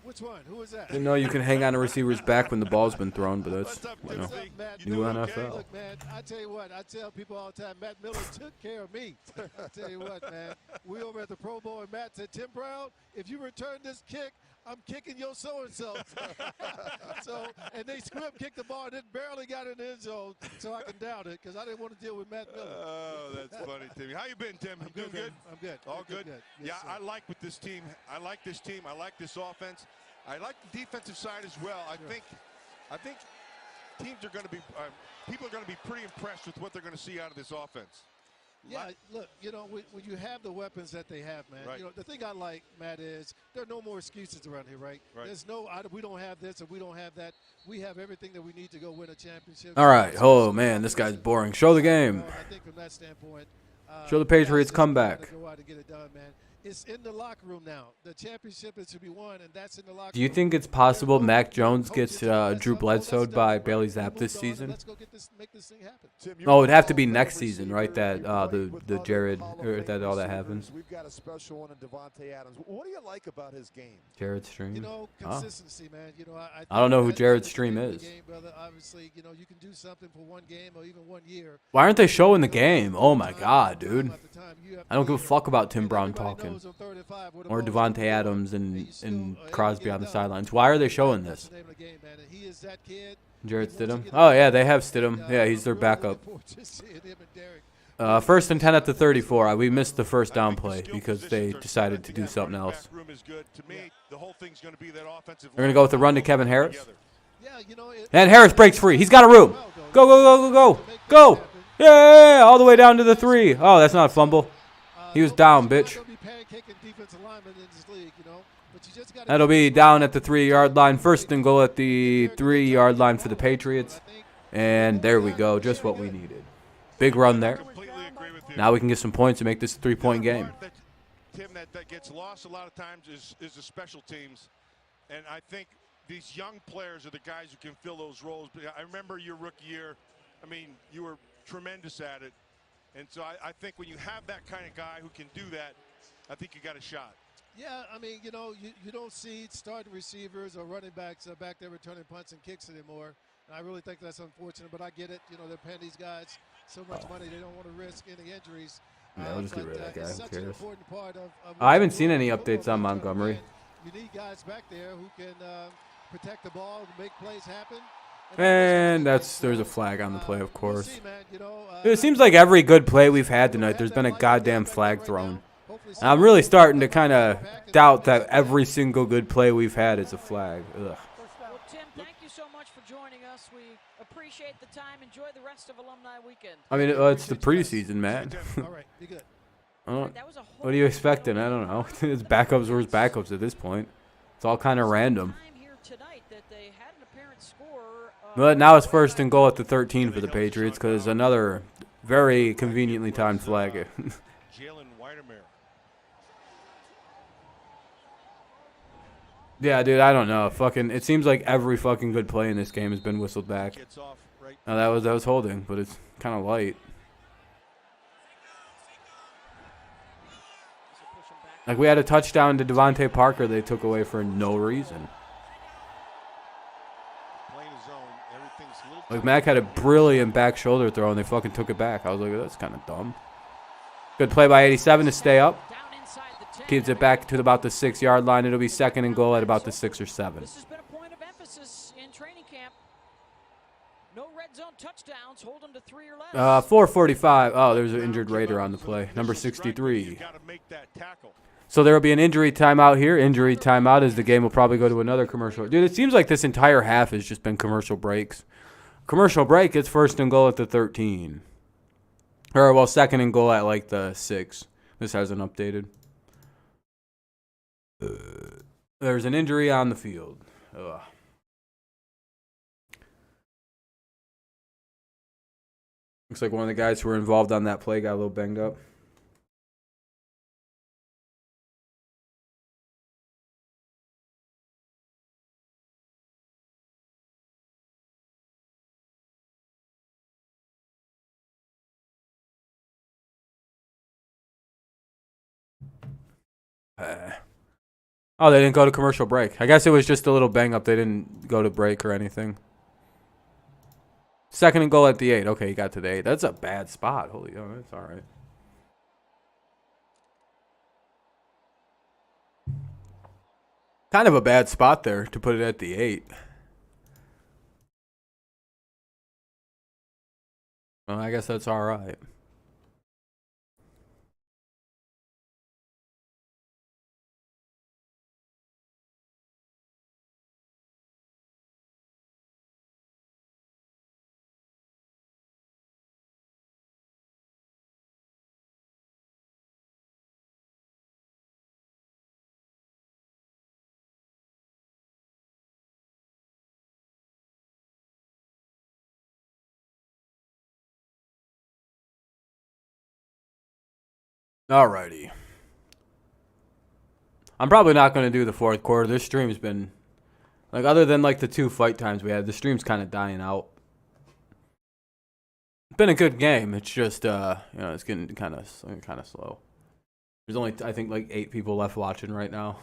S5: Which one? Who is that?
S1: You know you can hang on a receiver's back when the ball's been thrown, but that's, you know, new NFL.
S5: Look, man, I tell you what, I tell people all the time, Matt Miller took care of me. I tell you what, man, we over at the Pro Bowl, and Matt said, Tim Brown, if you return this kick, I'm kicking your so-and-so. And they script kicked the ball and then barely got in the end zone, so I can doubt it because I didn't want to deal with Matt Miller.
S4: Oh, that's funny, Timmy. How you been, Tim?
S5: I'm
S4: Doing good?
S5: I'm good.
S4: All good?
S5: Yes,
S4: Yeah,
S5: sir.
S4: I like with this team. I like this team. I like this offense. I like the defensive side as well. I think teams are going to be people are going to be pretty impressed with what they're going to see out of this offense.
S5: Yeah, look, you know, when you have the weapons that they have, man,
S4: Right.
S5: you know, the thing I like, Matt, is there are no more excuses around here, right? There's no, we don't have this and we don't have that. We have everything that we need to go win a championship.
S1: All right. Oh, man, this guy's boring. Show the game.
S5: I think from that standpoint,
S1: Show the Patriots
S5: guys
S1: comeback.
S5: just gotta go out and get it done, man. It's in the locker room now. The championship is to be won, and that's in the locker room.
S1: Do you think it's possible Mac Jones gets Drew Bledsoe by Bailey Zapp this season?
S5: Let's go get this, make this thing happen.
S1: Oh, it'd have to be next season, right? That the Jared or that all that happens.
S3: We've got a special one in Devontae Adams. What do you like about his game?
S1: Jared Stream.
S5: You know, consistency, man. You know,
S1: I don't know who
S5: think
S1: Jared
S5: that's
S1: Stream
S5: the name of
S1: is.
S5: the game, brother. Obviously, you know, you can do something for one game or even 1 year.
S1: Why aren't they showing the game? Oh my God, dude. I don't give a fuck about Tim Brown talking. Or Devontae Adams and Crosby on the sidelines. Why are they showing this? Jared Stidham? Oh, yeah, they have Stidham. Yeah, he's their backup. 1st and 10 at the 34. We missed the first down play because they decided to do something else. They're going to go with the run to Kevin Harris. And Harris breaks free. He's got a room. Go, go, go, go, go. Go. Yeah, all the way down to the 3. Oh, that's not a fumble. He was down, bitch. That'll be down at the 3-yard line. 1st and goal at the 3-yard line for the Patriots. And there we go. Just what we needed. Big run there. Now we can get some points and make this a 3-point game.
S4: Tim, that gets lost a lot of times is the special teams. And I think these young players are the guys who can fill those roles. I remember your rookie year. I mean, you were tremendous at it. And so I think when you have that kind of guy who can do that, I think you got a shot.
S5: Yeah, I mean, you know, you don't see starting receivers or running backs back there returning punts and kicks anymore. And I really think that's unfortunate, but I get it. You know, they're paying these guys so much money, they don't want to risk any injuries.
S1: Yeah, we'll just get rid of that guy. Who cares?
S5: Of
S1: I haven't seen any updates on Montgomery.
S5: You need guys back there who can protect the ball, make plays happen.
S1: And there's a flag on the play, of course. It seems like every good play we've had tonight, there's been a goddamn flag thrown. And I'm really starting to kind of doubt that every single good play we've had is a flag. Ugh.
S2: Well, Tim, thank you so much for joining us. We appreciate the time. Enjoy the rest of Alumni Weekend.
S1: I mean, it's the preseason, man.
S5: All right, be good.
S1: What are you expecting? I don't know. It's backups versus backups at this point. It's all kind of random. But now it's 1st and goal at the 13 for the Patriots because another very conveniently timed flag. Yeah, dude, I don't know. It seems like every fucking good play in this game has been whistled back. Now that was holding, but it's kind of light. Like we had a touchdown to Devontae Parker they took away for no reason. Like Mac had a brilliant back shoulder throw and they fucking took it back. I was like, that's kind of dumb. Good play by 87 to stay up. Keeps it back to about the 6-yard line. It'll be 2nd and goal at about the 6 or 7.
S2: This has been a point of emphasis in training camp. No red red zone touchdowns, hold them to 3 or less.
S1: 4:45. Oh, there's an injured Raider on the play. Number 63. So there will be an injury timeout here. Injury timeout as the game will probably go to another commercial. Dude, it seems like this entire half has just been commercial breaks. Commercial break, it's first and goal at the 13. Or, well, second and goal at, like, the 6. This hasn't updated. There's an injury on the field. Ugh. Looks like one of the guys who were involved on that play got a little banged up. Oh, they didn't go to commercial break. I guess it was just a little bang up. They didn't go to break or anything. Second and goal at the 8. Okay, he got to the 8. That's a bad spot. Holy, oh, that's all right. Kind of a bad spot there to put it at the 8. Well, I guess that's all right. Alrighty. I'm probably not going to do the fourth quarter. This stream's been, like, other than, like, the 2 fight times we had, the stream's kind of dying out. It's been a good game. It's just, you know, it's getting kind of slow. There's only, I think, like, 8 people left watching right now.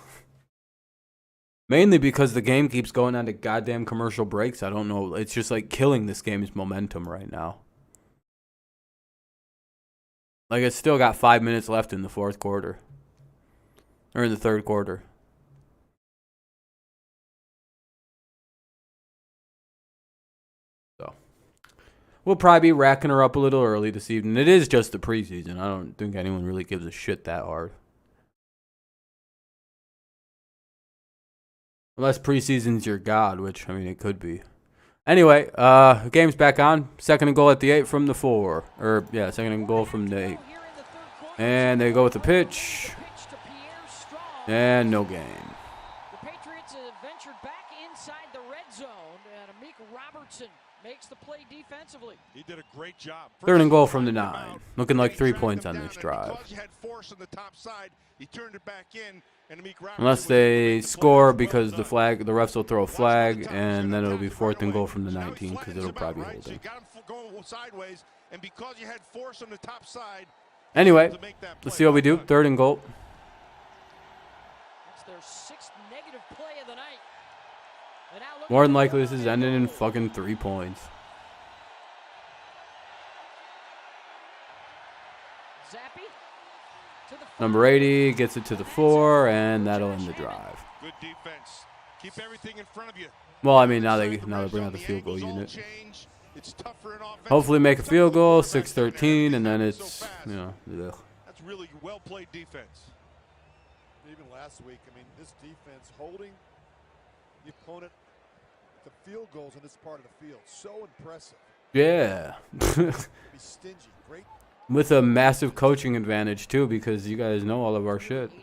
S1: Mainly because the game keeps going on to goddamn commercial breaks. I don't know. It's just, like, killing this game's momentum right now. Like, it's still got 5 minutes left in the fourth quarter. Or in the third quarter. So, we'll probably be racking her up a little early this evening. It is just the preseason. I don't think anyone really gives a shit that hard. Unless preseason's your god, which, I mean, it could be. Anyway, game's back on. Second and goal at the 8 from the 4. Or, yeah, second and goal from the 8. And they go with the pitch. And no gain.
S2: The Patriots have ventured back inside the red zone, and Amik Robertson makes the play defensively.
S4: He did a great job.
S1: Third and goal from the 9. Looking like 3 points on this drive.
S4: Because you had force on the top side, he turned it back in.
S1: Unless they score because the refs will throw a flag, and then it'll be 4th and goal from the 19 because it'll probably be holding. Anyway, let's see what we do. 3rd and goal.
S2: That's their 6th negative play of the night.
S1: More than likely, this is ending in fucking 3 points.
S2: Zappy.
S1: Number 80 gets it to the 4, and that'll end the drive.
S4: Good defense. Keep everything in front of you.
S1: Well, I mean, now they bring out the field goal unit. Hopefully make a field goal, 6-13, and then it's, you know, ugh.
S4: That's really well played defense.
S3: Even last week, I mean, this defense holding the opponent to field goals in this part of the field. So impressive.
S1: Yeah.
S3: Be stingy. Great.
S1: With a massive coaching advantage, too, because you guys know all of our shit.
S2: 80%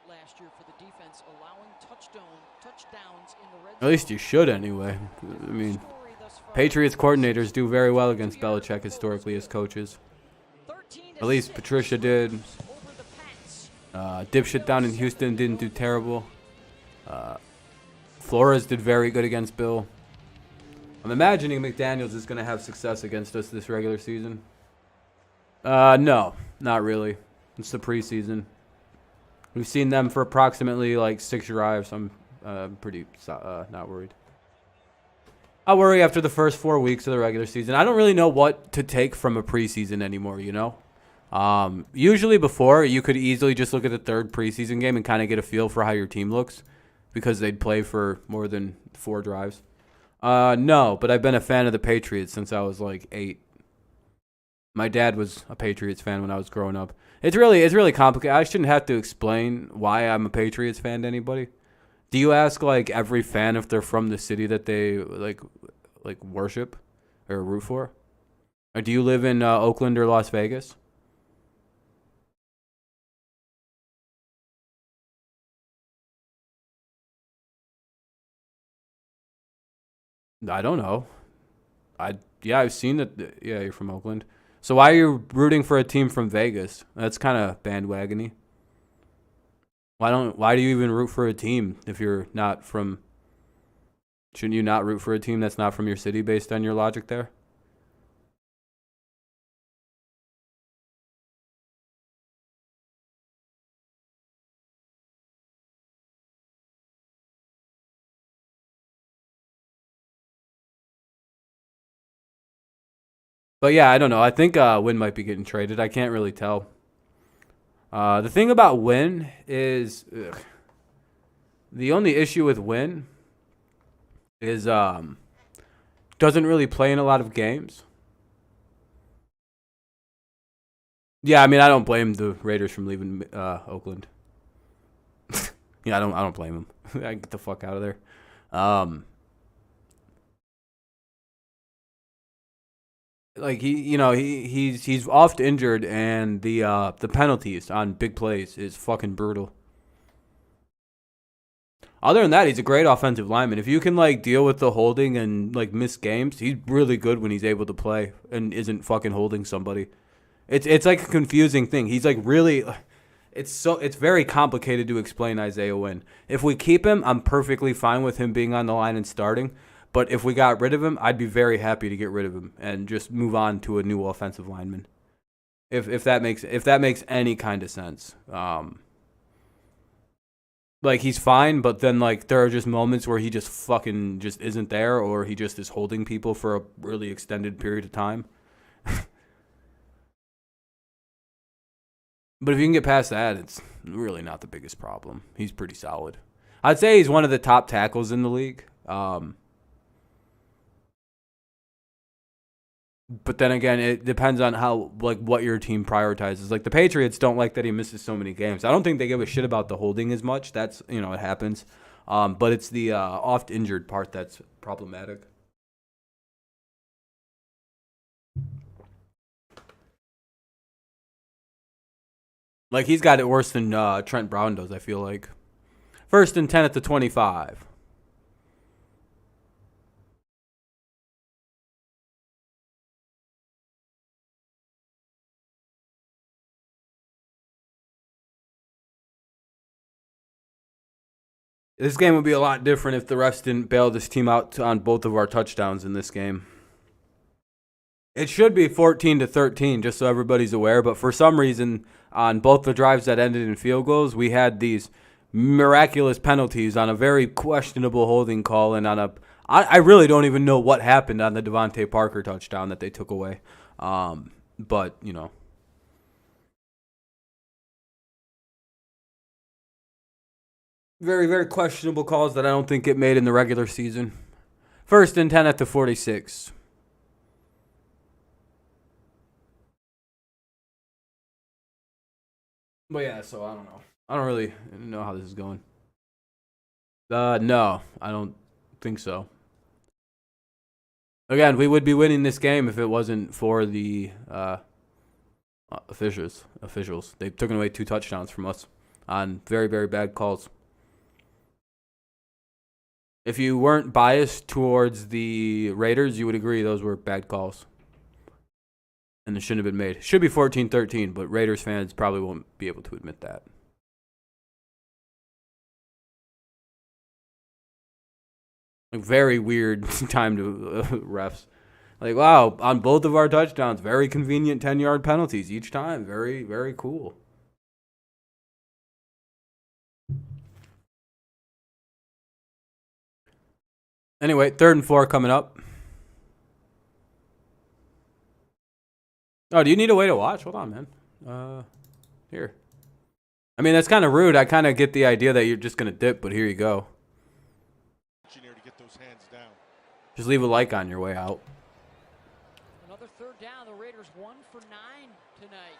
S2: last year for the defense, allowing touchdowns in the red zone.
S1: At least you should, anyway. I mean, Patriots coordinators do very well against Belichick historically as coaches. At least Patricia did. Dipshit down in Houston didn't do terrible. Flores did very good against Bill. I'm imagining McDaniels is going to have success against us this regular season. No, not really. It's the preseason. We've seen them for approximately like 6 drives. I'm pretty not worried. I'll worry after the first 4 weeks of the regular season. I don't really know what to take from a preseason anymore, you know? Usually before, you could easily just look at the 3rd preseason game and kind of get a feel for how your team looks because they'd play for more than 4 drives. No, but I've been a fan of the Patriots since I was like 8. My dad was a Patriots fan when I was growing up. It's really complicated. I shouldn't have to explain why I'm a Patriots fan to anybody. Do you ask like every fan if they're from the city that they like worship or root for? Or do you live in Oakland or Las Vegas? I don't know. Yeah, I've seen that. Yeah, you're from Oakland. So why are you rooting for a team from Vegas? That's kind of bandwagony. Why do you even root for a team if you're not from? Shouldn't you not root for a team that's not from your city based on your logic there? But yeah, I don't know. I think Win might be getting traded. I can't really tell. The thing about Win is the only issue with Win is doesn't really play in a lot of games. Yeah, I mean I don't blame the Raiders from leaving Oakland. Yeah, I don't blame them. I get the fuck out of there. Like he's oft injured, and the penalties on big plays is fucking brutal. Other than that, he's a great offensive lineman. If you can like deal with the holding and like miss games, he's really good when he's able to play and isn't fucking holding somebody. It's like a confusing thing. He's like really it's very complicated to explain Isaiah Wynn. If we keep him, I'm perfectly fine with him being on the line and starting. But if we got rid of him, I'd be very happy to get rid of him and just move on to a new offensive lineman. If that makes any kind of sense. Like he's fine, but then like there are just moments where he just fucking just isn't there, or he just is holding people for a really extended period of time. But if you can get past that, it's really not the biggest problem. He's pretty solid. I'd say he's one of the top tackles in the league. But then again, it depends on how like what your team prioritizes. Like the Patriots don't like that he misses so many games. I don't think they give a shit about the holding as much. That's it happens. But it's the oft injured part that's problematic. Like he's got it worse than Trent Brown does, I feel like. 1st and 10 at the 25. This game would be a lot different if the refs didn't bail this team out on both of our touchdowns in this game. It should be 14-13, just so everybody's aware. But for some reason, on both the drives that ended in field goals, we had these miraculous penalties on a very questionable holding call and on a. I really don't even know what happened on the Devontae Parker touchdown that they took away. But very, very questionable calls that I don't think get made in the regular season. 1st and 10 at the 46. But yeah, so I don't know. I don't really know how this is going. No, I don't think so. Again, we would be winning this game if it wasn't for the officials. They've taken away 2 touchdowns from us on very, very bad calls. If you weren't biased towards the Raiders, you would agree those were bad calls. And it shouldn't have been made. It should be 14-13, but Raiders fans probably won't be able to admit that. Like, very weird time to refs. Like, wow, on both of our touchdowns, very convenient 10-yard penalties each time. Very, very cool. Anyway, 3rd and 4 coming up. Oh, do you need a way to watch? Hold on, man. Here. I mean, that's kind of rude. I kind of get the idea that you're just going to dip, but here you go.
S4: Engineer to get those hands down.
S1: Just leave a like on your way out.
S2: Another third down. The Raiders 1 for 9 tonight.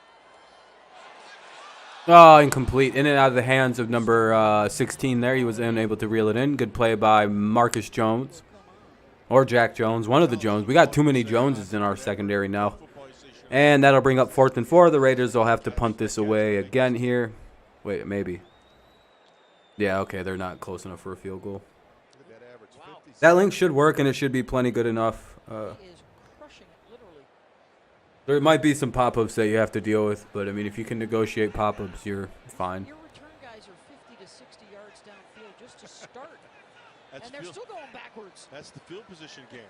S1: Oh, incomplete. In and out of the hands of number 16 there. He was unable to reel it in. Good play by Marcus Jones. Or Jack Jones. One of the Jones. We got too many Joneses in our secondary now. And that'll bring up 4th and 4. The Raiders will have to punt this away again here. Wait, maybe. Yeah, okay. They're not close enough for a field goal. That link should work, and it should be plenty good enough. There might be some pop-ups that you have to deal with, but, I mean, if you can negotiate pop-ups, you're fine.
S2: Your return guys are 50 to 60 yards downfield just to start. And they're still going backwards.
S4: That's the field position game.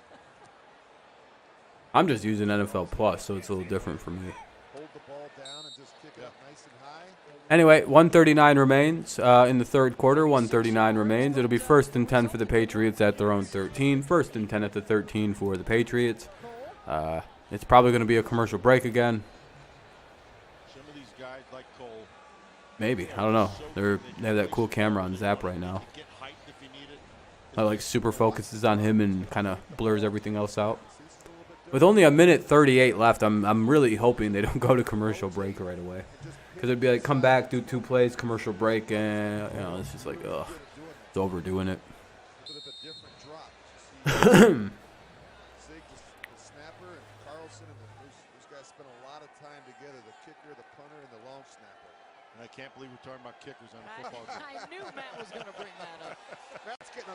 S1: I'm just using NFL Plus, so it's a little different for me.
S3: Hold the ball down and just kick it up nice and high.
S1: Anyway, 1:39 remains in the third quarter. 1:39 remains. It'll be 1st and 10 for the Patriots at their own 13. 1st and 10 at the 13 for the Patriots. It's probably going to be a commercial break again.
S4: Some of these guys like Cole.
S1: Maybe. I don't know. They have that cool camera on Zap right now.
S4: Get height if you need it.
S1: That like super focuses on him and kind of blurs everything else out. With only a minute 38 left, I'm really hoping they don't go to commercial break right away. Because it'd be like, come back, do 2 plays, commercial break, and, you know, it's just like, ugh. It's overdoing it.
S4: And I can't believe we're talking about kickers on a football game.
S2: I knew Matt was going to bring that up.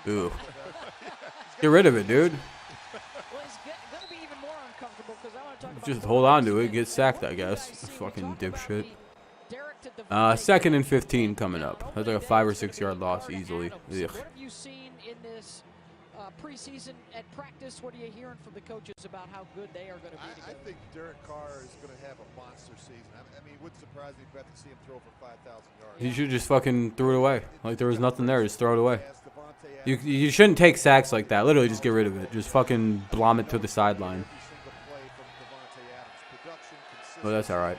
S1: Ooh. Get rid of it, dude.
S2: Well, it's going to be even more uncomfortable because I want to talk about...
S1: Just hold on to it. Get sacked, I guess. Fucking dipshit. 2nd and 15 coming up. That's like a 5 or 6 yard loss easily. Ugh.
S2: What have you seen in this preseason at practice? What are you hearing from the coaches about how good they are going to be together?
S3: I think Derek Carr is going to have a monster season. I mean, it wouldn't surprise me if I see him throw for 5,000 yards.
S1: You should just fucking throw it away. Like there was nothing there. Just throw it away. You shouldn't take sacks like that. Literally, just get rid of it. Just fucking blom it to the sideline. Well, that's all right.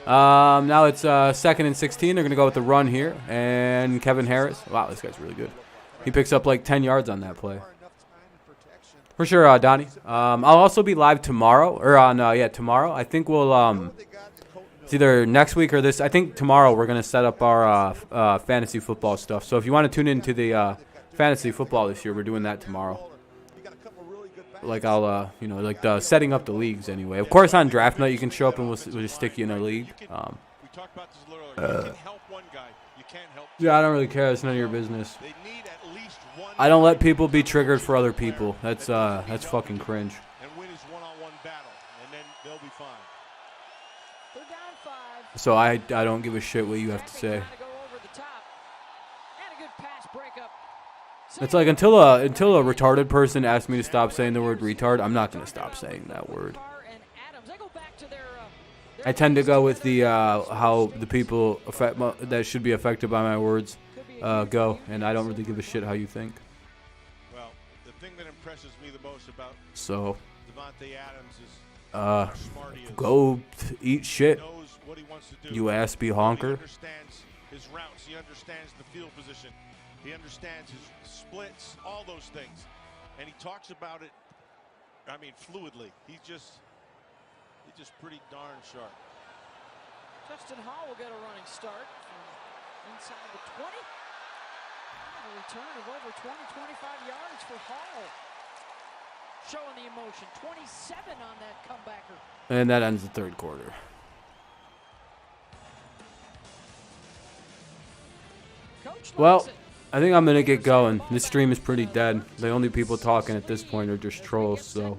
S1: Now it's 2nd and 16. They're going to go with the run here. And Kevin Harris. Wow, this guy's really good. He picks up like 10 yards on that play. For sure, Donnie. I'll also be live tomorrow. Or on, tomorrow. I think we'll, it's either next week or this. I think tomorrow we're going to set up our fantasy football stuff. So if you want to tune into the fantasy football this year, we're doing that tomorrow. Like I'll, like the setting up the leagues anyway. Of course, on draft night you can show up and we'll just stick you in a league.
S4: We talked about this a little earlier. You can help one guy. You can't help two.
S1: Yeah, I don't really care. It's none of your business.
S4: They need at least one.
S1: I don't let people be triggered for other people. That's fucking cringe.
S4: And win his one-on-one battle, and then they'll be fine.
S2: They're down 5.
S1: So I don't give a shit what you have to say. It's like until a retarded person asks me to stop saying the word retard, I'm not gonna stop saying that word. I tend to go with the how the people that should be affected by my words go, and I don't really give a shit how you think.
S4: Well, the thing that impresses me the most about Davante Adams is how smart he is.
S1: Go eat shit,
S4: He knows what he wants to do.
S1: you ass-be honker.
S4: He understands his routes. He understands the field position. He understands his splits, all those things. And he talks about it, I mean, fluidly. He's just pretty darn sharp.
S2: Justin Hall will get a running start from inside the 20. A return of over 20, 25 yards for Hall. Showing the emotion. 27 on that comebacker.
S1: And that ends the third quarter. Well, I think I'm going to get going. This stream is pretty dead. The only people talking at this point are just trolls, so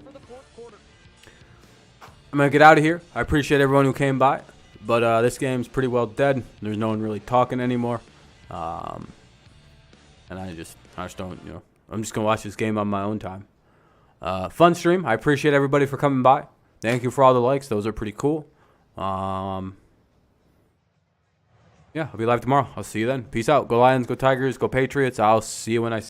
S1: I'm going to get out of here. I appreciate everyone who came by, but this game's pretty well dead. There's no one really talking anymore. And I just don't, I'm just going to watch this game on my own time. Fun stream. I appreciate everybody for coming by. Thank you for all the likes. Those are pretty cool. Yeah, I'll be live tomorrow. I'll see you then. Peace out. Go Lions, go Tigers, go Patriots. I'll see you when I see you.